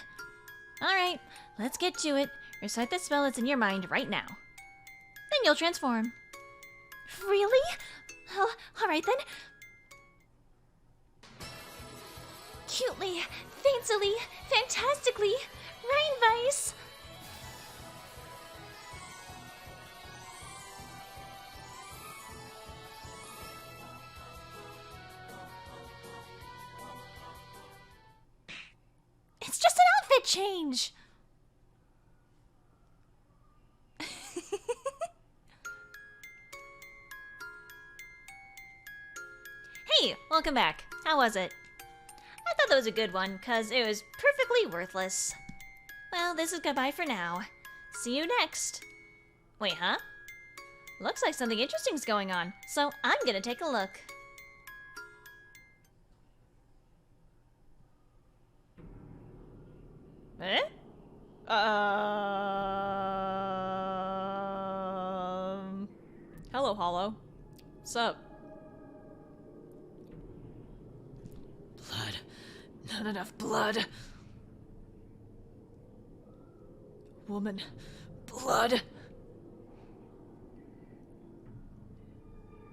Alright, let's get to it. Recite the spell that's in your mind right now. Then you'll transform. Really? Oh, alright then. Cutely, fancily, fantastically, Reinweiss! It's just an outfit change! Hey, welcome back. How was it? I thought that was a good one, cause it was perfectly worthless. Well, this is goodbye for now. See you next. Wait, huh? Looks like something interesting's going on, so I'm gonna take a look. Eh? Hello, Hollow. What's up? Blood. Not enough blood. Woman. Blood.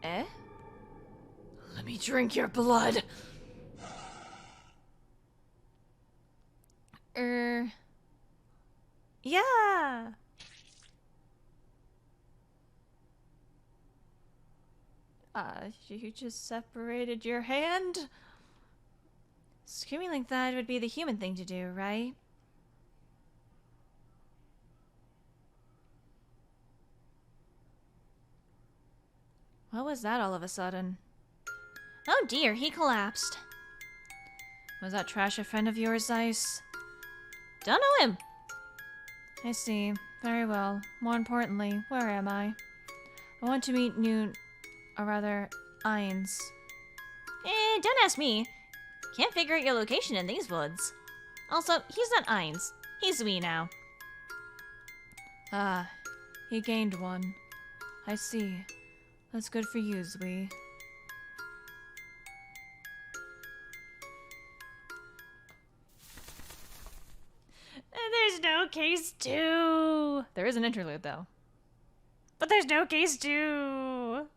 Eh? Let me drink your blood. Yeah. You just separated your hand? Screaming like that would be the human thing to do, right? What was that all of a sudden? Oh dear, he collapsed. Was that trash a friend of yours, Zisye? Don't know him. I see. Very well. More importantly, where am I? I want to meet Ainz. Don't ask me. Can't figure out your location in these woods. Also, he's not Ainz. He's Zisye now. Ah, he gained one. I see. That's good for you, Zisye. There's no case 2. There is an interlude, though. But there's no case 2.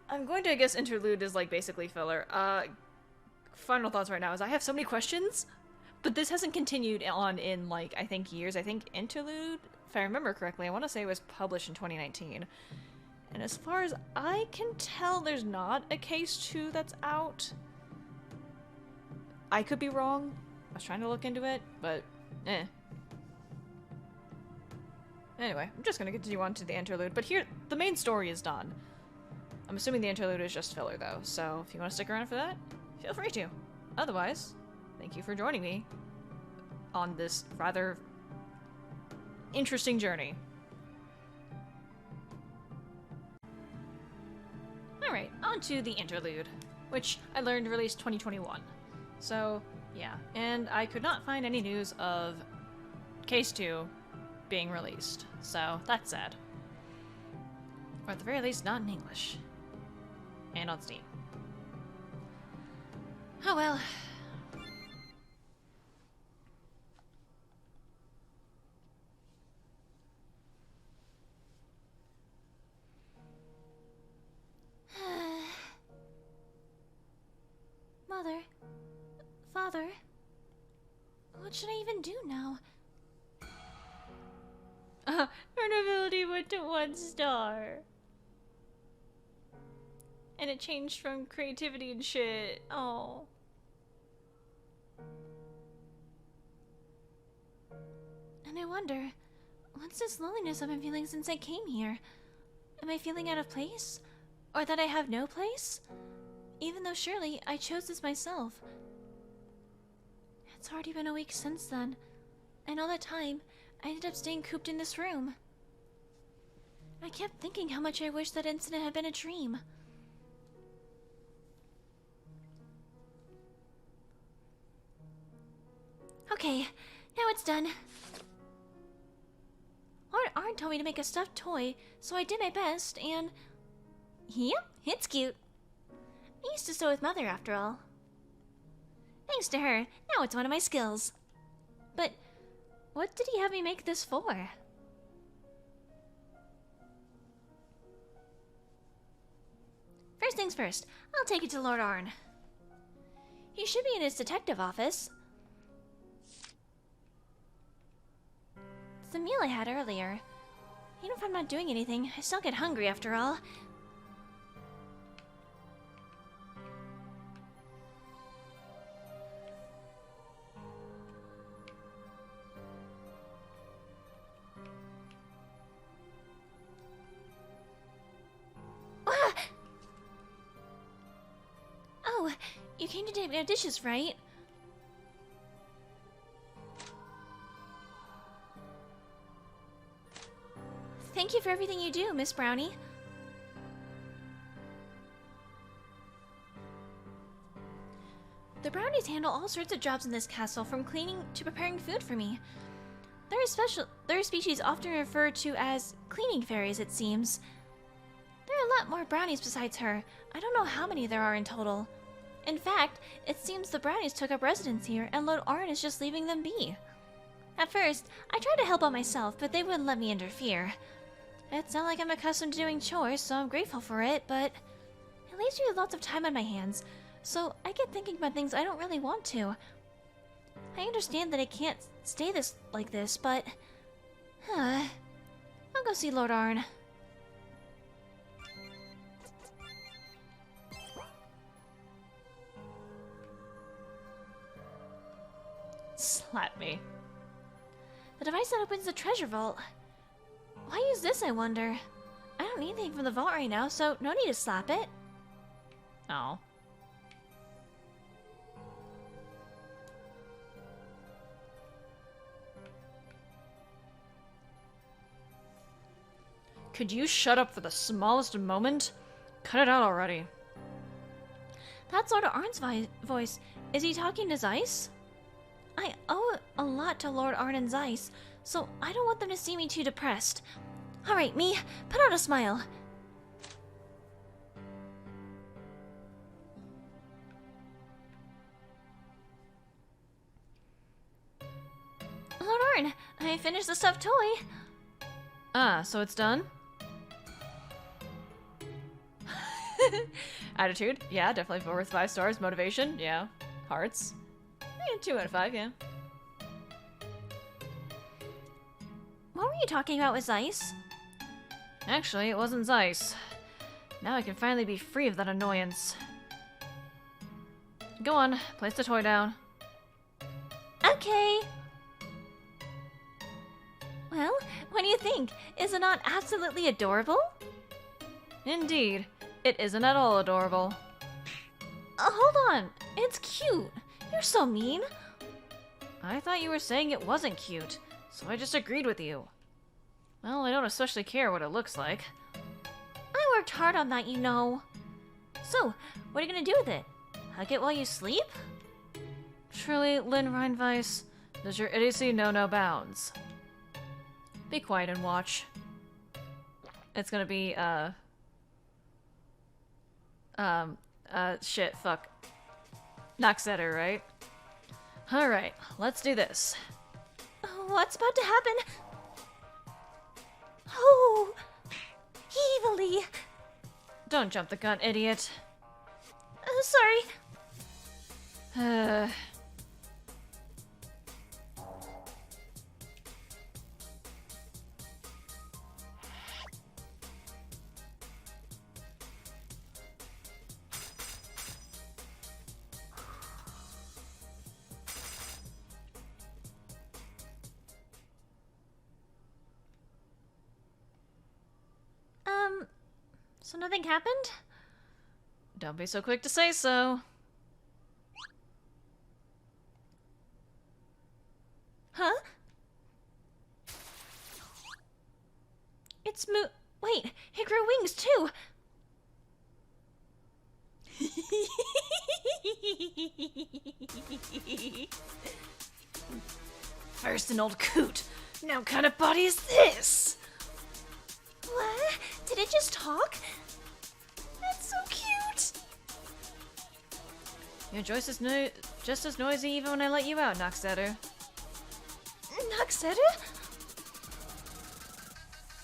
I'm going to, I guess, interlude is like basically filler. Final thoughts right now is I have so many questions, but this hasn't continued on in like, I think years. I think interlude, if I remember correctly, I want to say it was published in 2019. And as far as I can tell, there's not a case 2 that's out. I could be wrong. I was trying to look into it, but eh. Anyway, I'm just gonna continue on to the interlude, but here, the main story is done. I'm assuming the interlude is just filler, though, so if you want to stick around for that, feel free to. Otherwise, thank you for joining me on this rather interesting journey. Alright, on to the interlude, which I learned released 2021. So, yeah, and I could not find any news of Case 2 being released, so that's sad. Or at the very least, not in English. And on Steam. Oh well. Mother? Father? What should I even do now? Her ability went to 1 star. And it changed from creativity and shit. Oh. And I wonder, what's this loneliness I've been feeling since I came here? Am I feeling out of place? Or that I have no place? Even though surely I chose this myself. It's already been a week since then. And all that time, I ended up staying cooped in this room. I kept thinking how much I wish that incident had been a dream. Okay, now it's done. Lord Arne told me to make a stuffed toy, so I did my best, and... Yep, it's cute. I used to sew with Mother, after all. Thanks to her, now it's one of my skills. But what did he have me make this for? First things first, I'll take it to Lord Arne. He should be in his detective office. It's the meal I had earlier. Even if I'm not doing anything, I still get hungry after all. Ah! Oh, you came to take my dishes, right? Thank you for everything you do, Miss Brownie. The Brownies handle all sorts of jobs in this castle, from cleaning to preparing food for me. They're a species often referred to as cleaning fairies, it seems. There are a lot more Brownies besides her. I don't know how many there are in total. In fact, it seems the Brownies took up residence here, and Lord Arne is just leaving them be. At first, I tried to help out myself, but they wouldn't let me interfere. It's not like I'm accustomed to doing chores, so I'm grateful for it, but it leaves me with lots of time on my hands, so I get thinking about things I don't really want to. I understand that I can't stay like this, but... I'll go see Lord Arne. Slap me. The device that opens the treasure vault. Why use this, I wonder? I don't need anything from the vault right now, so no need to slap it. Oh. Could you shut up for the smallest moment? Cut it out already. That's Lord Arne's voice. Is he talking to Zisye? I owe a lot to Lord Arne and Zisye, so I don't want them to see me too depressed. Alright, me, put on a smile. Lord Arne, I finished the stuffed toy. Ah, so it's done? Attitude? Yeah, definitely worth 5 stars. Motivation? Yeah. Hearts? Yeah, 2 out of 5, yeah. What were you talking about with Zisye? Actually, it wasn't Zeiss. Now I can finally be free of that annoyance. Go on, place the toy down. Okay. Well, what do you think? Is it not absolutely adorable? Indeed, it isn't at all adorable. Hold on. It's cute. You're so mean. I thought you were saying it wasn't cute, so I just agreed with you. Well, I don't especially care what it looks like. I worked hard on that, you know. So, what are you gonna do with it? Hug it while you sleep? Truly, Lynn Reinweiss, does your idiocy know no bounds? Be quiet and watch. It's gonna be, shit, fuck. Noxeter, right? Alright, let's do this. What's about to happen? Oh, evilly. Don't jump the gun, idiot. Sorry. So nothing happened? Don't be so quick to say so. Huh? It's wait, it grew wings too! First an old coot, now what kind of body is this? What? Did it just talk? That's so cute! Your voice is just as noisy even when I let you out, Noxeter. Noxeter?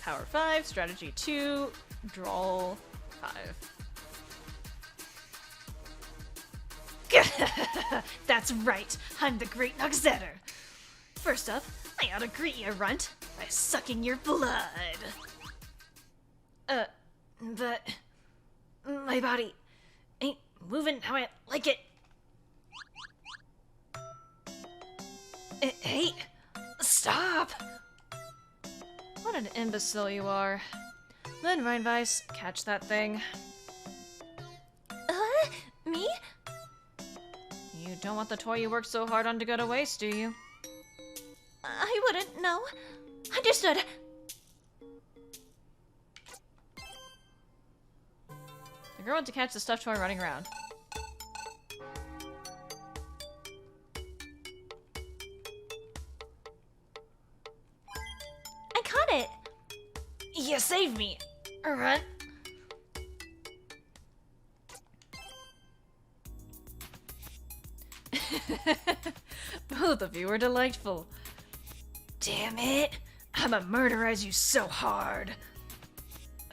Power 5, Strategy 2, Drawl 5. That's right, I'm the Great Noxeter. First up, I ought to greet you, Runt, by sucking your blood. But my body ain't moving how I like it. Hey, stop! What an imbecile you are. Lynn Reinweiss, catch that thing. Me? You don't want the toy you worked so hard on to go to waste, do you? I wouldn't, no. Understood. The girl went to catch the stuffed toy running around. I caught it! You saved me, Runt. Both of you are delightful. Damn it! I'ma murderize you so hard.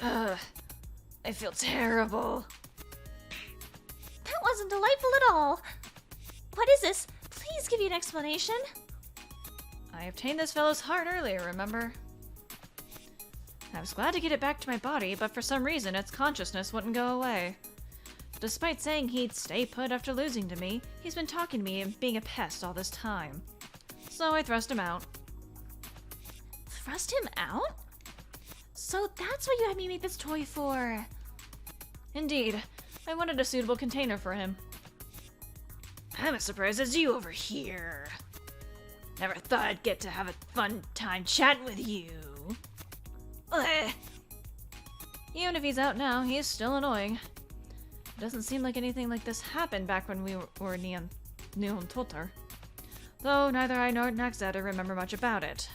Ugh. I feel terrible. That wasn't delightful at all. What is this? Please give me an explanation. I obtained this fellow's heart earlier, remember? I was glad to get it back to my body, but for some reason its consciousness wouldn't go away. Despite saying he'd stay put after losing to me, he's been talking to me and being a pest all this time. So I thrust him out. Thrust him out? So that's what you had me make this toy for. Indeed, I wanted a suitable container for him. I'm as surprised as you over here. Never thought I'd get to have a fun time chatting with you. Ugh. Even if he's out now, he is still annoying. It doesn't seem like anything like this happened back when we were Neon Totar. Though neither I nor Noxeter remember much about it.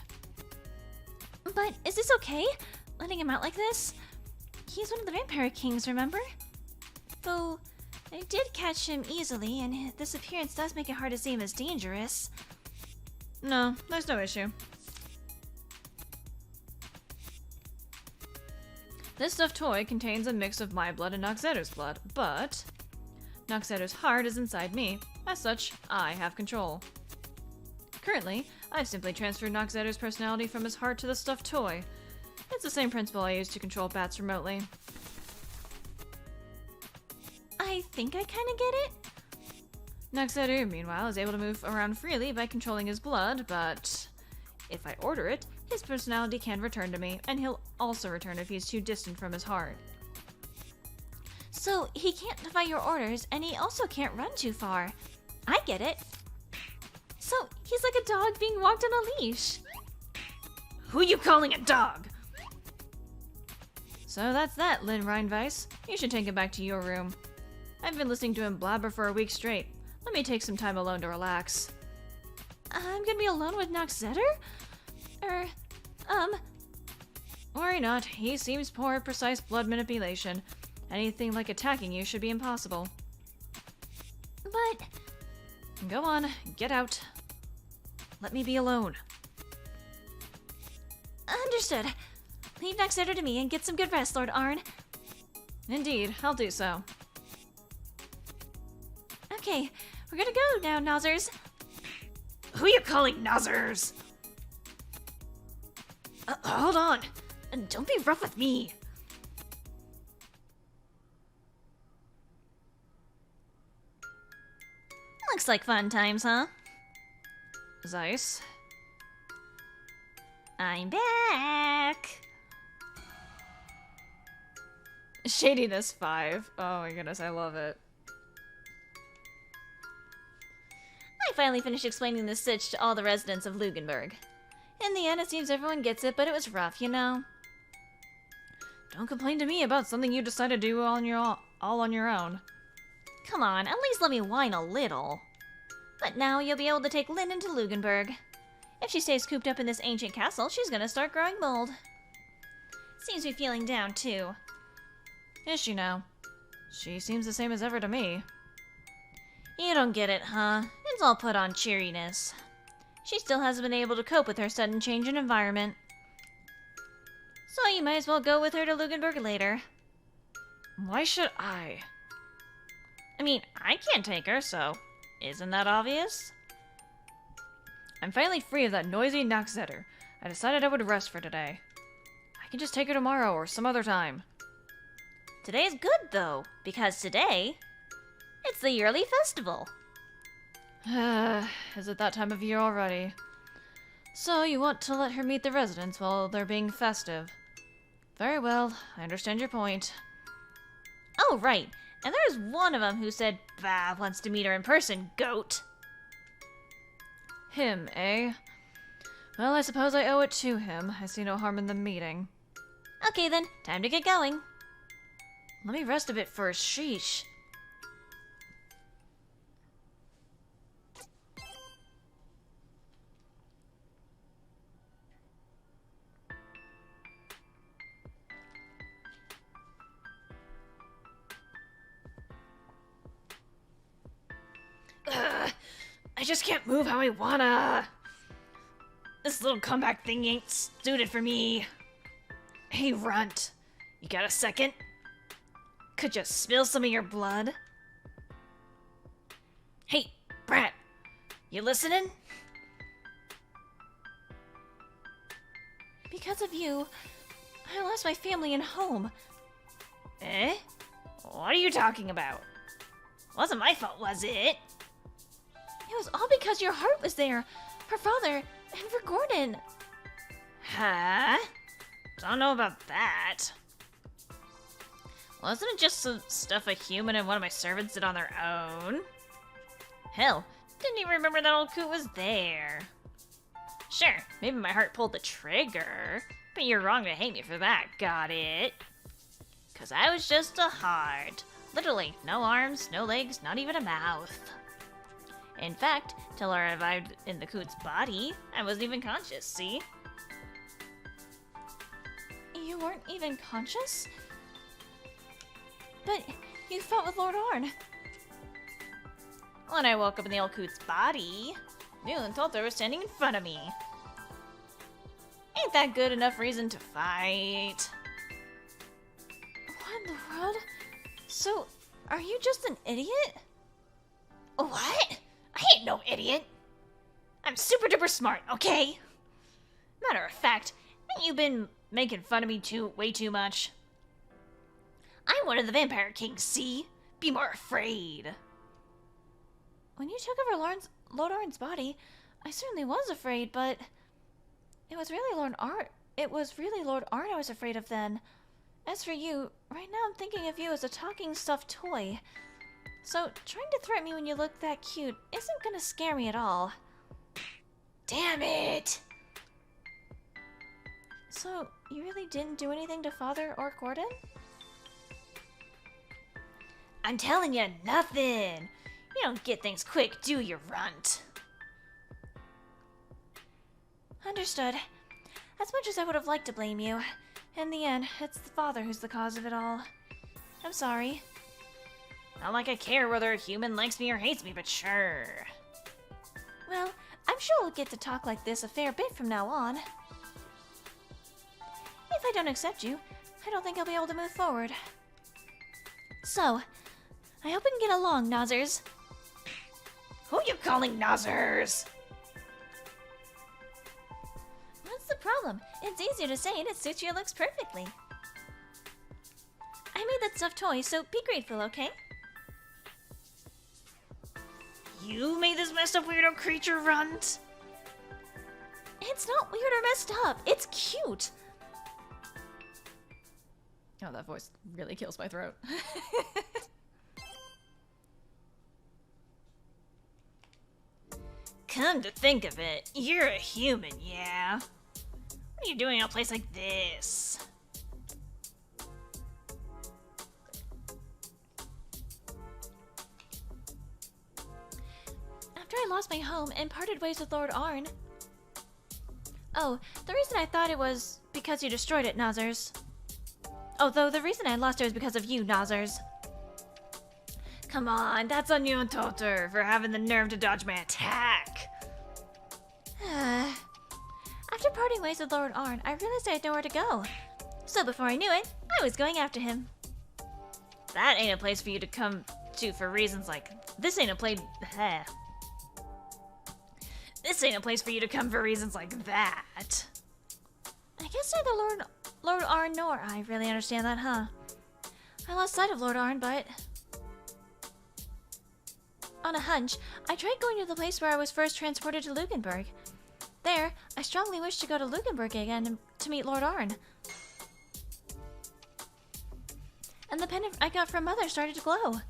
But is this okay? Letting him out like this? He's one of the vampire kings, remember? Though, I did catch him easily, and this appearance does make it hard to see him as dangerous. No, there's no issue. This stuffed toy contains a mix of my blood and Noxeter's blood, but Noxeter's heart is inside me. As such, I have control. Currently, I've simply transferred Noxeter's personality from his heart to the stuffed toy. It's the same principle I use to control bats remotely. I think I kinda get it. Naxedu, meanwhile, is able to move around freely by controlling his blood, but if I order it, his personality can return to me, and he'll also return if he's too distant from his heart. So he can't defy your orders, and he also can't run too far. I get it. So he's like a dog being walked on a leash. Who you calling a dog? So that's that, Lynn Reinweiss. You should take him back to your room. I've been listening to him blabber for a week straight. Let me take some time alone to relax. I'm gonna be alone with Naxedu? Worry not, he seems poor at precise blood manipulation. Anything like attacking you should be impossible. But... Go on, get out. Let me be alone. Understood. Leave Naxedu to me and get some good rest, Lord Arne. Indeed, I'll do so. Okay, we're gonna go now, Nozzers. Who you calling Nozzers? Hold on. Don't be rough with me. Looks like fun times, huh? Zeiss. I'm back. Shadiness 5. Oh my goodness, I love it. I finally finished explaining this sitch to all the residents of Lugenberg. In the end, it seems everyone gets it, but it was rough, you know? Don't complain to me about something you decided to do all on your own. Come on, at least let me whine a little. But now you'll be able to take Lynn into Lugenberg. If she stays cooped up in this ancient castle, she's gonna start growing mold. Seems to be feeling down, too. Is she now? She seems the same as ever to me. You don't get it, huh? It's all put on cheeriness. She still hasn't been able to cope with her sudden change in environment. So you might as well go with her to Lugenberg later. Why should I? I mean, I can't take her, so isn't that obvious? I'm finally free of that noisy Naxedu. I decided I would rest for today. I can just take her tomorrow or some other time. Today's good, though, because today, it's the yearly festival. Is it that time of year already? So you want to let her meet the residents while they're being festive. Very well, I understand your point. Oh, right. And there's one of them who said, bah, wants to meet her in person, goat. Him, eh? Well, I suppose I owe it to him. I see no harm in the meeting. Okay then, time to get going. Let me rest a bit first, sheesh. I just can't move how I wanna. This little comeback thing ain't suited for me. Hey, Runt. You got a second? Could you spill some of your blood? Hey, Brat. You listening? Because of you, I lost my family and home. Eh? What are you talking about? Wasn't my fault, was it? It was all because your heart was there, for Father, and for Gordon. Huh? Don't know about that. Wasn't it just some stuff a human and one of my servants did on their own? Hell, didn't even remember that old coot was there. Sure, maybe my heart pulled the trigger, but you're wrong to hate me for that, got it? 'Cause I was just a heart. Literally, no arms, no legs, not even a mouth. In fact, till I arrived in the coot's body, I wasn't even conscious, see? You weren't even conscious? But you fought with Lord Arne. When I woke up in the old coot's body, Noon thought they were standing in front of me. Ain't that good enough reason to fight? What in the world? So, are you just an idiot? What? I ain't no idiot. I'm super duper smart, okay? Matter of fact, ain't you been making fun of me way too much. I'm one of the Vampire Kings, see? Be more afraid. When you took over Lord Arn's body, I certainly was afraid, but it was really Lord Arn I was afraid of then. As for you, right now I'm thinking of you as a talking stuffed toy. So trying to threaten me when you look that cute isn't gonna scare me at all. Damn it! So, you really didn't do anything to Father or Gordon? I'm telling you, nothing. You don't get things quick, do you, runt? Understood. As much as I would have liked to blame you, in the end, it's the Father who's the cause of it all. I'm sorry. Not like I care whether a human likes me or hates me, but sure. Well, I'm sure we'll get to talk like this a fair bit from now on. If I don't accept you, I don't think I'll be able to move forward. So, I hope we can get along, Nozzers. Who you calling Nozzers? What's the problem? It's easier to say and it suits your looks perfectly. I made that stuffed toy, so be grateful, okay? You made this messed up weirdo creature, runt? It's not weird or messed up. It's cute. Oh, that voice really kills my throat. Come to think of it, you're a human, yeah? What are you doing in a place like this? After I lost my home and parted ways with Lord Arn. Oh, the reason I thought it was because you destroyed it, Nozzers. Although the reason I lost it was because of you, Nozzers. Come on, that's on you and Toter for having the nerve to dodge my attack. After parting ways with Lord Arn, I realized I had nowhere to go. So before I knew it, I was going after him. That ain't a place for you to come to for reasons like... This ain't a place... This ain't a place for you to come for reasons like that. I guess neither Lord Arn nor I really understand that, huh? I lost sight of Lord Arn, but... On a hunch, I tried going to the place where I was first transported to Lugenberg. There, I strongly wished to go to Lugenberg again and to meet Lord Arn. And the pen I got from Mother started to glow. And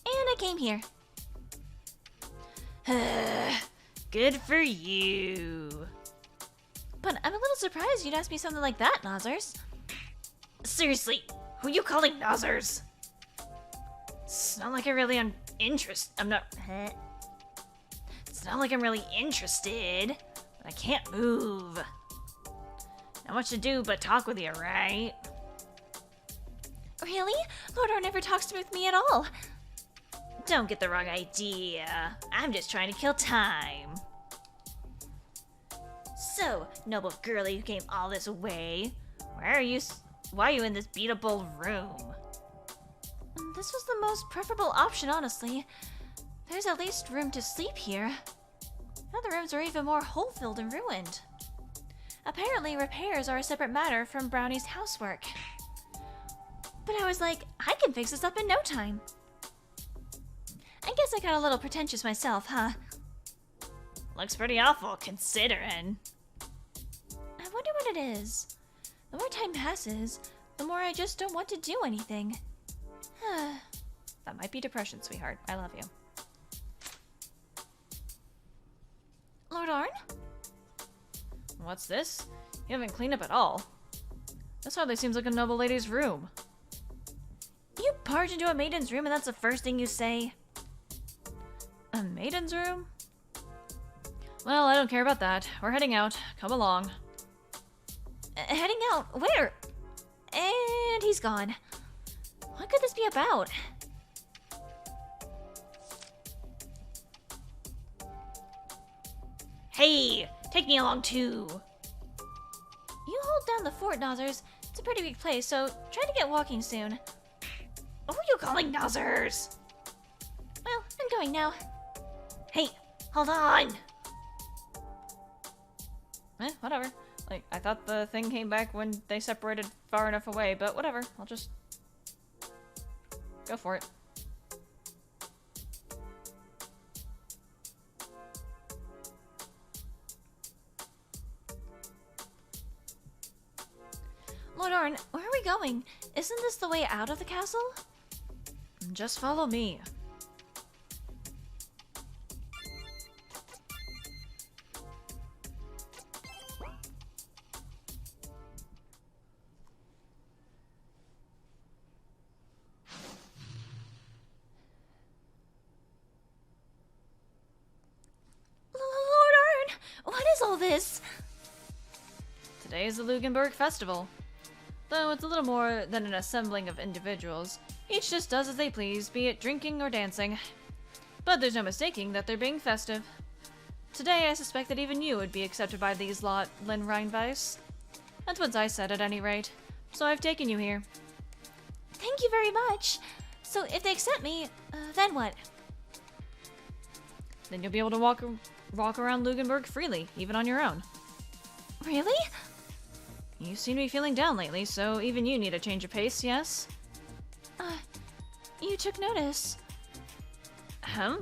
I came here. Good for you. But I'm a little surprised you'd ask me something like that, Nozzers. Seriously, who you calling Nozzers? It's not like I really am interested. It's not like I'm really interested. But I can't move. Not much to do but talk with you, right? Really? Lord Arn never talks with me at all. Don't get the wrong idea. I'm just trying to kill time. So, noble girlie who came all this way, why are you in this beatable room? This was the most preferable option, honestly. There's at least room to sleep here. Other rooms are even more hole-filled and ruined. Apparently, repairs are a separate matter from Brownie's housework. But I was like, I can fix this up in no time. I guess I got a little pretentious myself, huh? Looks pretty awful, considering. I wonder what it is. The more time passes, the more I just don't want to do anything. That might be depression, sweetheart. I love you. Lord Arn? What's this? You haven't cleaned up at all. This hardly seems like a noble lady's room. You barge into a maiden's room and that's the first thing you say? A maiden's room? Well, I don't care about that. We're heading out. Come along. Heading out? Where? And he's gone. What could this be about? Hey, take me along too. You hold down the fort, Nozzers. It's a pretty big place, so try to get walking soon. Who are you calling Nozzers? Well, I'm going now. Hey, hold on! Whatever. Like, I thought the thing came back when they separated far enough away, but whatever. I'll just go for it. Lord Arne, where are we going? Isn't this the way out of the castle? Just follow me. Lord Arne, what is all this? Today is the Lugenberg Festival. Though it's a little more than an assembling of individuals. Each just does as they please, be it drinking or dancing. But there's no mistaking that they're being festive. Today I suspect that even you would be accepted by these lot, Lynn Reinweiss. That's what Zisye said at any rate. So I've taken you here. Thank you very much. So if they accept me, then what? Then you'll be able to walk around Lugenberg freely, even on your own. Really? You seem to be feeling down lately, so even you need a change of pace, yes? You took notice. I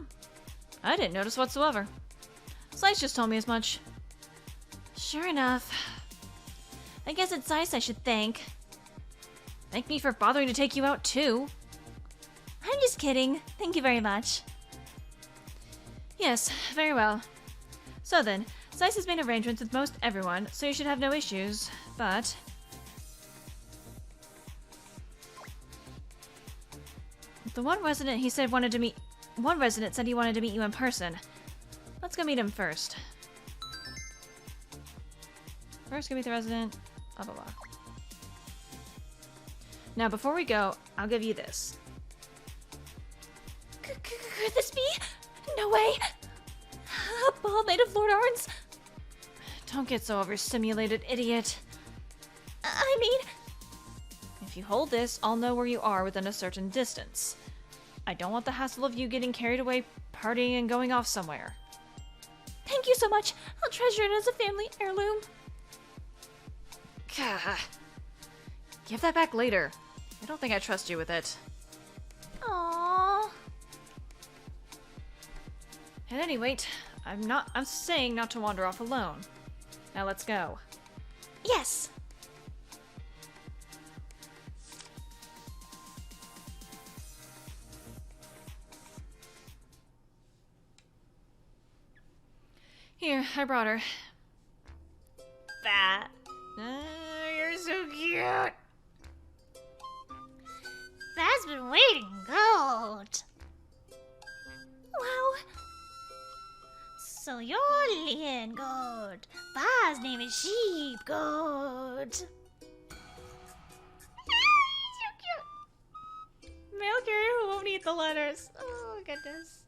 didn't notice whatsoever. Zisye just told me as much. Sure enough. I guess it's Zisye I should thank. Thank me for bothering to take you out, too. I'm just kidding. Thank you very much. Yes, very well. So then, Zisye has made arrangements with most everyone, so you should have no issues, but... The one resident said he wanted to meet you in person. Let's go meet him first. First, go meet the resident, blah blah blah. Now, before we go, I'll give you this. Could this be? No way! A ball made of Lord Arne's? Don't get so overstimulated, idiot. I mean... If you hold this, I'll know where you are within a certain distance. I don't want the hassle of you getting carried away, partying, and going off somewhere. Thank you so much. I'll treasure it as a family heirloom. Gah. Give that back later. I don't think I trust you with it. Aww. At any rate, I'm saying not to wander off alone. Now let's go. Yes. Here, I brought her. That. You're so cute. That's been waiting gold. Wow. So you're Lynn Gold. Pa's name is Sheep Gold. So cute. Mail carrier who won't eat the letters. Oh, goodness.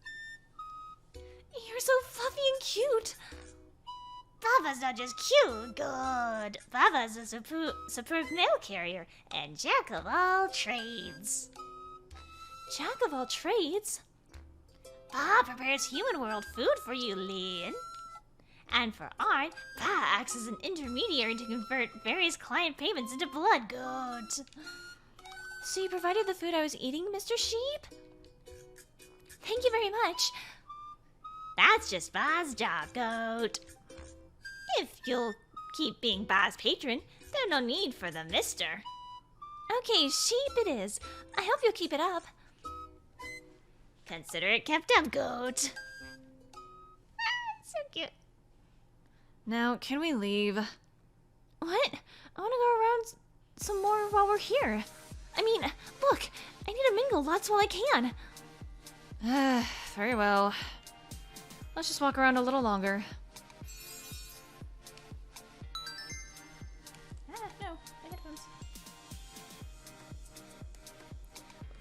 You're so fluffy and cute. Baba's not just cute, good. Baba's a superb mail carrier and jack of all trades. Jack of all trades? Ba prepares human world food for you, Lynn. And for Arne, Ba acts as an intermediary to convert various client payments into blood goods. So you provided the food I was eating, Mr. Sheep? Thank you very much. That's just Ba's job, Goat. If you'll keep being Ba's patron, there's no need for the mister. Okay, Sheep it is. I hope you'll keep it up. Consider it kept up, Goat. So cute. Now, can we leave? What? I want to go around some more while we're here. I mean, look, I need to mingle lots while I can. Very well. Let's just walk around a little longer. No, my headphones.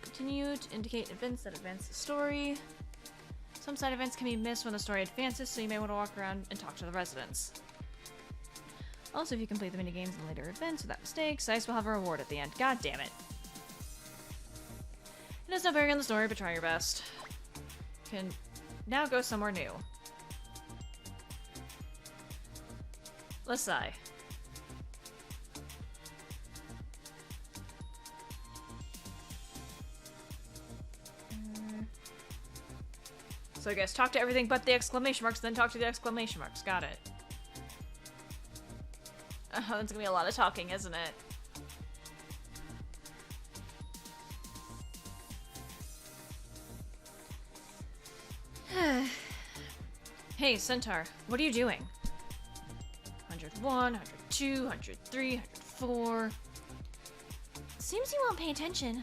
Continue to indicate events that advance the story. Some side events can be missed when the story advances, so you may want to walk around and talk to the residents. Also, if you complete the minigames in later events without mistakes, Zisye will have a reward at the end. God damn it. It has no bearing on the story, but try your best. now go somewhere new. Zisye. So I guess talk to everything but the exclamation marks, then talk to the exclamation marks. Got it. That's gonna be a lot of talking, isn't it? Hey, Centaur, what are you doing? 101, 102, 103, 104. Seems you won't pay attention.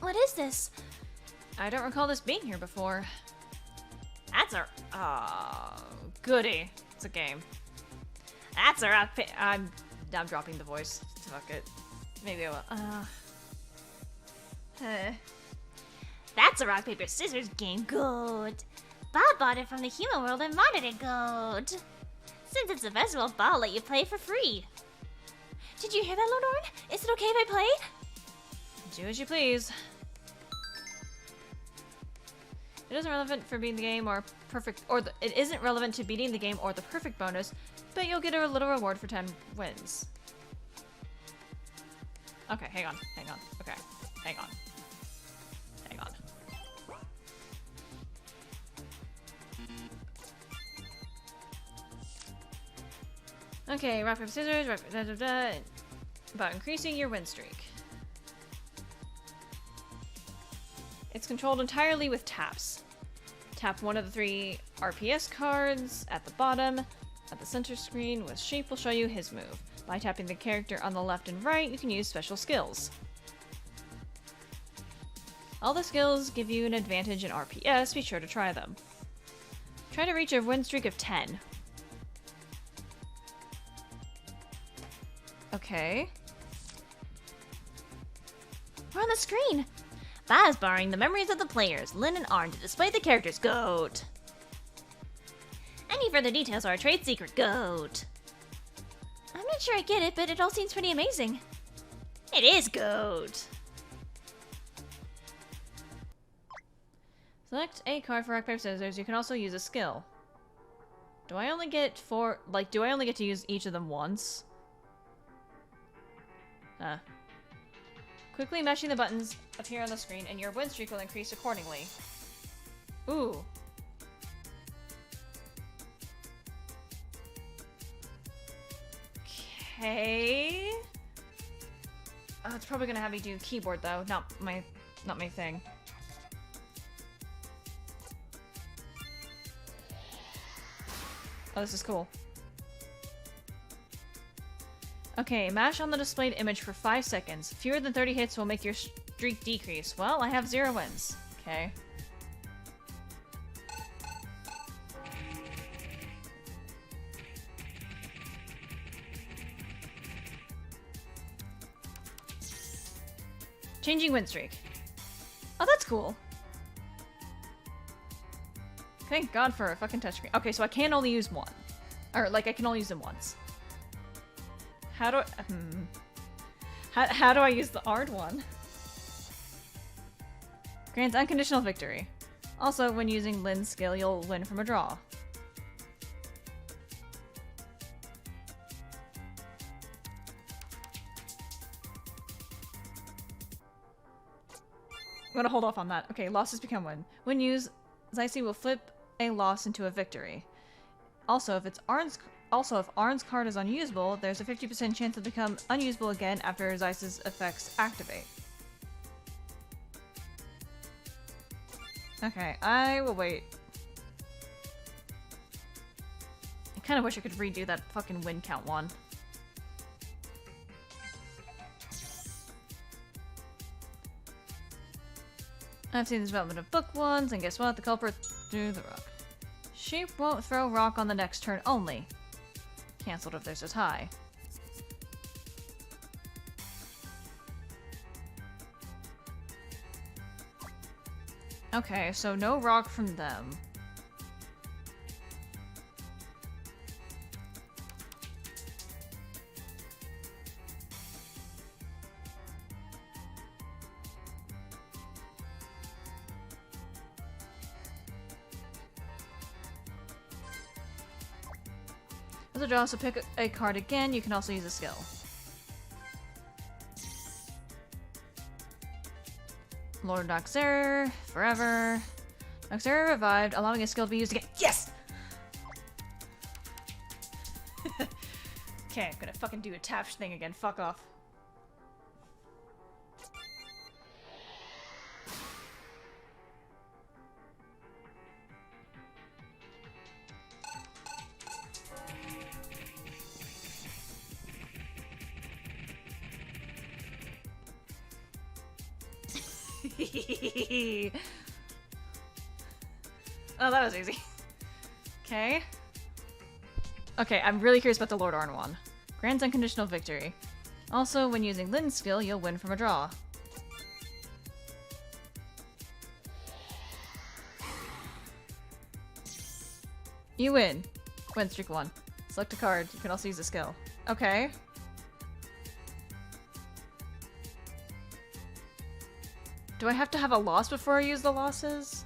What is this? I don't recall this being here before. That's a... goody. It's a game. That's a... I'm dropping the voice. Fuck it. Maybe I will. That's a rock, paper, scissors game. Good. Bob bought it from the human world and modded it. Good. Since it's a festival, Bob let you play for free. Did you hear that, Lord Arne? Is it okay if I play? Do as you please. It isn't relevant for beating the game or perfect, or it isn't relevant to beating the game or the perfect bonus, but you'll get a little reward for 10 wins. Okay, hang on. Okay, hang on. Okay, rock, paper, scissors, about increasing your win streak. It's controlled entirely with taps. Tap one of the 3 RPS cards at the bottom. At the center screen with Sheep will show you his move. By tapping the character on the left and right, you can use special skills. All the skills give you an advantage in RPS, be sure to try them. Try to reach a win streak of 10. Okay. We're on the screen. Ba is borrowing the memories of the players, Lynn and Arne, to display the character's goat. Any further details are a trade secret. Goat. I'm not sure I get it, but it all seems pretty amazing. It is goat. Select a card for rock, paper, scissors. You can also use a skill. Do I only get to use each of them once? Quickly mashing the buttons appear on the screen and your win streak will increase accordingly. Ooh. Okay. It's probably gonna have me do keyboard though, not my thing. Oh, this is cool. Okay, mash on the displayed image for 5 seconds. Fewer than 30 hits will make your streak decrease. Well, I have 0 wins. Okay. Changing win streak. Oh, that's cool. Thank God for a fucking touchscreen. Okay, so I can only use one. Or, like, I can only use them once. How do I... How do I use the Ard one? Grants unconditional victory. Also, when using Lynn's skill, you'll win from a draw. I'm gonna hold off on that. Okay, losses become win. When used, Zisye will flip a loss into a victory. Also, if Arne's card is unusable, there's a 50% chance to become unusable again after Zisye's effects activate. Okay, I will wait. I kind of wish I could redo that fucking win count one. I've seen the development of book ones, and guess what? The culprit threw the rock. Sheep won't throw rock on the next turn only. Cancelled if there's a tie. Okay, so no rock from them. As a draw, so pick a card again. You can also use a skill. Lord Noxer, forever. Noxer revived, allowing a skill to be used again. Yes! Okay, I'm gonna fucking do a tap thing again. Fuck off. Oh, that was easy. Okay. Okay, I'm really curious about the Lord Arne one. Grants unconditional victory. Also, when using Lynn's skill, you'll win from a draw. You win. Win streak 1. Select a card. You can also use a skill. Okay. Do I have to have a loss before I use the losses?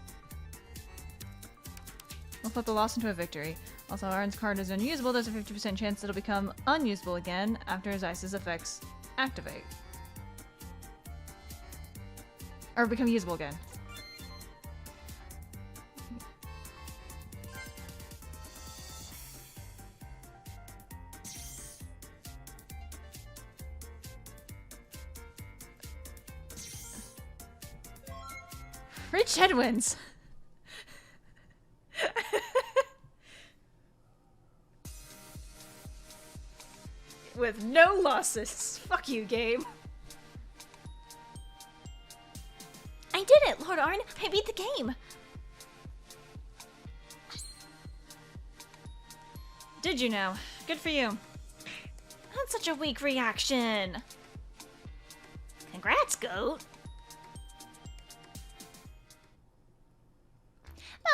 We'll flip the loss into a victory. Also, Arne's card is unusable. There's a 50% chance it'll become unusable again after Zisye's effects activate. Or become usable again. Rich headwinds! With no losses. Fuck you, game. I did it, Lord Arne! I beat the game! Did you now? Good for you. That's such a weak reaction! Congrats, Goat!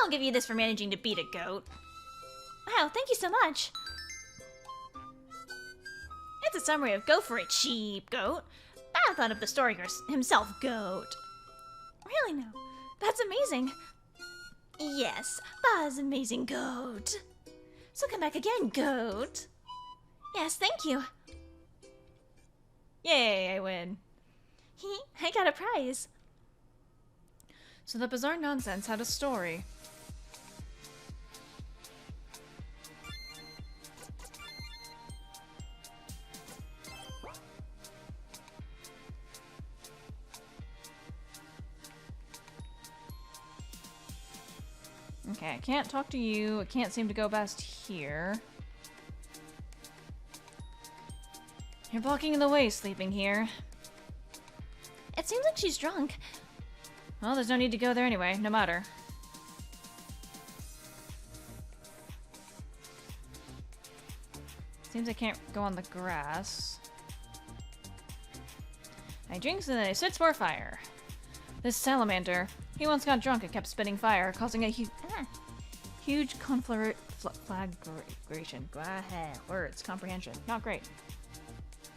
I'll give you this for managing to beat a goat. Wow, thank you so much. It's a summary of Go For It, Sheep, Goat. I thought of the story himself, Goat. Really now? That's amazing. Yes, Ba's amazing, Goat. So come back again, Goat. Yes, thank you. Yay, I win. I got a prize. So the bizarre nonsense had a story. Okay, I can't talk to you. It can't seem to go past here. You're blocking in the way, sleeping here. It seems like she's drunk. Well, there's no need to go there anyway, no matter. Seems I can't go on the grass. I drink and I spit more fire. This salamander, he once got drunk and kept spitting fire, causing a huge conflagration. Words, comprehension, not great.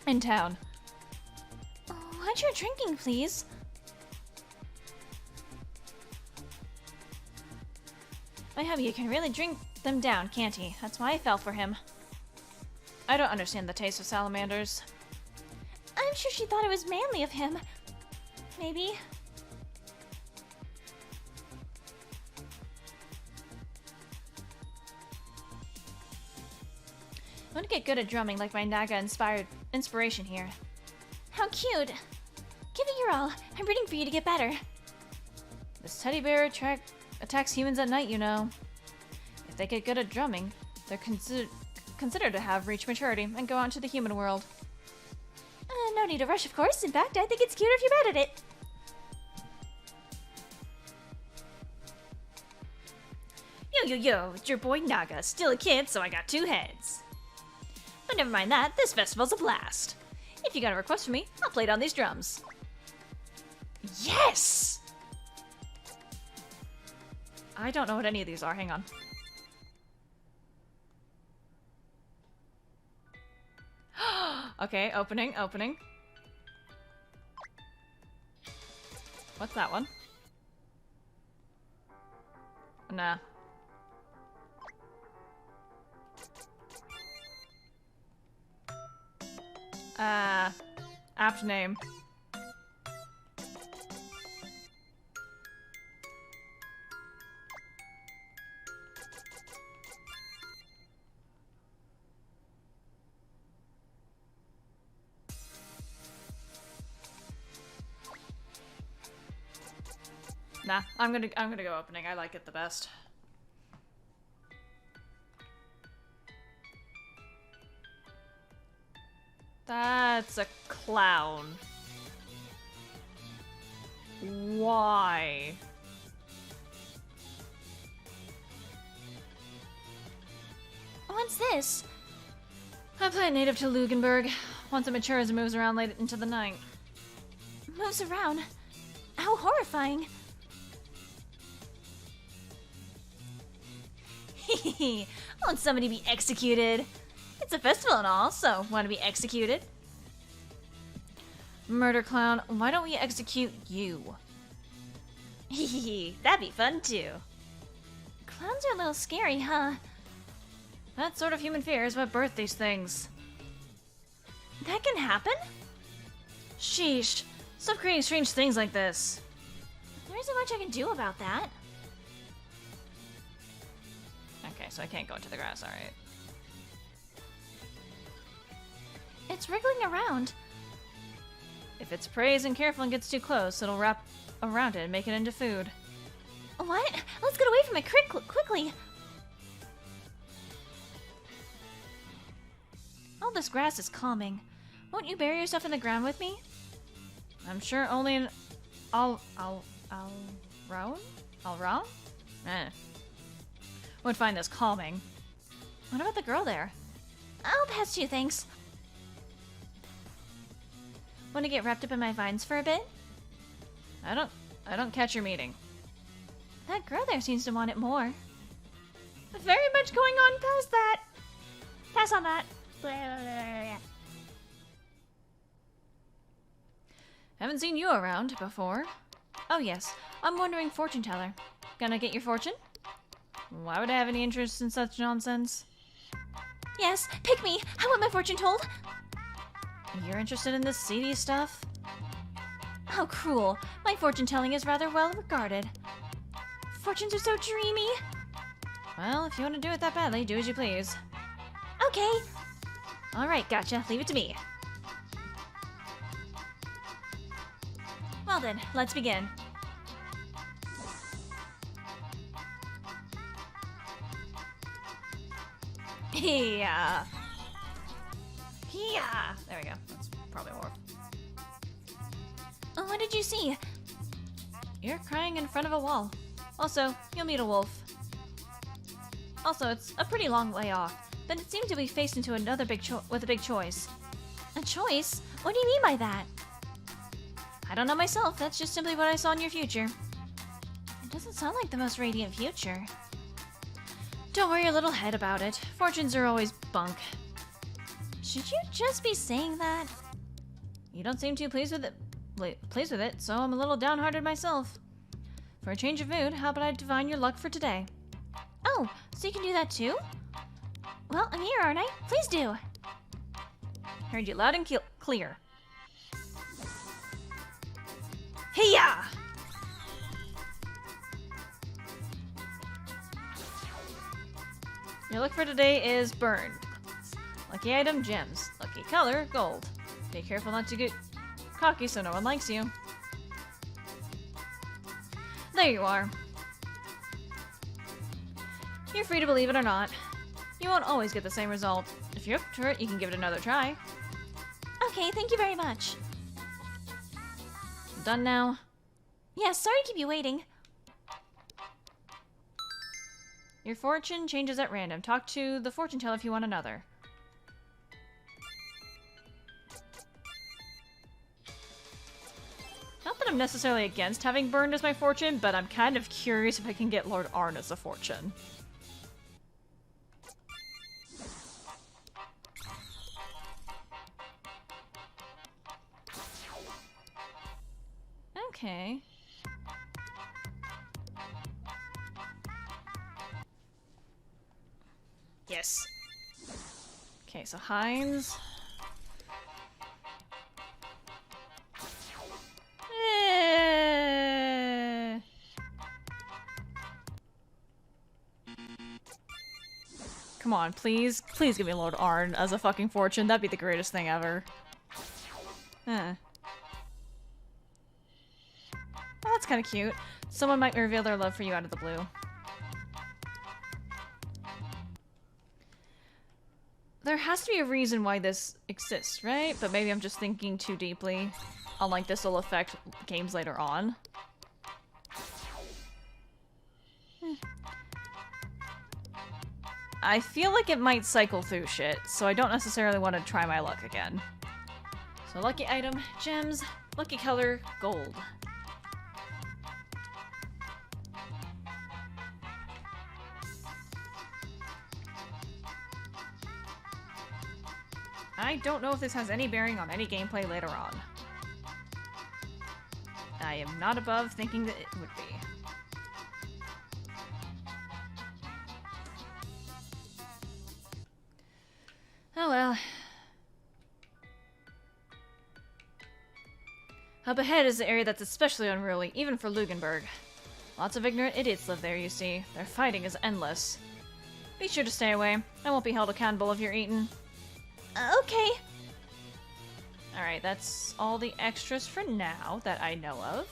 In town. Watch your drinking, please. My hubby can really drink them down, can't he? That's why I fell for him. I don't understand the taste of salamanders. I'm sure she thought it was manly of him. Maybe. I want to get good at drumming like my Naga-inspired inspiration here. How cute. Give it your all. I'm rooting for you to get better. This teddy bear attacks humans at night, you know. If they get good at drumming, they're considered to have reached maturity and go out into the human world. No need to rush, of course. In fact, I think it's cuter if you're bad at it. Yo, it's your boy Naga. Still a kid, so I got 2 heads. But never mind that, this festival's a blast. If you got a request from me, I'll play it on these drums. Yes! I don't know what any of these are, hang on. Okay, opening. What's that one? Nah. Apt name. Nah, I'm gonna go opening. I like it the best. That's a clown. Why? What's this? A plant native to Lugenberg. Once it matures, it moves around late into the night. Moves around. How horrifying. Hehehe. Won't somebody be executed? It's a festival and all, so want to be executed? Murder clown, why don't we execute you? Hehehe. That'd be fun too. Clowns are a little scary, huh? That sort of human fear is what birthed these things. That can happen? Sheesh. Stop creating strange things like this. There isn't much I can do about that. Okay, so I can't go into the grass, alright. It's wriggling around. If it's prey isn't careful and gets too close, it'll wrap around it and make it into food. What? Let's get away from it quickly. All this grass is calming. Won't you bury yourself in the ground with me? I'm sure only an Alraun? Would find this calming. What about the girl there? I'll pass you, thanks. Want to get wrapped up in my vines for a bit? I don't catch your meaning. That girl there seems to want it more. Very much going on past that. Pass on that. Haven't seen you around before. Oh yes, I'm wandering fortune teller. Gonna get your fortune? Why would I have any interest in such nonsense? Yes, pick me. I want my fortune told. You're interested in this seedy stuff? How cruel. My fortune telling is rather well regarded. Fortunes are so dreamy. Well, if you want to do it that badly, do as you please. Okay. Alright, gotcha. Leave it to me. Well then, let's begin. Yeah. Yeah. There we go. That's probably more. What did you see? You're crying in front of a wall. Also, you'll meet a wolf. Also, it's a pretty long way off, but it seems to be faced into another big choice. A choice? What do you mean by that? I don't know myself. That's just simply what I saw in your future. It doesn't sound like the most radiant future. Don't worry your little head about it. Fortunes are always bunk. Should you just be saying that? You don't seem too pleased with it, so I'm a little downhearted myself. For a change of mood, how about I divine your luck for today? Oh, so you can do that too? Well, I'm here, aren't I? Please do. Heard you loud and clear. Hiya! Your luck for today is burn. Lucky item, gems. Lucky color, gold. Be careful not to get cocky so no one likes you. There you are. You're free to believe it or not. You won't always get the same result. If you're up for it, you can give it another try. Okay, thank you very much. Done now? Yeah, sorry to keep you waiting. Your fortune changes at random. Talk to the fortune teller if you want another. Not that I'm necessarily against having burned as my fortune, but I'm kind of curious if I can get Lord Arne as a fortune. Okay. Yes. Okay, so Heinz. Come on, please. Please give me Lord Arne as a fucking fortune. That'd be the greatest thing ever. Huh. Oh, that's kind of cute. Someone might reveal their love for you out of the blue. There has to be a reason why this exists, right? But maybe I'm just thinking too deeply. Unlike this will affect games later on. I feel like it might cycle through shit, so I don't necessarily want to try my luck again. So lucky item, gems, lucky color, gold. I don't know if this has any bearing on any gameplay later on. I am not above thinking that it would be. Oh well. Up ahead is the area that's especially unruly, even for Lugenberg. Lots of ignorant idiots live there, you see. Their fighting is endless. Be sure to stay away. I won't be held accountable if you're eaten. Okay. Alright, that's all the extras for now that I know of.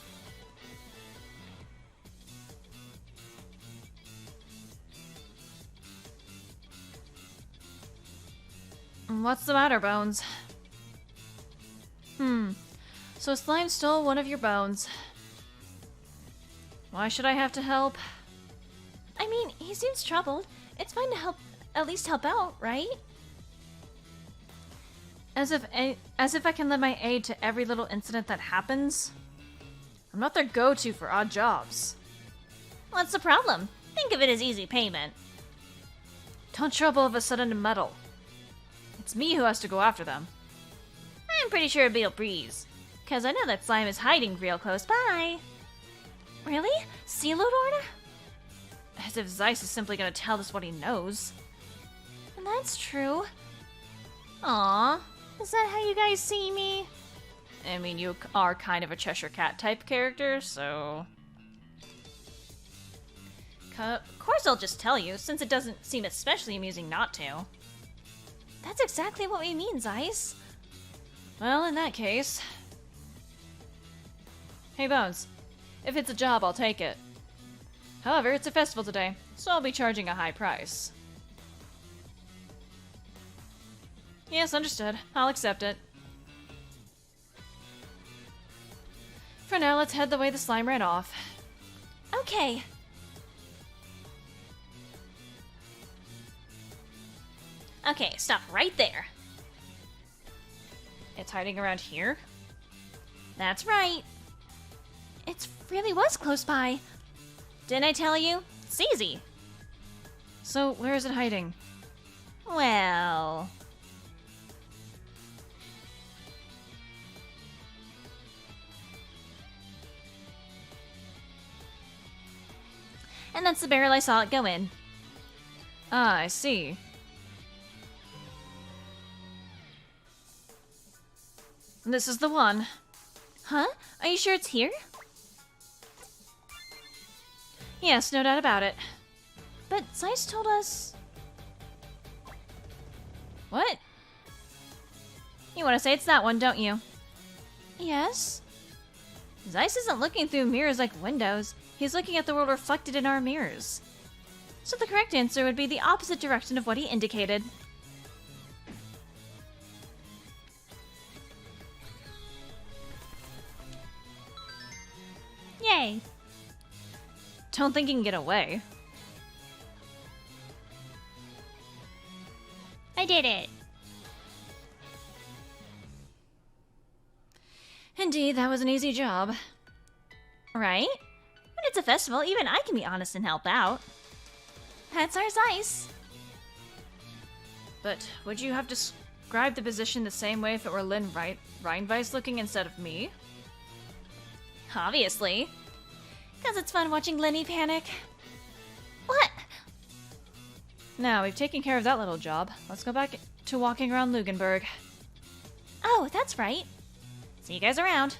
What's the matter, Bones? So Slime stole one of your bones. Why should I have to help? I mean, he seems troubled. It's fine to help, at least help out, right? As if I can lend my aid to every little incident that happens? I'm not their go-to for odd jobs. What's the problem? Think of it as easy payment. Don't trouble of a sudden meddle. It's me who has to go after them. I'm pretty sure it'll be a breeze. Because I know that Slime is hiding real close by. Really? See, Lord Arne? As if Zisye is simply gonna tell us what he knows. And that's true. Aw, is that how you guys see me? I mean, you are kind of a Cheshire Cat type character, so... Of course I'll just tell you, since it doesn't seem especially amusing not to. That's exactly what we mean, Zisye. Well, in that case... Hey, Bones. If it's a job, I'll take it. However, it's a festival today, so I'll be charging a high price. Yes, understood. I'll accept it. For now, let's head the way the slime ran off. Okay. Okay, stop right there. It's hiding around here? That's right. It really was close by. Didn't I tell you? It's easy. So, where is it hiding? Well... And that's the barrel I saw it go in. Ah, I see. This is the one. Huh? Are you sure it's here? Yes, no doubt about it. But Zisye told us... What? You want to say it's that one, don't you? Yes? Zisye isn't looking through mirrors like windows. He's looking at the world reflected in our mirrors. So the correct answer would be the opposite direction of what he indicated. Yay! Don't think you can get away. I did it! Indeed, that was an easy job. Right? When it's a festival, even I can be honest and help out. That's our Zisye. But would you have described the position the same way if it were Lynn Reinweiss looking instead of me? Obviously. Because it's fun watching Lenny panic. What? Now, we've taken care of that little job. Let's go back to walking around Lugenberg. Oh, that's right. See you guys around.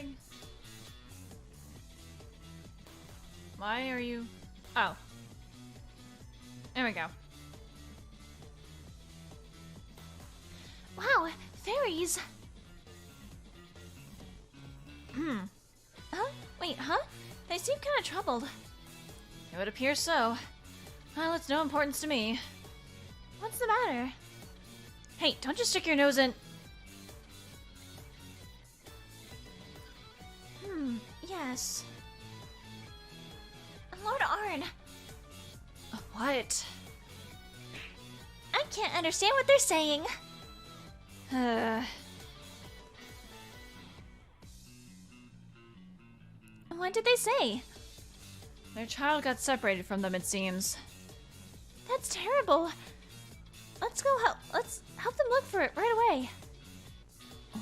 bag? Why are you... Oh. There we go. Wow, fairies! Huh? Wait, huh? They seem kind of troubled. It would appear so. Well, it's no importance to me. What's the matter? Hey, don't just stick your nose in... Yes. Lord Arne, What? I can't understand what they're saying. What did they say? Their child got separated from them, it seems. That's terrible. Let's help them look for it right away.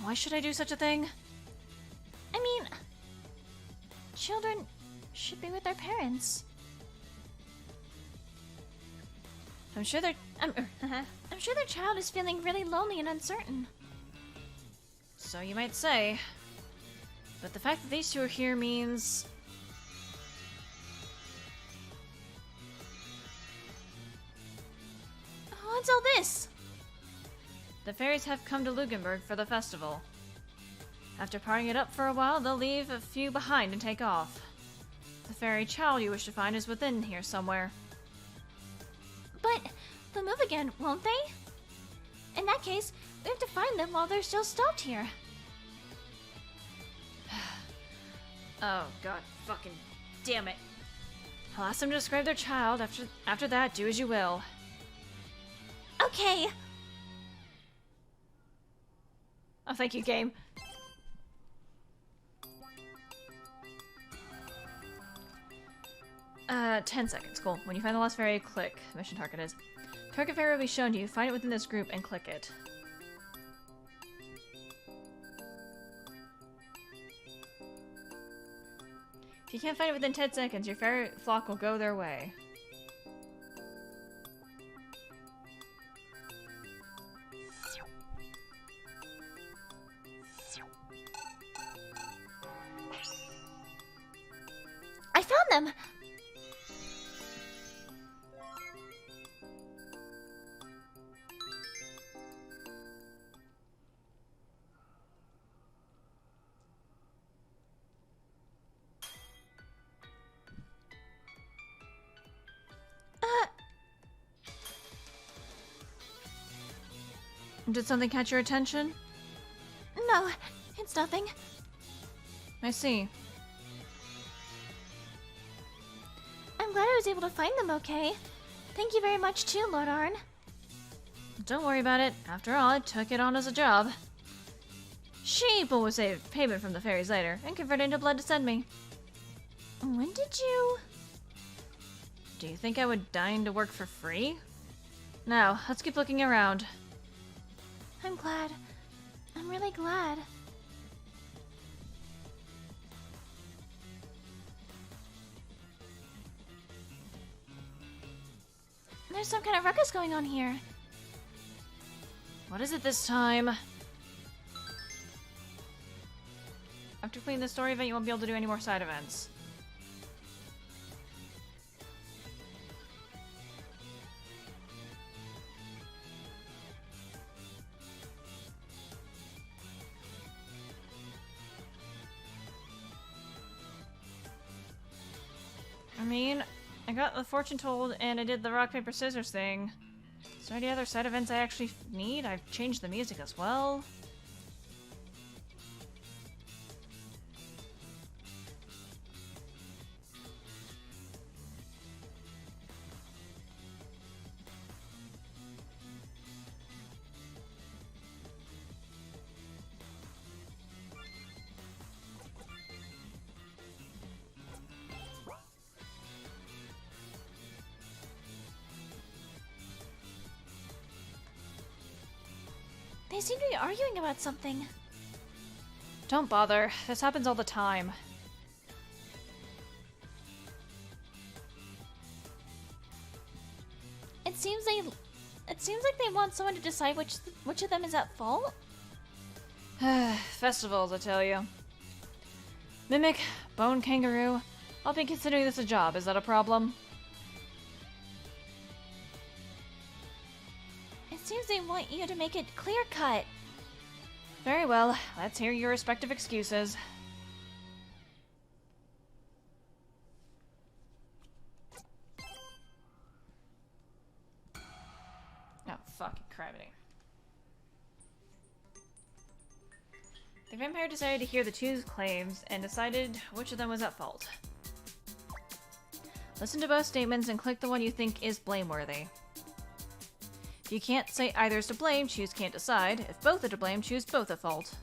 Why should I do such a thing? I mean, children should be with their parents. I'm sure they're... I'm sure their child is feeling really lonely and uncertain. So you might say. But the fact that these two are here means... What's all this? The fairies have come to Lugenberg for the festival. After partying it up for a while, they'll leave a few behind and take off. The fairy child you wish to find is within here somewhere. But they'll move again, won't they? In that case, we have to find them while they're still stopped here. Oh, god fucking damn it. I'll ask them to describe their child. After that, do as you will. Okay. Oh, thank you, game. Uh, 10 seconds. Cool. When you find the lost fairy, click. Mission target is. Target fairy will be shown to you. Find it within this group and click it. If you can't find it within 10 seconds, your fairy flock will go their way. I found them! Did something catch your attention? No, it's nothing. I see. I'm glad I was able to find them okay. Thank you very much too, Lord Arne. Don't worry about it. After all, I took it on as a job. Sheep will receive payment from the fairies later and convert it into blood to send me. When did you... Do you think I would deign to work for free? Now, let's keep looking around. I'm glad. I'm really glad. There's some kind of ruckus going on here. What is it this time? After completing the story event, you won't be able to do any more side events. I mean, I got the fortune told and I did the rock, paper, scissors thing. Is there any other side events I actually need? I've changed the music as well. They seem to be arguing about something. Don't bother. This happens all the time. It seems like they want someone to decide which of them is at fault. Festivals, I tell you. Mimic, bone kangaroo. I'll be considering this a job. Is that a problem? It seems they want you to make it clear-cut. Very well. Let's hear your respective excuses. Oh, fucking criminy. The vampire decided to hear the two claims and decided which of them was at fault. Listen to both statements and click the one you think is blameworthy. If you can't say either is to blame, choose can't decide. If both are to blame, choose both at fault.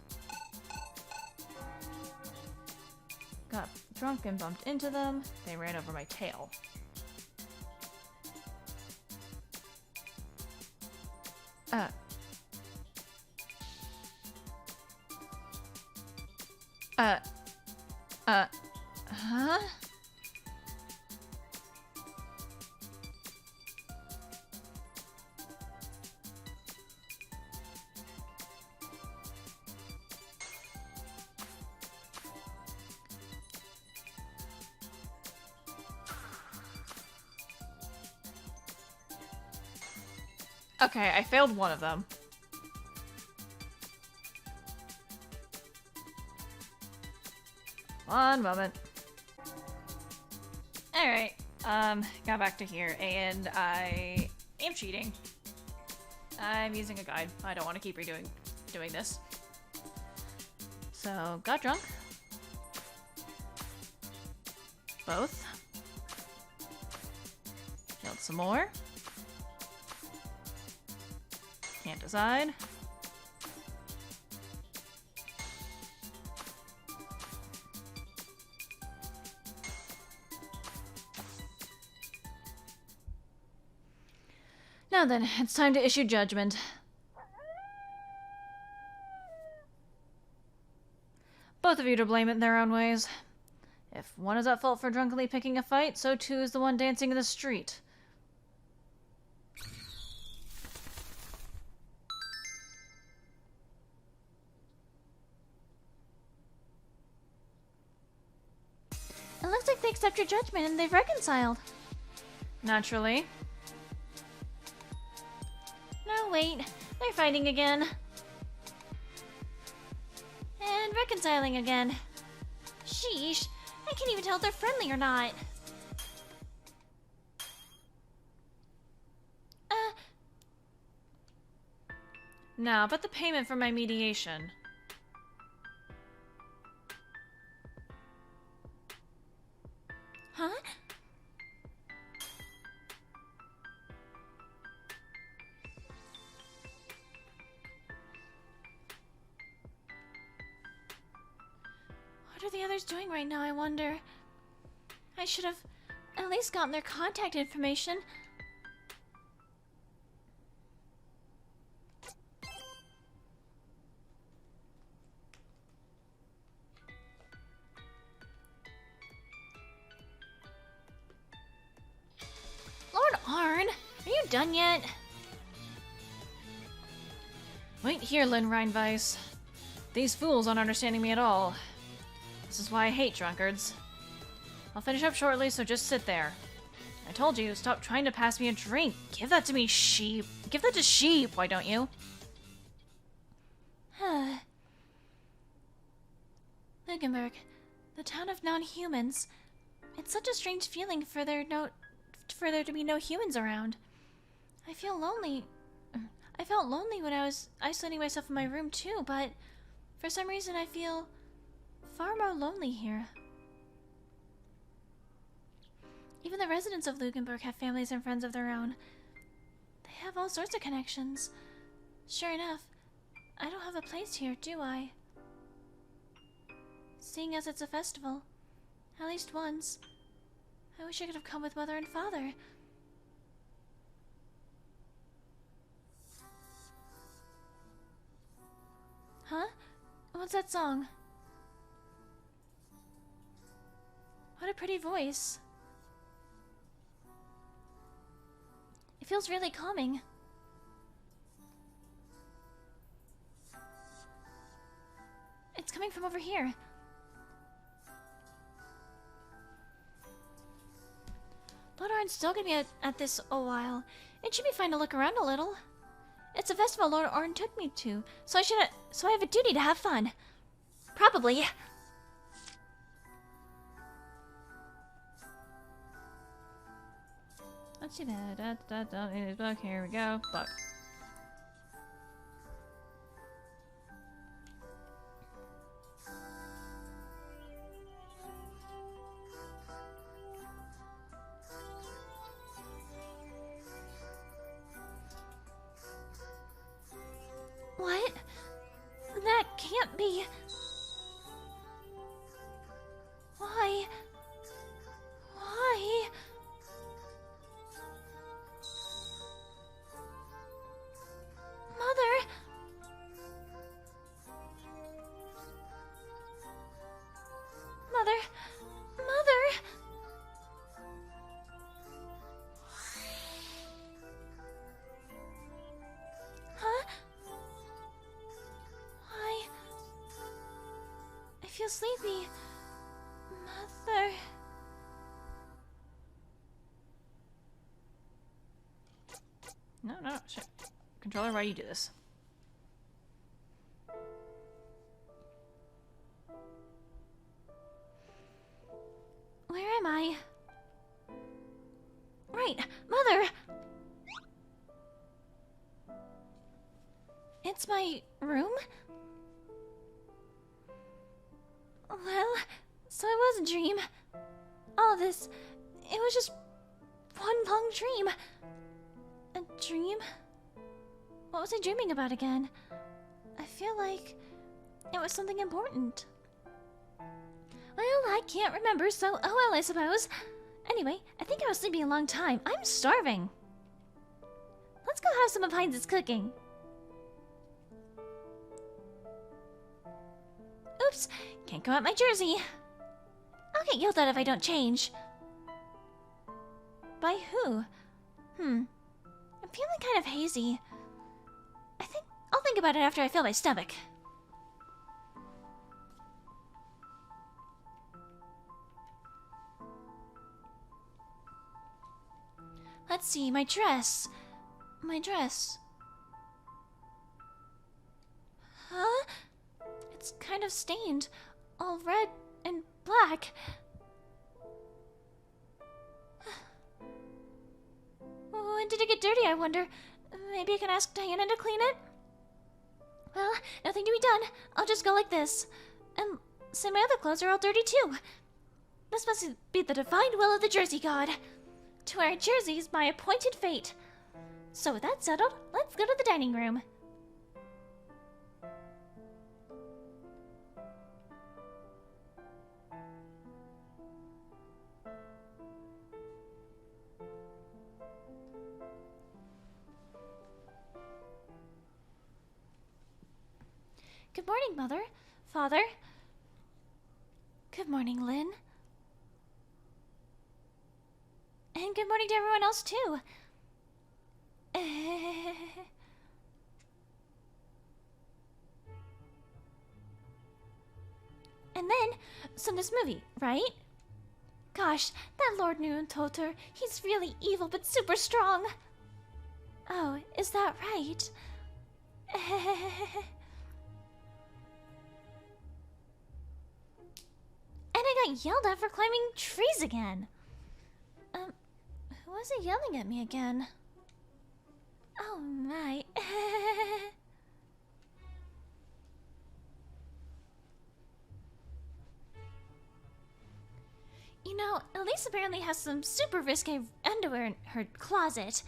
Got drunk and bumped into them. They ran over my tail. Huh? Okay, I failed one of them. One moment. Alright, got back to here, and I am cheating. I'm using a guide. I don't want to keep doing this. So, got drunk. Both. Killed some more. Can't decide. Now then, it's time to issue judgment. Both of you to blame it in their own ways. If one is at fault for drunkenly picking a fight, so too is the one dancing in the street. It looks like they accept your judgment and they've reconciled. Naturally. No, wait. They're fighting again. And reconciling again. Sheesh. I can't even tell if they're friendly or not. Now, but the payment for my mediation. Huh? What are the others doing right now, I wonder? I should have at least gotten their contact information. Lord Arne, are you done yet? Wait here, Lynn Reinweiss. These fools aren't understanding me at all. This is why I hate drunkards. I'll finish up shortly, so just sit there. I told you, stop trying to pass me a drink. Give that to me, sheep. Give that to sheep, why don't you? Lugenberg, the town of non-humans. It's such a strange feeling for there to be no humans around. I feel lonely. I felt lonely when I was isolating myself in my room too, but for some reason I feel far more lonely here. Even the residents of Lugenberg have families and friends of their own. They have all sorts of connections. Sure enough, I don't have a place here, do I? Seeing as it's a festival, at least once, I wish I could have come with Mother and Father. Huh? What's that song? What a pretty voice. It feels really calming. It's coming from over here. But Arne's still gonna be at this a while. It should be fine to look around a little. It's a festival Lord Arne took me to, so I have a duty to have fun. Probably. Let's see that. In his book. Here we go. Book. What? That can't be. Why? Why? Mother? Mother? Mother? Huh? Why? I feel sleepy. Mother. No, shit. Controller, why do you do this? Where am I? Right, Mother! It's my room? Well, so it was a dream. All of this, it was just one long dream. A dream? What was I dreaming about again? I feel like it was something important. Well, I can't remember, so oh well, I suppose. Anyway, I think I was sleeping a long time. I'm starving. Let's go have some of Heinz's cooking. Oops, can't go out my jersey. I'll get yelled at if I don't change. By who? I'm feeling kind of hazy. I'll think about it after I fill my stomach. Let's see, my dress. My dress. Huh? It's kind of stained. All red and black. When did it get dirty, I wonder? Maybe I can ask Diana to clean it? Well, nothing to be done. I'll just go like this. And say my other clothes are all dirty too. This must be the divine will of the Jersey God. To wear jerseys, my appointed fate. So with that settled, let's go to the dining room. Good morning, Mother. Father. Good morning, Lynn. And good morning to everyone else, too. And then, so this movie, right? Gosh, that Lord Nuentoter, he's really evil but super strong. Oh, is that right? And I got yelled at for climbing trees again. Who was it yelling at me again? Oh my. You know, Elise apparently has some super risque underwear in her closet.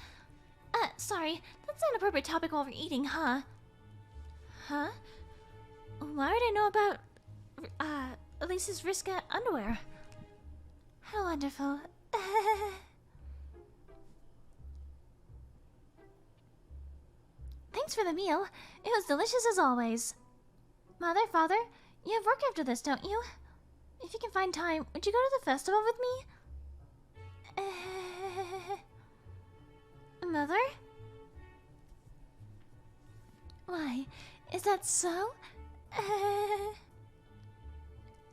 Sorry, that's not an appropriate topic while we're eating, huh? Huh? Why would I know about, Elise's risque underwear? How wonderful. Thanks for the meal. It was delicious as always. Mother, Father, you have work after this, don't you? If you can find time, would you go to the festival with me? Mother? Why, is that so?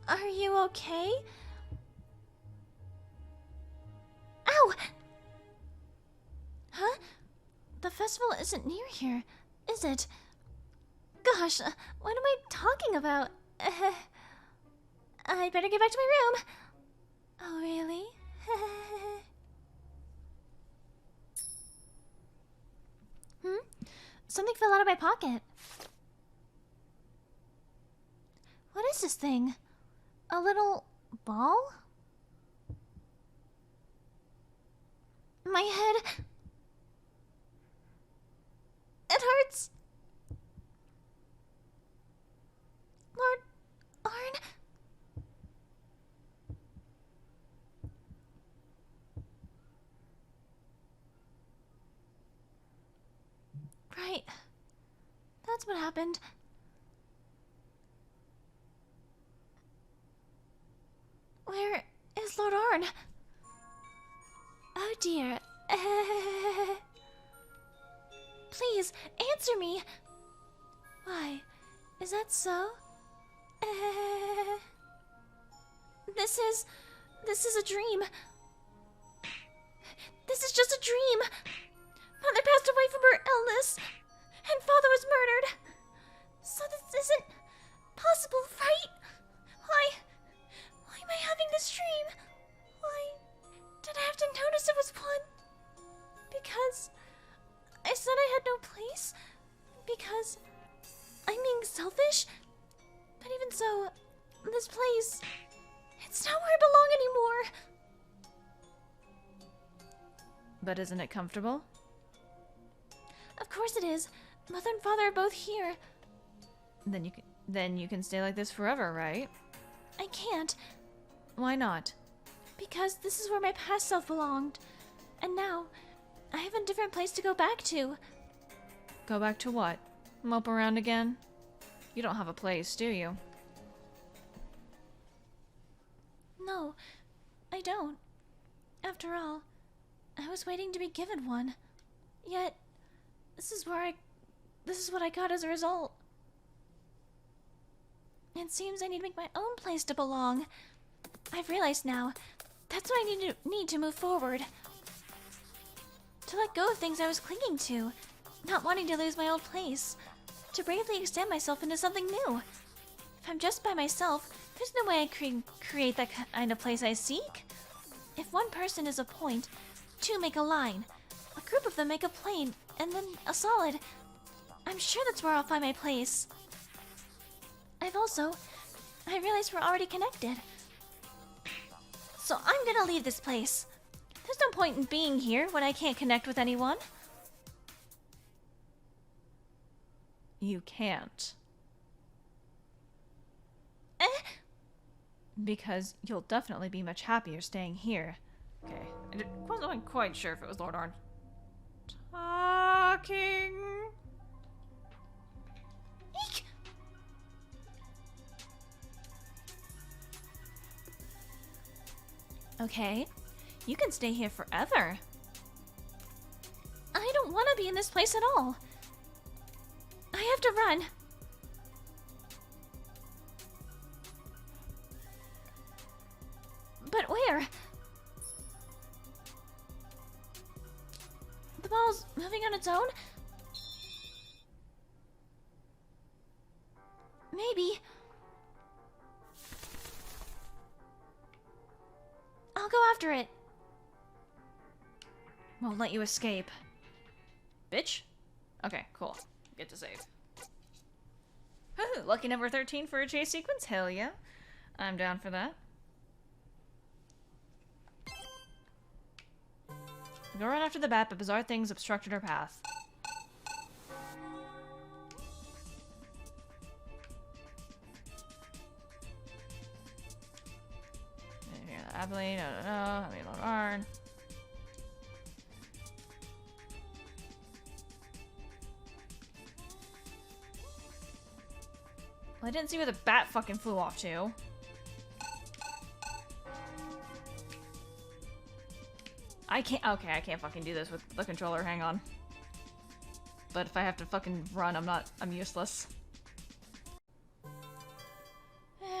Are you okay? Ow! festival isn't near here, is it? Gosh, what am I talking about? I'd better get back to my room. Oh, really? Something fell out of my pocket. What is this thing? A little ball? My head... It hurts. Lord Arne? Right. That's what happened. Where is Lord Arne? Oh dear. Please, answer me. Why? Is that so? This is a dream. This is just a dream. Mother passed away from her illness, and Father was murdered. So this isn't possible, right? Why am I having this dream? Why did I have to notice it was one? Because I said I had no place? Because I'm being selfish? But even so, this place, it's not where I belong anymore. But isn't it comfortable? Of course it is. Mother and Father are both here. Then you can stay like this forever, right? I can't, Why not? because this is where my past self belonged. And now, I have a different place to go back to. Go back to what? Mope around again? You don't have a place, do you? No, I don't. After all, I was waiting to be given one. Yet, this is what I got as a result. It seems I need to make my own place to belong. I've realized now, that's what I need to move forward. To let go of things I was clinging to, not wanting to lose my old place. To bravely extend myself into something new. If I'm just by myself, there's no way I create that kind of place I seek. If one person is a point, two make a line. A group of them make a plane, and then a solid. I'm sure that's where I'll find my place. I realize we're already connected. So I'm gonna leave this place. There's no point in being here when I can't connect with anyone. You can't. Because you'll definitely be much happier staying here. Okay, I wasn't quite sure if it was Lord Arne talking. Eek! Okay, you can stay here forever. I don't want to be in this place at all. I have to run. But where? The ball's moving on its own? Maybe. I'll go after it. Won't let you escape. Bitch? Okay, cool. Get to save. Ooh, lucky number 13 for a chase sequence? Hell yeah. I'm down for that. Go run after the bat, but bizarre things obstructed our path. Abilene, no, I mean, Lord Arne. Well, I didn't see where the bat fucking flew off to. I can't fucking do this with the controller, hang on. But if I have to fucking run, I'm useless.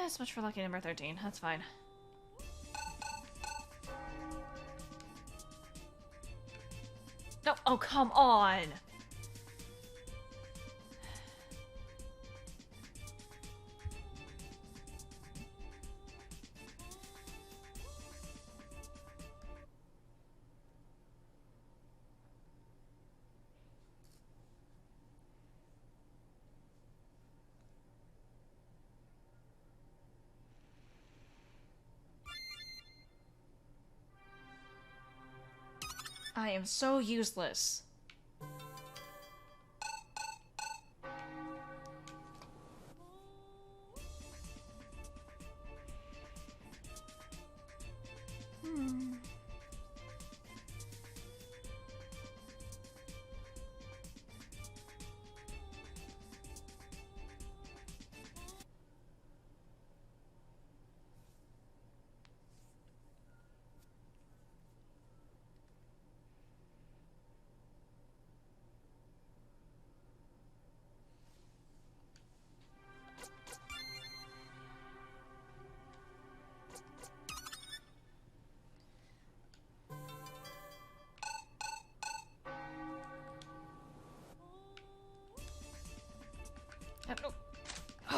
So much for lucky number 13, that's fine. No, oh come on! I am so useless.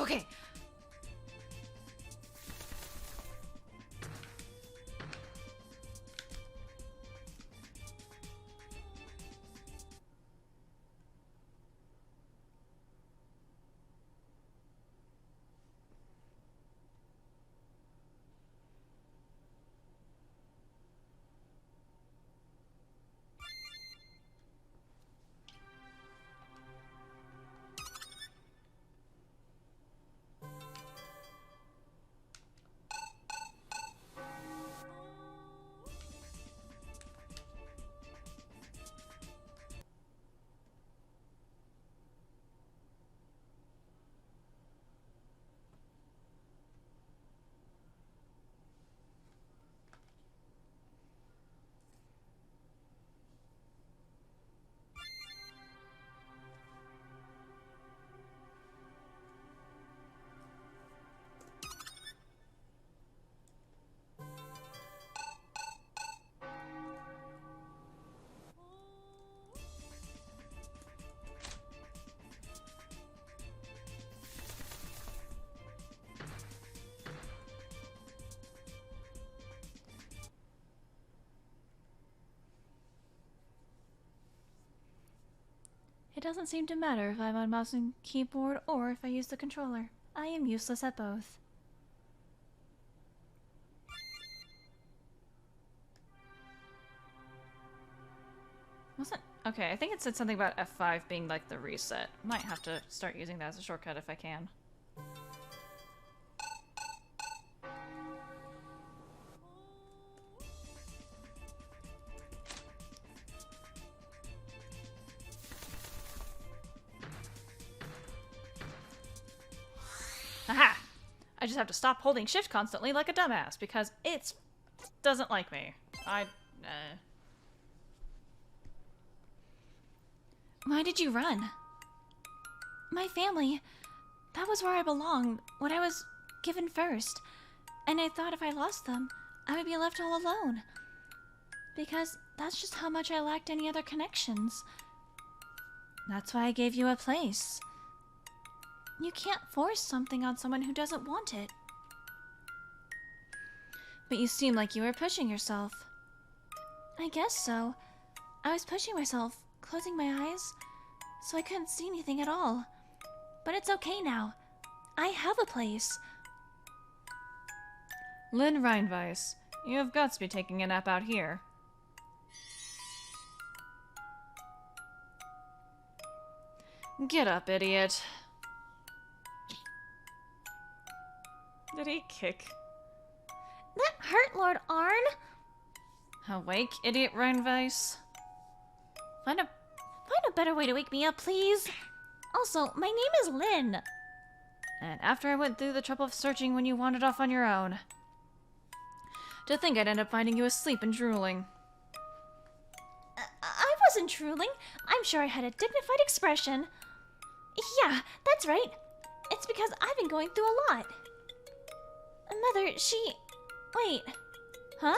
Okay. It doesn't seem to matter if I'm on mouse and keyboard or if I use the controller. I am useless at both. Wasn't... Okay, I think it said something about F5 being like the reset. Might have to start using that as a shortcut if I can. Aha! I just have to stop holding shift constantly like a dumbass because it doesn't like me. Why did you run? My family. That was where I belonged, what I was given first. And I thought if I lost them, I would be left all alone. Because that's just how much I lacked any other connections. That's why I gave you a place. You can't force something on someone who doesn't want it. But you seem like you were pushing yourself. I guess so. I was pushing myself, closing my eyes, so I couldn't see anything at all. But it's okay now. I have a place. Lynn Reinweiss, you have got to be taking a nap out here. Get up, idiot. Did he kick? That hurt, Lord Arne. Awake, idiot Reinweiss. Find a better way to wake me up, please. Also, my name is Lynn. And after I went through the trouble of searching when you wandered off on your own. To think I'd end up finding you asleep and drooling. I wasn't drooling. I'm sure I had a dignified expression. Yeah, that's right. It's because I've been going through a lot. Mother, she... Wait. Huh?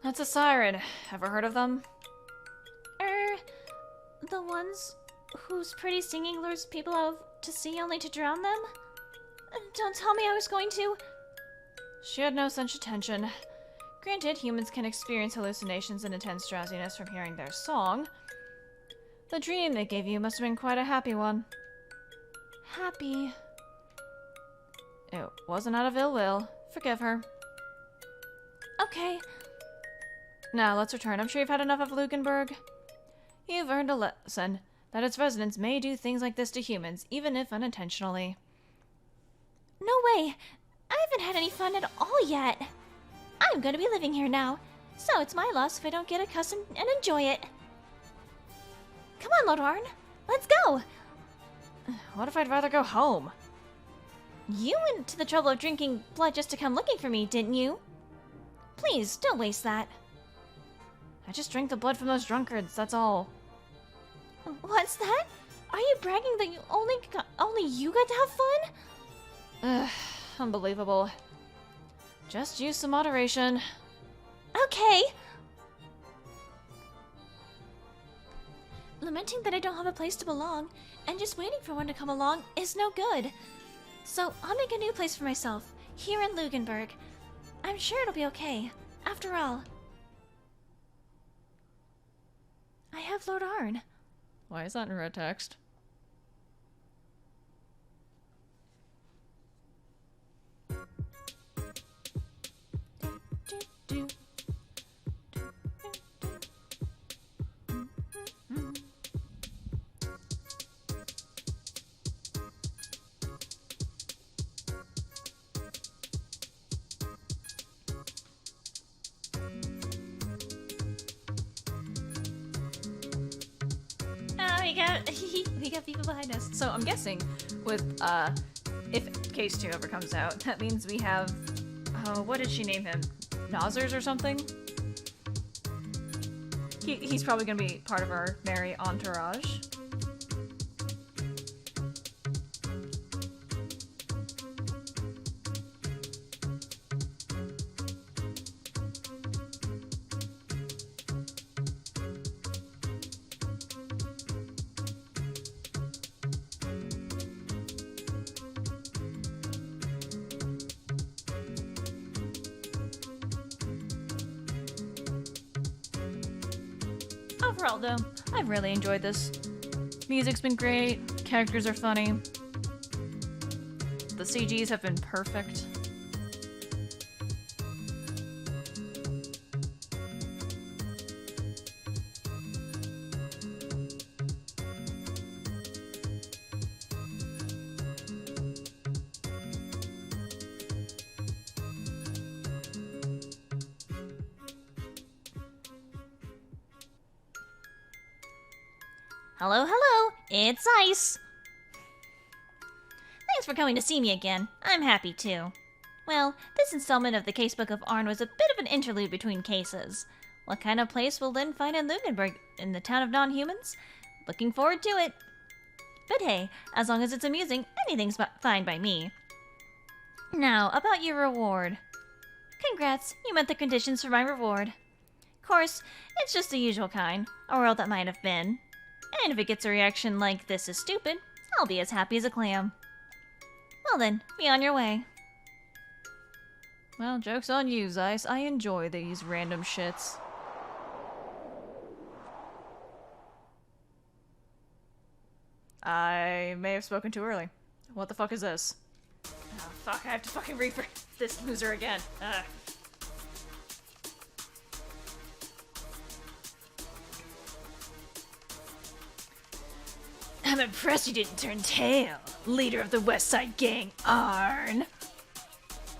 That's a siren. Ever heard of them? The ones whose pretty singing lures people out to sea only to drown them? Don't tell me I was going to... She had no such intention. Granted, humans can experience hallucinations and intense drowsiness from hearing their song. The dream they gave you must have been quite a happy one. Happy. It wasn't out of ill will. Forgive her. Okay. Now, let's return. I'm sure you've had enough of Lugenberg. You've earned a lesson that its residents may do things like this to humans, even if unintentionally. No way. I haven't had any fun at all yet. I'm going to be living here now, so it's my loss if I don't get accustomed and enjoy it. Come on, Lord Arne. Let's go. What if I'd rather go home? You went to the trouble of drinking blood just to come looking for me, didn't you? Please, don't waste that. I just drank the blood from those drunkards, that's all. What's that? Are you bragging that you only you got to have fun? Ugh, unbelievable. Just use some moderation. Okay. Lamenting that I don't have a place to belong and just waiting for one to come along is no good. So I'll make a new place for myself, here in Lugenberg. I'm sure it'll be okay. After all, I have Lord Arne. Why is that in red text? We got people behind us. So I'm guessing with, if case 2 ever comes out, that means we have, what did she name him? Nozzers or something? He's probably gonna be part of our merry entourage. Overall, though, I've really enjoyed this. Music's been great, characters are funny, the CGs have been perfect. Hello, hello, it's Ice. Thanks for coming to see me again. I'm happy too. Well, this installment of the Casebook of Arne was a bit of an interlude between cases. What kind of place will Lynn find in Lugenberg in the town of non-humans? Looking forward to it. But hey, as long as it's amusing, anything's fine by me. Now, about your reward. Congrats, you met the conditions for my reward. Of course, it's just the usual kind, a world that might have been. And if it gets a reaction like "this is stupid," I'll be as happy as a clam. Well then, be on your way. Well, joke's on you, Zisye. I enjoy these random shits. I may have spoken too early. What the fuck is this? Oh, fuck, I have to fucking read for this loser again. Ugh. I'm impressed you didn't turn tail, leader of the West Side Gang, Arne.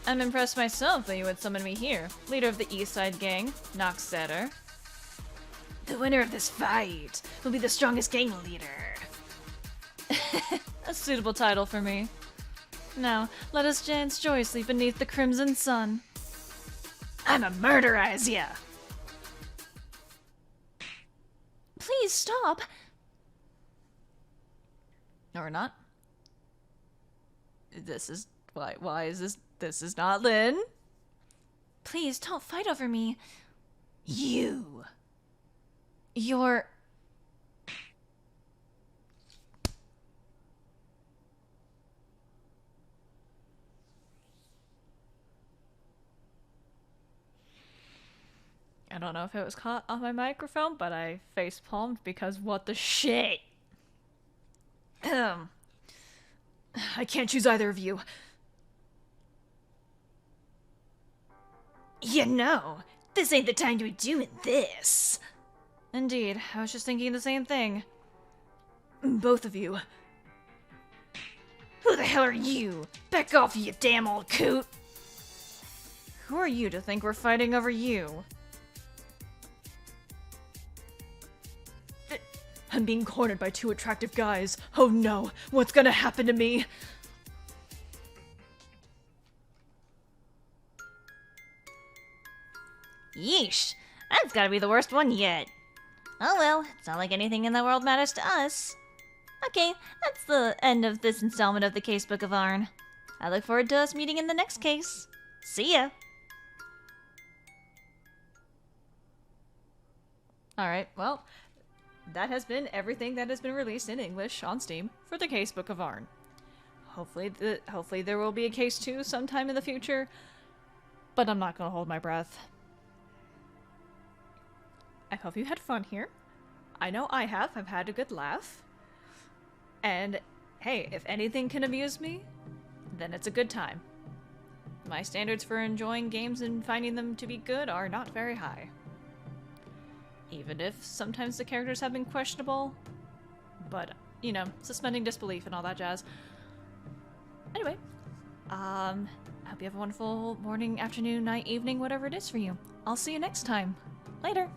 I'm impressed myself that you would summon me here, leader of the East Side Gang, Noxeter. The winner of this fight will be the strongest gang leader. A suitable title for me. Now, let us dance joyously beneath the crimson sun. I'm a murderize ya! Please stop. Or not. This is... Why is this... This is not Lynn. Please don't fight over me. You're... I don't know if it was caught on my microphone, but I face palmed because what the shit? I can't choose either of you. You know, this ain't the time to be doing this. Indeed, I was just thinking the same thing. Both of you. Who the hell are you? Back off, you damn old coot! Who are you to think we're fighting over you? I'm being cornered by two attractive guys. Oh no, what's gonna happen to me? Yeesh, that's gotta be the worst one yet. Oh well, it's not like anything in the world matters to us. Okay, that's the end of this installment of the Casebook of Arne. I look forward to us meeting in the next case. See ya! Alright, well, that has been everything that has been released in English on Steam for the Casebook of Arne. Hopefully there will be a case 2 sometime in the future, but I'm not gonna hold my breath. I hope you had fun here. I know I have. I've had a good laugh. And hey, if anything can amuse me, then it's a good time. My standards for enjoying games and finding them to be good are not very high. Even if sometimes the characters have been questionable. But, you know, suspending disbelief and all that jazz. Anyway, I hope you have a wonderful morning, afternoon, night, evening, whatever it is for you. I'll see you next time. Later!